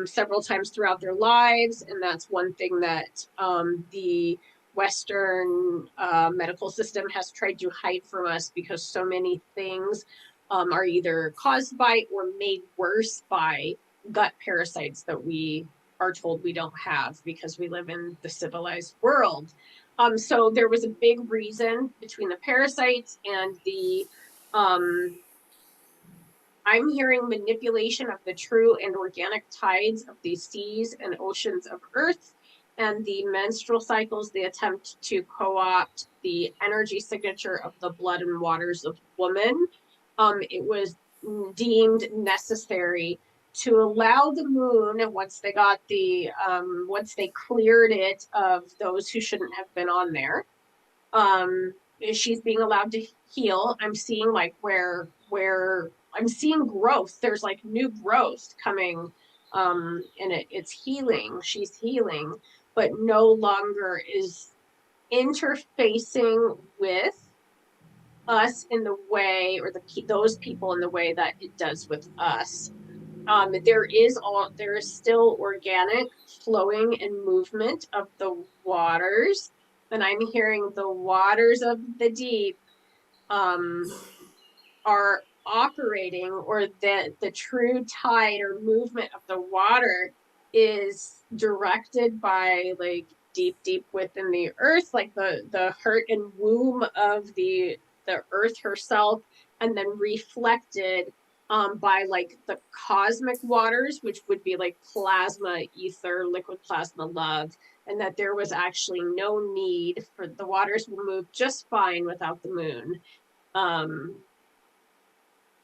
Speaker 1: several times throughout their lives. And that's one thing that the Western medical system has tried to hide from us, because so many things are either caused by or made worse by gut parasites that we are told we don't have because we live in the civilized world. So there was a big reason between the parasites and the I'm hearing manipulation of the true and organic tides of the seas and oceans of Earth, and the menstrual cycles, the attempt to co-opt the energy signature of the blood and waters of woman. It was deemed necessary to allow the moon, once they got the once they cleared it of those who shouldn't have been on there, um she's being allowed to heal. I'm seeing like where I'm seeing growth. There's like new growth coming, and it's healing. She's healing, but no longer is interfacing with us in the way, or those people in the way that it does with us. There is still organic flowing and movement of the waters, and I'm hearing the waters of the deep um, are operating, or that the true tide or movement of the water is directed by like deep within the earth, like the heart and womb of the earth herself, and then reflected by like the cosmic waters, which would be like plasma, ether, liquid plasma, love, and that there was actually no need for the waters will move just fine without the moon. um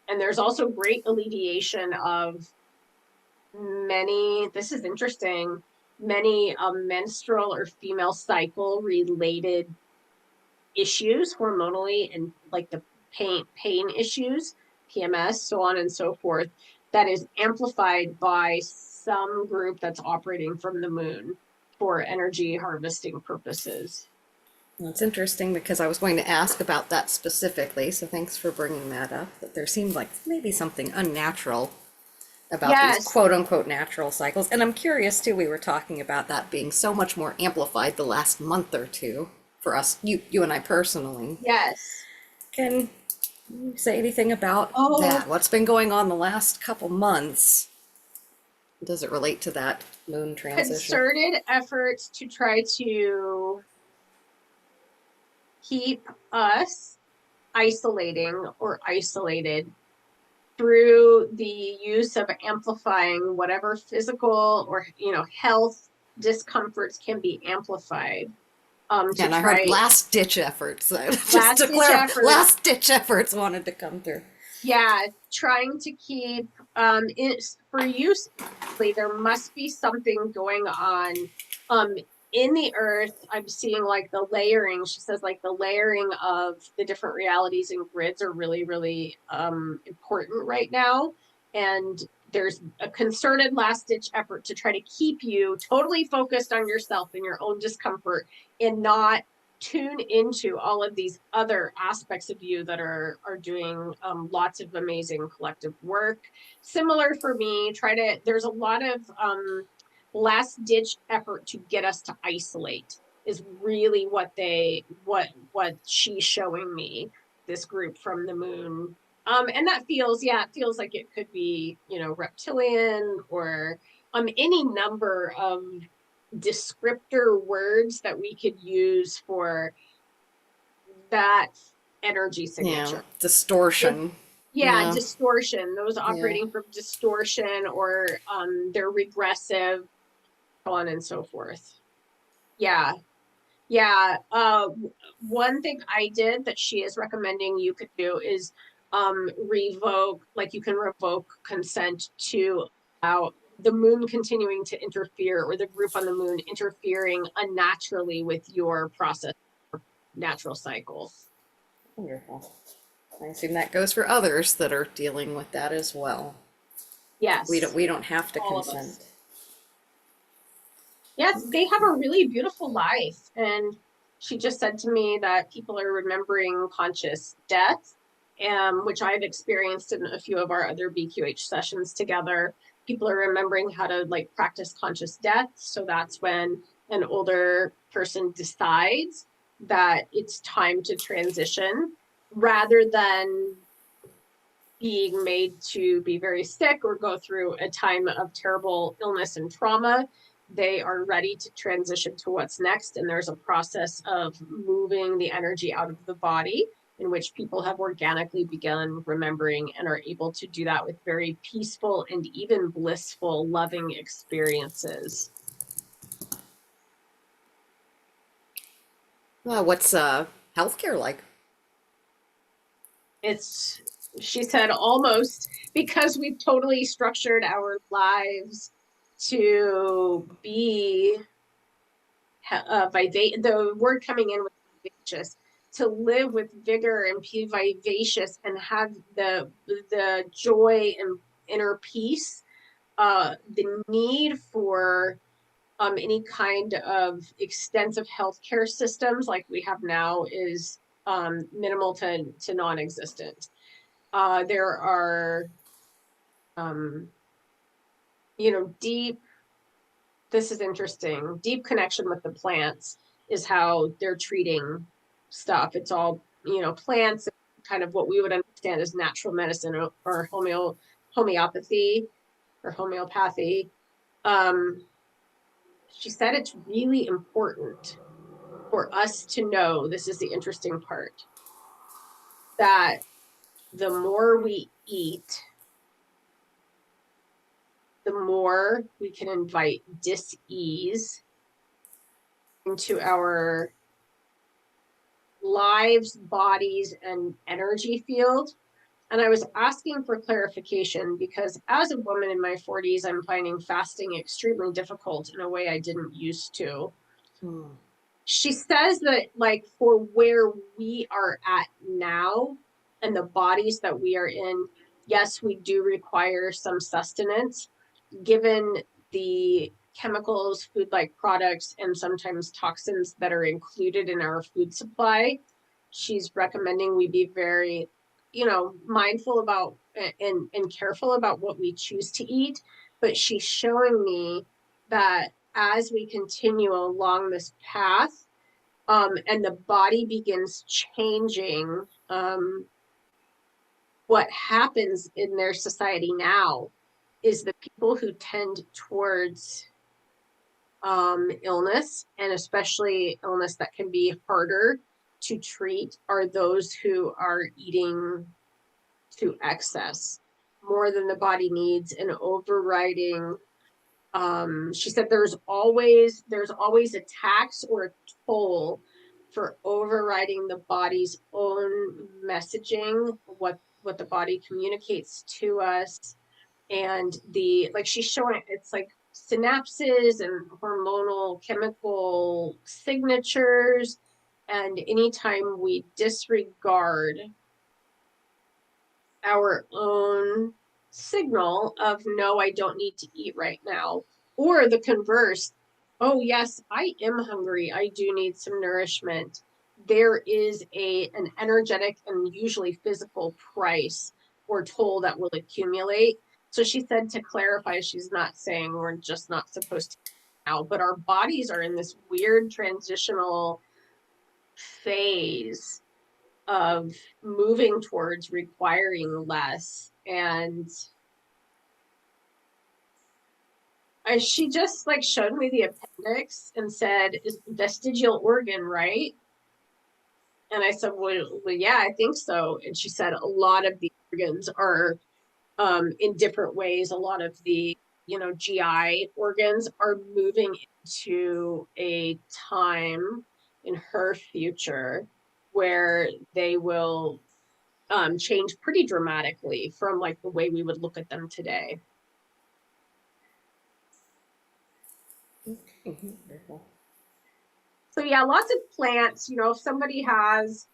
Speaker 1: and there's also great alleviation of many, this is interesting, many menstrual or female cycle related issues hormonally, and like the pain issues, PMS, so on and so forth, that is amplified by some group that's operating from the moon for energy harvesting purposes.
Speaker 2: Well, it's interesting because I was going to ask about that specifically, so thanks for bringing that up. That there seemed like maybe something unnatural about these
Speaker 1: Yes,
Speaker 2: quote unquote natural cycles. And I'm curious too, we were talking about that being so much more amplified the last month or two for us, you and I personally.
Speaker 1: yes.
Speaker 2: Can you say anything about
Speaker 1: Oh,
Speaker 2: that? What's been going on the last couple months? Does it relate to that moon transition?
Speaker 1: concerted efforts to try to keep us isolating or isolated through the use of amplifying whatever physical or, you know, health discomforts can be amplified, to
Speaker 2: And I heard
Speaker 1: try
Speaker 2: last ditch efforts. Just
Speaker 1: last
Speaker 2: to
Speaker 1: ditch
Speaker 2: clarify,
Speaker 1: efforts.
Speaker 2: last ditch efforts wanted to come through.
Speaker 1: Yeah, trying to keep it's for use. There must be something going on um in the earth. I'm seeing like the layering. She says like the layering of the different realities and grids are really important right now, and there's a concerted last ditch effort to try to keep you totally focused on yourself and your own discomfort, and not tune into all of these other aspects of you that are doing lots of amazing collective work. Similar for me, there's a lot of last ditch effort to get us to isolate is really what she's showing me, this group from the moon. And that feels, yeah, it feels like it could be, you know, reptilian, or any number of descriptor words that we could use for that energy
Speaker 2: Yeah,
Speaker 1: signature. It,
Speaker 2: distortion.
Speaker 1: yeah,
Speaker 2: Yeah,
Speaker 1: distortion. Those
Speaker 2: yeah.
Speaker 1: operating from distortion, or they're regressive, so on and so forth. Yeah. Yeah. One thing I did that she is recommending you could do is revoke, like you can revoke consent to allow the moon continuing to interfere, or the group on the moon interfering unnaturally with your process, natural cycle.
Speaker 2: Wonderful. I assume that goes for others that are dealing with that as well.
Speaker 1: Yes,
Speaker 2: We don't have to
Speaker 1: all of us.
Speaker 2: consent.
Speaker 1: Yes, they have
Speaker 2: Okay.
Speaker 1: a really beautiful life. And she just said to me that people are remembering conscious death, which I've experienced in a few of our other BQH sessions together. People are remembering how to like practice conscious death. So that's when an older person decides that it's time to transition rather than being made to be very sick or go through a time of terrible illness and trauma. They are ready to transition to what's next. And there's a process of moving the energy out of the body in which people have organically begun remembering and are able to do that with very peaceful and even blissful, loving experiences.
Speaker 2: What's healthcare like?
Speaker 1: It's, she said, almost, because we've totally structured our lives to be the word coming in with vivacious, to live with vigor and be vivacious and have the joy and inner peace. The need for any kind of extensive healthcare systems like we have now is minimal to non-existent. There are, um, deep, this is interesting, deep connection with the plants is how they're treating stuff. It's all, plants, kind of what we would understand as natural medicine, or homeopathy or homeopathy. Um, she said it's really important for us to know, this is the interesting part, that the more we eat, the more we can invite dis-ease into our lives, bodies, and energy field. And I was asking for clarification because as a woman in my 40s, I'm finding fasting extremely difficult in a way I didn't used to.
Speaker 2: Hmm.
Speaker 1: She says that, like, for where we are at now and the bodies that we are in, yes, we do require some sustenance given the chemicals, food-like products, and sometimes toxins that are included in our food supply. She's recommending we be very, mindful about and careful about what we choose to eat. But she's showing me that as we continue along this path, and the body begins changing, what happens in their society now is the people who tend towards illness, and especially illness that can be harder to treat, are those who are eating to excess more than the body needs and overriding. She said there's always a tax or a toll for overriding the body's own messaging, what the body communicates to us. And like she's showing, it's like synapses and hormonal chemical signatures. And anytime we disregard our own signal of, no, I don't need to eat right now, or the converse, oh yes, I am hungry, I do need some nourishment, there is an energetic and usually physical price or toll that will accumulate. So she said, to clarify, she's not saying we're just not supposed to now, but our bodies are in this weird transitional phase of moving towards requiring less. And she just like showed me the appendix and said, is vestigial organ, right? And I said, well, yeah, I think so. And she said a lot of the organs are in different ways. A lot of the, GI organs are moving into a time in her future where they will change pretty dramatically from like the way we would look at them today.
Speaker 2: Very cool.
Speaker 1: So yeah, lots of plants. If somebody has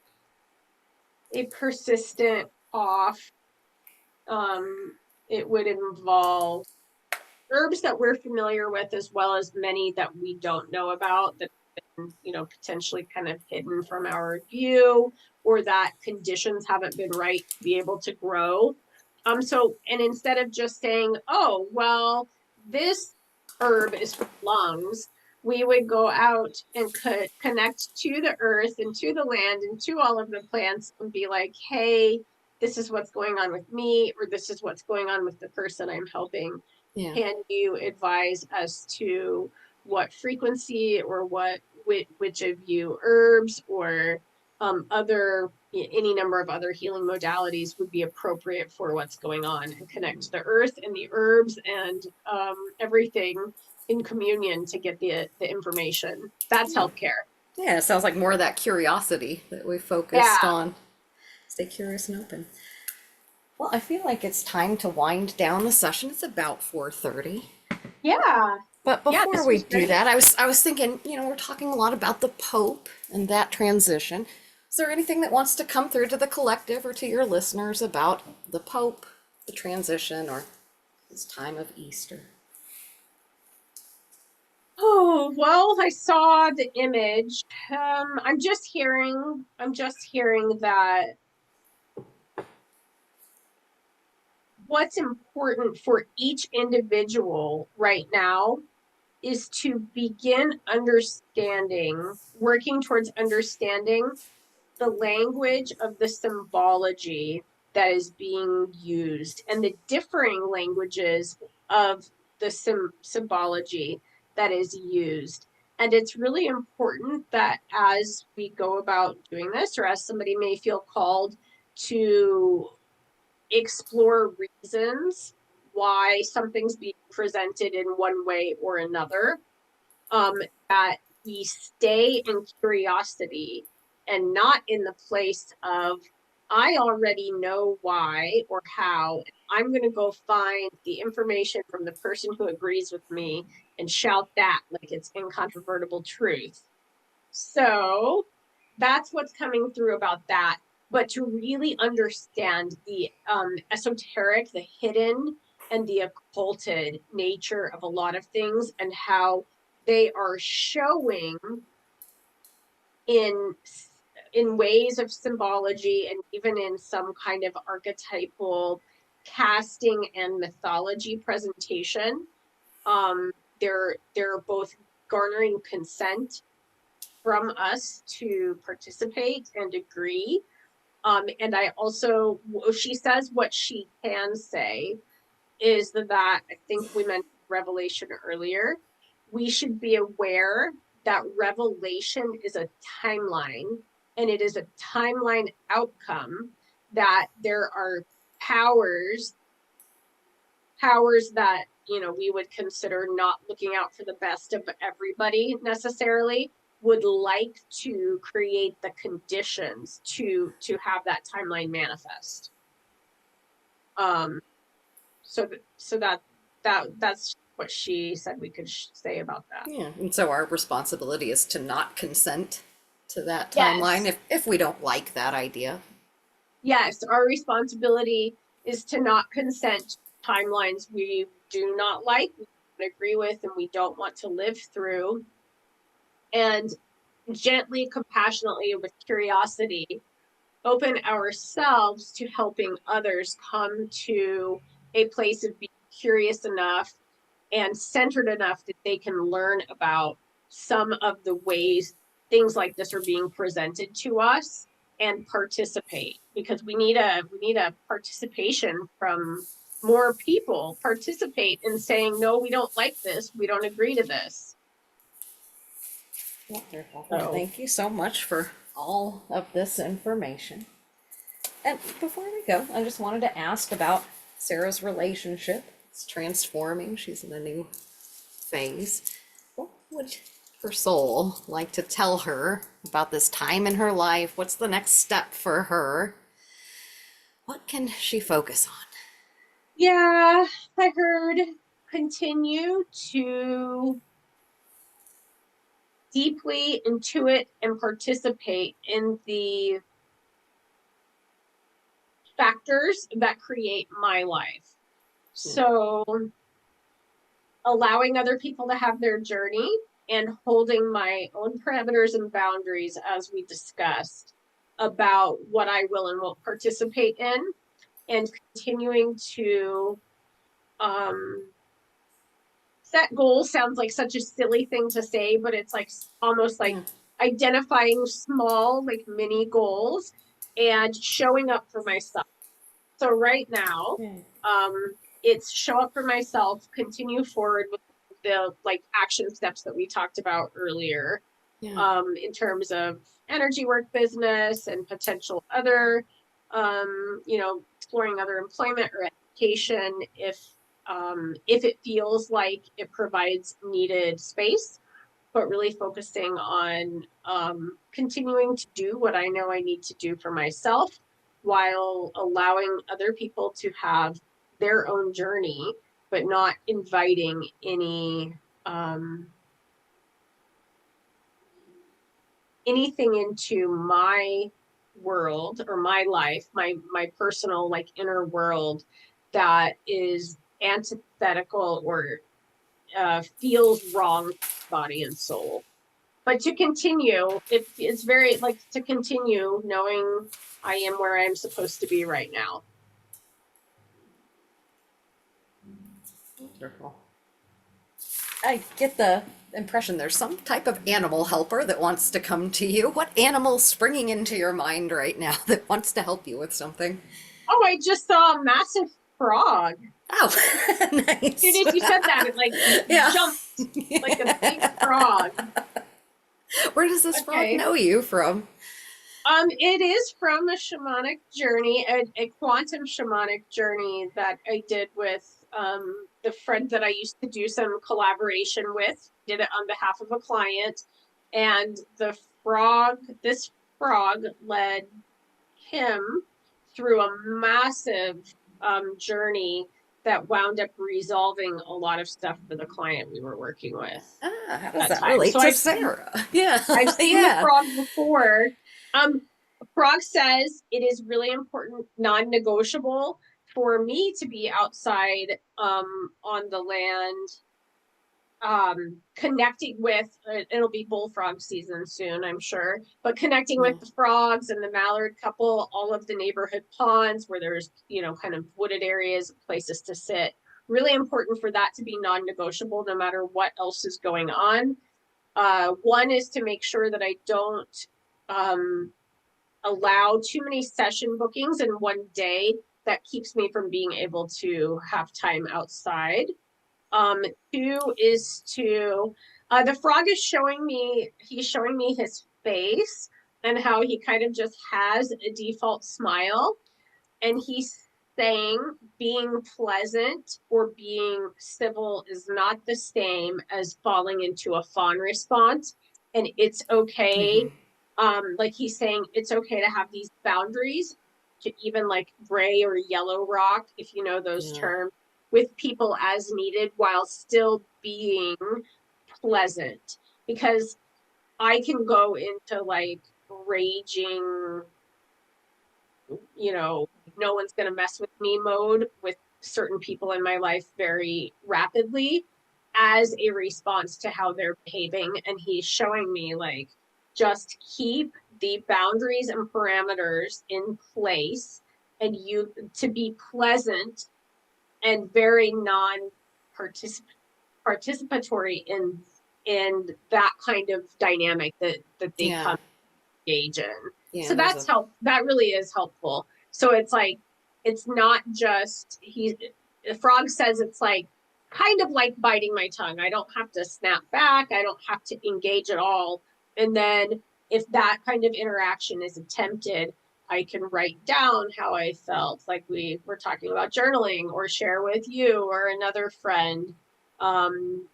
Speaker 1: a persistent cough, it would involve herbs that we're familiar with, as well as many that we don't know about that potentially kind of hidden from our view, or that conditions haven't been right to be able to grow. And instead of just saying, oh, well, this herb is for lungs, we would go out and connect to the earth and to the land and to all of the plants and be like, hey, this is what's going on with me, or this is what's going on with the person I'm helping.
Speaker 2: Yeah.
Speaker 1: Can you advise as to what frequency or which of you herbs or any number of other healing modalities would be appropriate for what's going on, and connect the earth and the herbs and everything in communion to get the information. That's healthcare.
Speaker 2: Yeah, it sounds like more of that curiosity that we focused
Speaker 1: Yeah.
Speaker 2: on. Stay curious and open. Well, I feel like it's time to wind down the session. It's about 4:30.
Speaker 1: Yeah.
Speaker 2: But
Speaker 1: Yeah,
Speaker 2: before
Speaker 1: this
Speaker 2: we
Speaker 1: was
Speaker 2: do
Speaker 1: great.
Speaker 2: that, I was thinking, we're talking a lot about the Pope and that transition. Is there anything that wants to come through to the collective or to your listeners about the Pope, the transition, or this time of Easter?
Speaker 1: Oh, well, I saw the image. I'm just hearing that what's important for each individual right now is to begin working towards understanding the language of the symbology that is being used, and the differing languages of the symbology that is used. And it's really important that as we go about doing this, or as somebody may feel called to explore reasons why something's being presented in one way or another, um, that we stay in curiosity and not in the place of, I already know why or how. I'm going to go find the information from the person who agrees with me and shout that like it's incontrovertible truth. So that's what's coming through about that. But to really understand the esoteric, the hidden, and the occulted nature of a lot of things, and how they are showing in ways of symbology, and even in some kind of archetypal casting and mythology presentation. Um, they're both garnering consent from us to participate and agree. And I also, she says what she can say is that I think we mentioned revelation earlier. We should be aware that revelation is a timeline, and it is a timeline outcome, that there are powers that we would consider not looking out for the best of everybody necessarily, would like to create the conditions to have that timeline manifest. So that's what she said we could say about that.
Speaker 2: Yeah, and so our responsibility is to not consent to that timeline
Speaker 1: Yes.
Speaker 2: if we don't like that idea.
Speaker 1: Yes, our responsibility is to not consent to timelines we do not like, we don't agree with, and we don't want to live through. And gently, compassionately, with curiosity, open ourselves to helping others come to a place of being curious enough and centered enough that they can learn about some of the ways things like this are being presented to us, and participate, because we need a participation from more people. Participate in saying, no, we don't like this, we don't agree to this.
Speaker 2: Wonderful. Well,
Speaker 1: So
Speaker 2: thank you so much for all of this information. And before we go, I just wanted to ask about Sarah's relationship. It's transforming. She's in a new phase. What would her soul like to tell her about this time in her life? What's the next step for her? What can she focus on?
Speaker 1: yeah, I heard continue to deeply intuit and participate in the factors that create my life. So allowing other people to have their journey and holding my own parameters and boundaries, as we discussed, about what I will and won't participate in, and continuing to set goals sounds like such a silly thing to say, but it's like almost like identifying small, like mini goals and showing up for myself. So right now, um, it's show up for myself, continue forward with the like action steps that we talked about earlier, in terms of energy work business and potential other, exploring other employment or education if it feels like it provides needed space, but really focusing on continuing to do what I know I need to do for myself while allowing other people to have their own journey, but not inviting anything into my world or my life, my personal like inner world that is antithetical or feels wrong body and soul. But to continue, it's very like to continue knowing I am where I'm supposed to be right now.
Speaker 2: Wonderful. I get the impression there's some type of animal helper that wants to come to you. What animal's springing into your mind right now that wants to help you with something?
Speaker 1: Oh, I just saw a massive frog.
Speaker 2: Oh,
Speaker 1: As soon
Speaker 2: nice.
Speaker 1: as you said that, it like
Speaker 2: Yeah.
Speaker 1: jumped like a big frog.
Speaker 2: Where does this frog
Speaker 1: Okay.
Speaker 2: know you from?
Speaker 1: It is from a shamanic journey, a quantum shamanic journey that I did with the friend that I used to do some collaboration with. Did it on behalf of a client, and this frog led him through a massive journey that wound up resolving a lot of stuff for the client we were working with
Speaker 2: Ah, how does
Speaker 1: that
Speaker 2: that
Speaker 1: time.
Speaker 2: relate
Speaker 1: So
Speaker 2: to Sarah? Yeah,
Speaker 1: I've seen the
Speaker 2: yeah.
Speaker 1: frog before. Um, Frog says it is really important, non-negotiable for me to be outside on the land, connecting with it'll be bullfrog season soon, I'm sure, but connecting with the frogs and the mallard couple, all of the neighborhood ponds where there's kind of wooded areas, places to sit. Really important for that to be non-negotiable no matter what else is going on. One is to make sure that I don't allow too many session bookings in one day that keeps me from being able to have time outside. Um, Two is to the frog is he's showing me his face and how he kind of just has a default smile, and he's saying being pleasant or being civil is not the same as falling into a fawn response, and it's okay. Like he's saying it's okay to have these boundaries, to even like gray or yellow rock, if you know those
Speaker 2: Yeah.
Speaker 1: terms, with people as needed while still being pleasant, because I can go into like raging, no one's going to mess with me mode with certain people in my life very rapidly as a response to how they're behaving. And he's showing me like, just keep the boundaries and parameters in place, and you to be pleasant and very non participatory in that kind of dynamic that they
Speaker 2: Yeah.
Speaker 1: come engage in.
Speaker 2: Yeah,
Speaker 1: So
Speaker 2: there's a
Speaker 1: that really is helpful. So it's like, it's not just the frog says it's like kind of like biting my tongue. I don't have to snap back. I don't have to engage at all. And then if that kind of interaction is attempted, I can write down how I felt, like we were talking about journaling, or share with you or another friend. Um,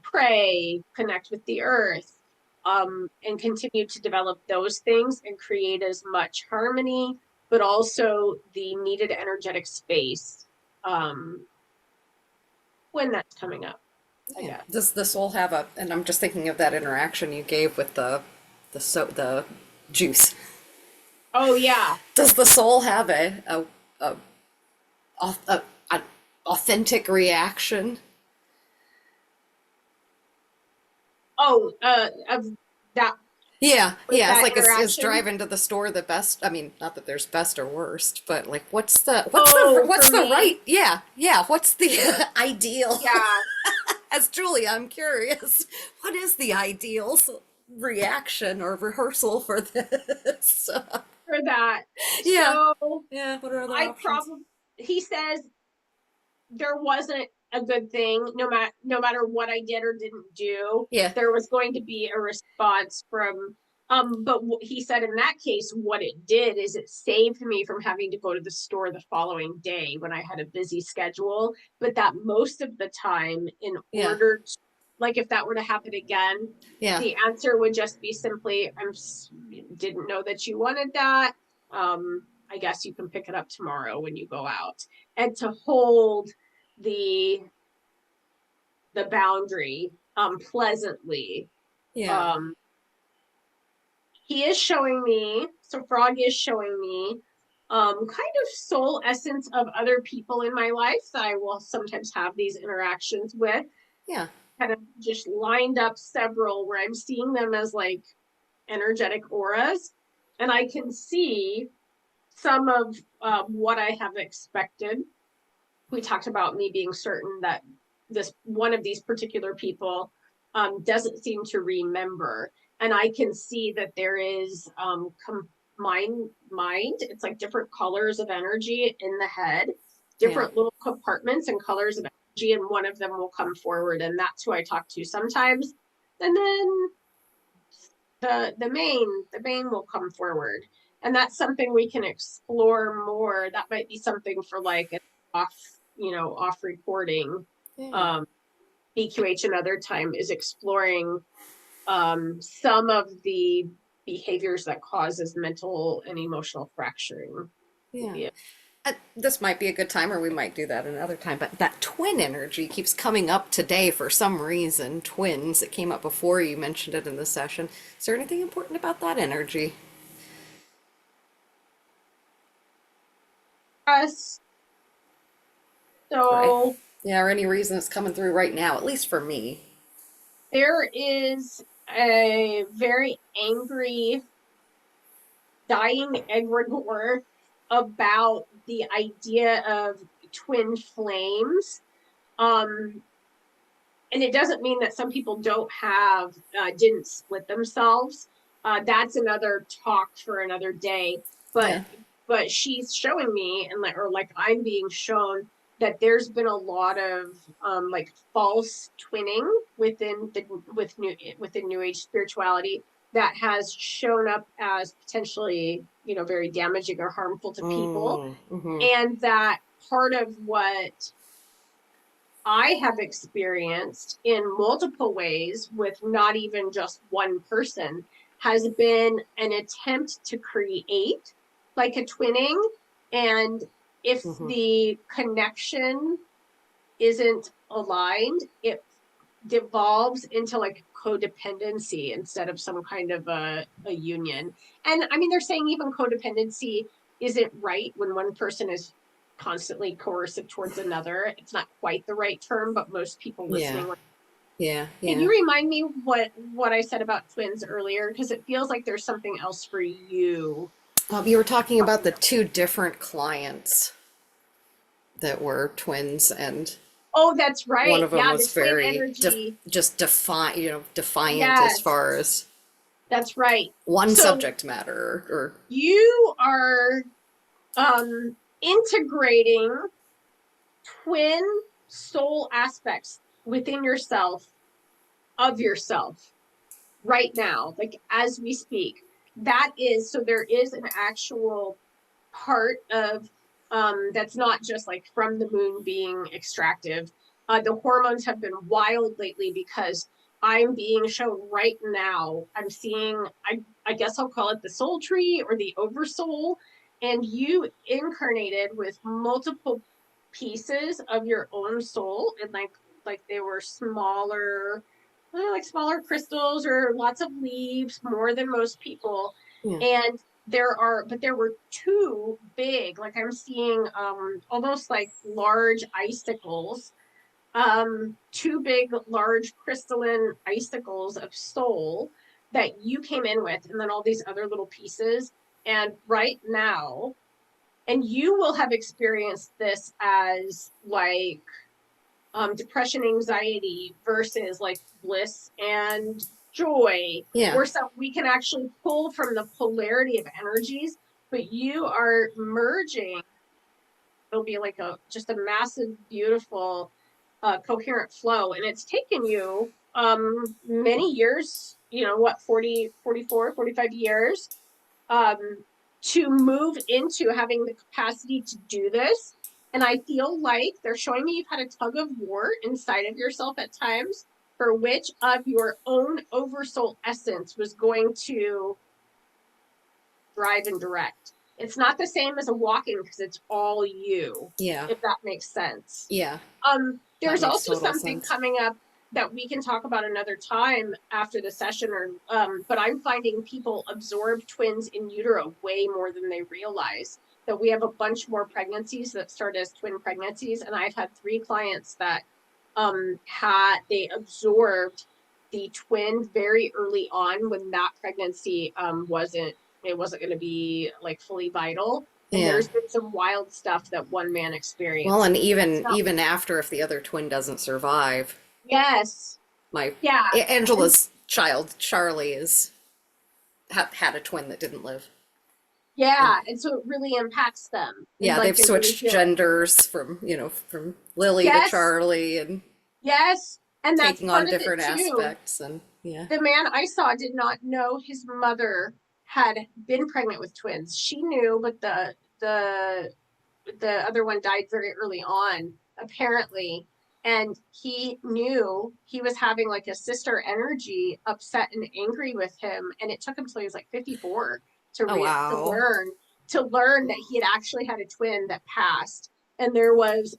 Speaker 1: Pray, connect with the earth, and continue to develop those things and create as much harmony, but also the needed energetic space when that's coming up. I
Speaker 2: Yeah.
Speaker 1: guess.
Speaker 2: Does the soul have a, and I'm just thinking of that interaction you gave with the juice.
Speaker 1: Oh yeah.
Speaker 2: Does the soul have a, a, a authentic reaction?
Speaker 1: Oh, of that
Speaker 2: Yeah,
Speaker 1: with
Speaker 2: yeah. It's
Speaker 1: that
Speaker 2: like is
Speaker 1: interaction.
Speaker 2: driving to the store the best? I mean, not that there's best or worst, but like,
Speaker 1: Oh, for
Speaker 2: what's the
Speaker 1: me,
Speaker 2: right? Yeah, yeah. What's the ideal?
Speaker 1: yeah,
Speaker 2: As Julia, I'm curious. What is the ideal reaction or rehearsal for this?
Speaker 1: for that.
Speaker 2: Yeah,
Speaker 1: So
Speaker 2: yeah. What are other
Speaker 1: I
Speaker 2: options?
Speaker 1: probably he says there wasn't a good thing no matter what I did or didn't do.
Speaker 2: Yeah,
Speaker 1: There was going to be a response from but he said in that case what it did is it saved me from having to go to the store the following day when I had a busy schedule, but that most of the time in
Speaker 2: yeah,
Speaker 1: order to, like if that were to happen again,
Speaker 2: yeah,
Speaker 1: the answer would just be simply I'm didn't know that you wanted that. I guess you can pick it up tomorrow when you go out, and to hold the boundary pleasantly.
Speaker 2: yeah,
Speaker 1: um he is showing me, so Frog is showing me kind of soul essence of other people in my life that I will sometimes have these interactions with,
Speaker 2: yeah,
Speaker 1: kind of just lined up several where I'm seeing them as like energetic auras, and I can see some of what I have expected. We talked about me being certain that this one of these particular people doesn't seem to remember, and I can see that there is mind. It's like different colors of energy in the head,
Speaker 2: yeah,
Speaker 1: different little compartments and colors of energy, and one of them will come forward, and that's who I talk to sometimes. And then the main will come forward, and that's something we can explore more. That might be something for like an off recording.
Speaker 2: yeah,
Speaker 1: um BQH another time is exploring some of the behaviors that causes mental and emotional fracturing.
Speaker 2: yeah.
Speaker 1: Yeah.
Speaker 2: This might be a good time, or we might do that another time. But that twin energy keeps coming up today for some reason. Twins, it came up before you mentioned it in the session. Is there anything important about that energy?
Speaker 1: Us.
Speaker 2: Right.
Speaker 1: So
Speaker 2: Yeah, or any reason it's coming through right now, at least for me.
Speaker 1: there is a very angry dying egregore about the idea of twin flames. Um, and it doesn't mean that some people don't have didn't split themselves. That's another talk for another day. But
Speaker 2: Yeah,
Speaker 1: she's showing me, and like, or like I'm being shown that there's been a lot of like false twinning within new age spirituality that has shown up as potentially very damaging or harmful to people,
Speaker 2: mm-hmm.
Speaker 1: and that part of what I have experienced in multiple ways with not even just one person has been an attempt to create like a twinning. And if
Speaker 2: Mm-hmm.
Speaker 1: the connection isn't aligned, it devolves into like codependency instead of some kind of a union. And I mean, they're saying even codependency isn't right when one person is constantly coercive towards another. It's not quite the right term, but most people
Speaker 2: Yeah,
Speaker 1: listening.
Speaker 2: yeah,
Speaker 1: Can
Speaker 2: yeah.
Speaker 1: you remind me what I said about twins earlier? Because it feels like there's something else for you.
Speaker 2: You were talking about the two different clients that were twins, and
Speaker 1: Oh, that's
Speaker 2: one
Speaker 1: right.
Speaker 2: of them
Speaker 1: Yeah, the
Speaker 2: was
Speaker 1: twin
Speaker 2: very
Speaker 1: energy.
Speaker 2: just defiant as
Speaker 1: Yes,
Speaker 2: far as
Speaker 1: that's right.
Speaker 2: one
Speaker 1: So
Speaker 2: subject matter, or
Speaker 1: you are integrating twin soul aspects within yourself, of yourself, right now, like as we speak. That is, so there is an actual part of that's not just like from the moon being extractive. The hormones have been wild lately because I'm being shown right now. I'm seeing, I guess I'll call it the soul tree or the oversoul, and you incarnated with multiple pieces of your own soul in like like they were smaller, like smaller crystals or lots of leaves, more than most people.
Speaker 2: Yeah.
Speaker 1: And there were two big, like I'm seeing almost like large icicles, two big, large crystalline icicles of soul that you came in with, and then all these other little pieces. And right now, and you will have experienced this as like depression, anxiety versus like bliss and joy,
Speaker 2: Yeah.
Speaker 1: where some we can actually pull from the polarity of energies, but you are merging. It'll be like a just a massive, beautiful, coherent flow, and it's taken you many years, what, 40, 44, 45 years, um, to move into having the capacity to do this. And I feel like they're showing me you've had a tug of war inside of yourself at times for which of your own oversoul essence was going to drive and direct. It's not the same as a walking because it's all you,
Speaker 2: Yeah.
Speaker 1: if that makes sense.
Speaker 2: Yeah. That
Speaker 1: There's
Speaker 2: makes
Speaker 1: also
Speaker 2: total
Speaker 1: something
Speaker 2: sense.
Speaker 1: coming up that we can talk about another time after the session, or but I'm finding people absorb twins in utero way more than they realize. That we have a bunch more pregnancies that start as twin pregnancies, and I've had 3 clients that had they absorbed the twin very early on when that pregnancy wasn't going to be like fully vital. And
Speaker 2: Yeah.
Speaker 1: there's been some wild stuff that one man
Speaker 2: Well,
Speaker 1: experienced.
Speaker 2: and
Speaker 1: And that's
Speaker 2: even
Speaker 1: not,
Speaker 2: even after, if the other twin doesn't survive,
Speaker 1: yes.
Speaker 2: my
Speaker 1: Yeah. And
Speaker 2: Angela's child Charlie is had a twin that didn't live, and
Speaker 1: yeah. And so it really impacts them. And
Speaker 2: yeah,
Speaker 1: like
Speaker 2: they've
Speaker 1: they really
Speaker 2: switched
Speaker 1: feel it.
Speaker 2: genders from from Lily to
Speaker 1: Yes.
Speaker 2: Charlie and
Speaker 1: Yes. And that's
Speaker 2: taking on
Speaker 1: part of it
Speaker 2: different
Speaker 1: too.
Speaker 2: aspects, and yeah,
Speaker 1: The man I saw did not know his mother had been pregnant with twins. She knew, but the other one died very early on, apparently. And he knew he was having like a sister energy upset and angry with him. And it took him till he was like 54 to
Speaker 2: oh wow,
Speaker 1: learn that he had actually had a twin that passed. And there was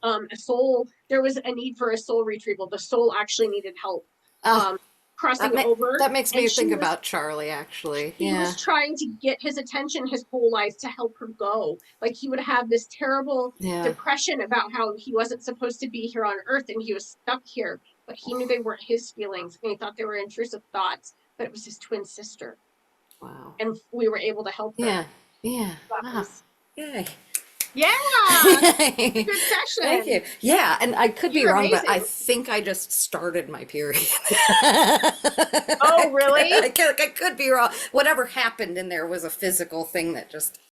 Speaker 1: there was a need for a soul retrieval. The soul actually needed help
Speaker 2: oh,
Speaker 1: um crossing over.
Speaker 2: that makes
Speaker 1: And
Speaker 2: me think about Charlie actually,
Speaker 1: he
Speaker 2: yeah,
Speaker 1: was trying to get his attention his whole life to help her go. Like he would have this terrible
Speaker 2: yeah,
Speaker 1: depression about how he wasn't supposed to be here on earth and he was stuck here, but he knew they weren't his feelings and he thought they were intrusive thoughts, but it was his twin sister.
Speaker 2: wow,
Speaker 1: And we were able to help her.
Speaker 2: yeah, yeah,
Speaker 1: That
Speaker 2: ah,
Speaker 1: was,
Speaker 2: yay.
Speaker 1: yeah, good
Speaker 2: Thank you.
Speaker 1: session.
Speaker 2: Yeah, and I could be
Speaker 1: You're
Speaker 2: wrong, but I
Speaker 1: amazing.
Speaker 2: think I just started my period.
Speaker 1: Oh, really?
Speaker 2: I could be wrong. Whatever happened in there was a physical thing that just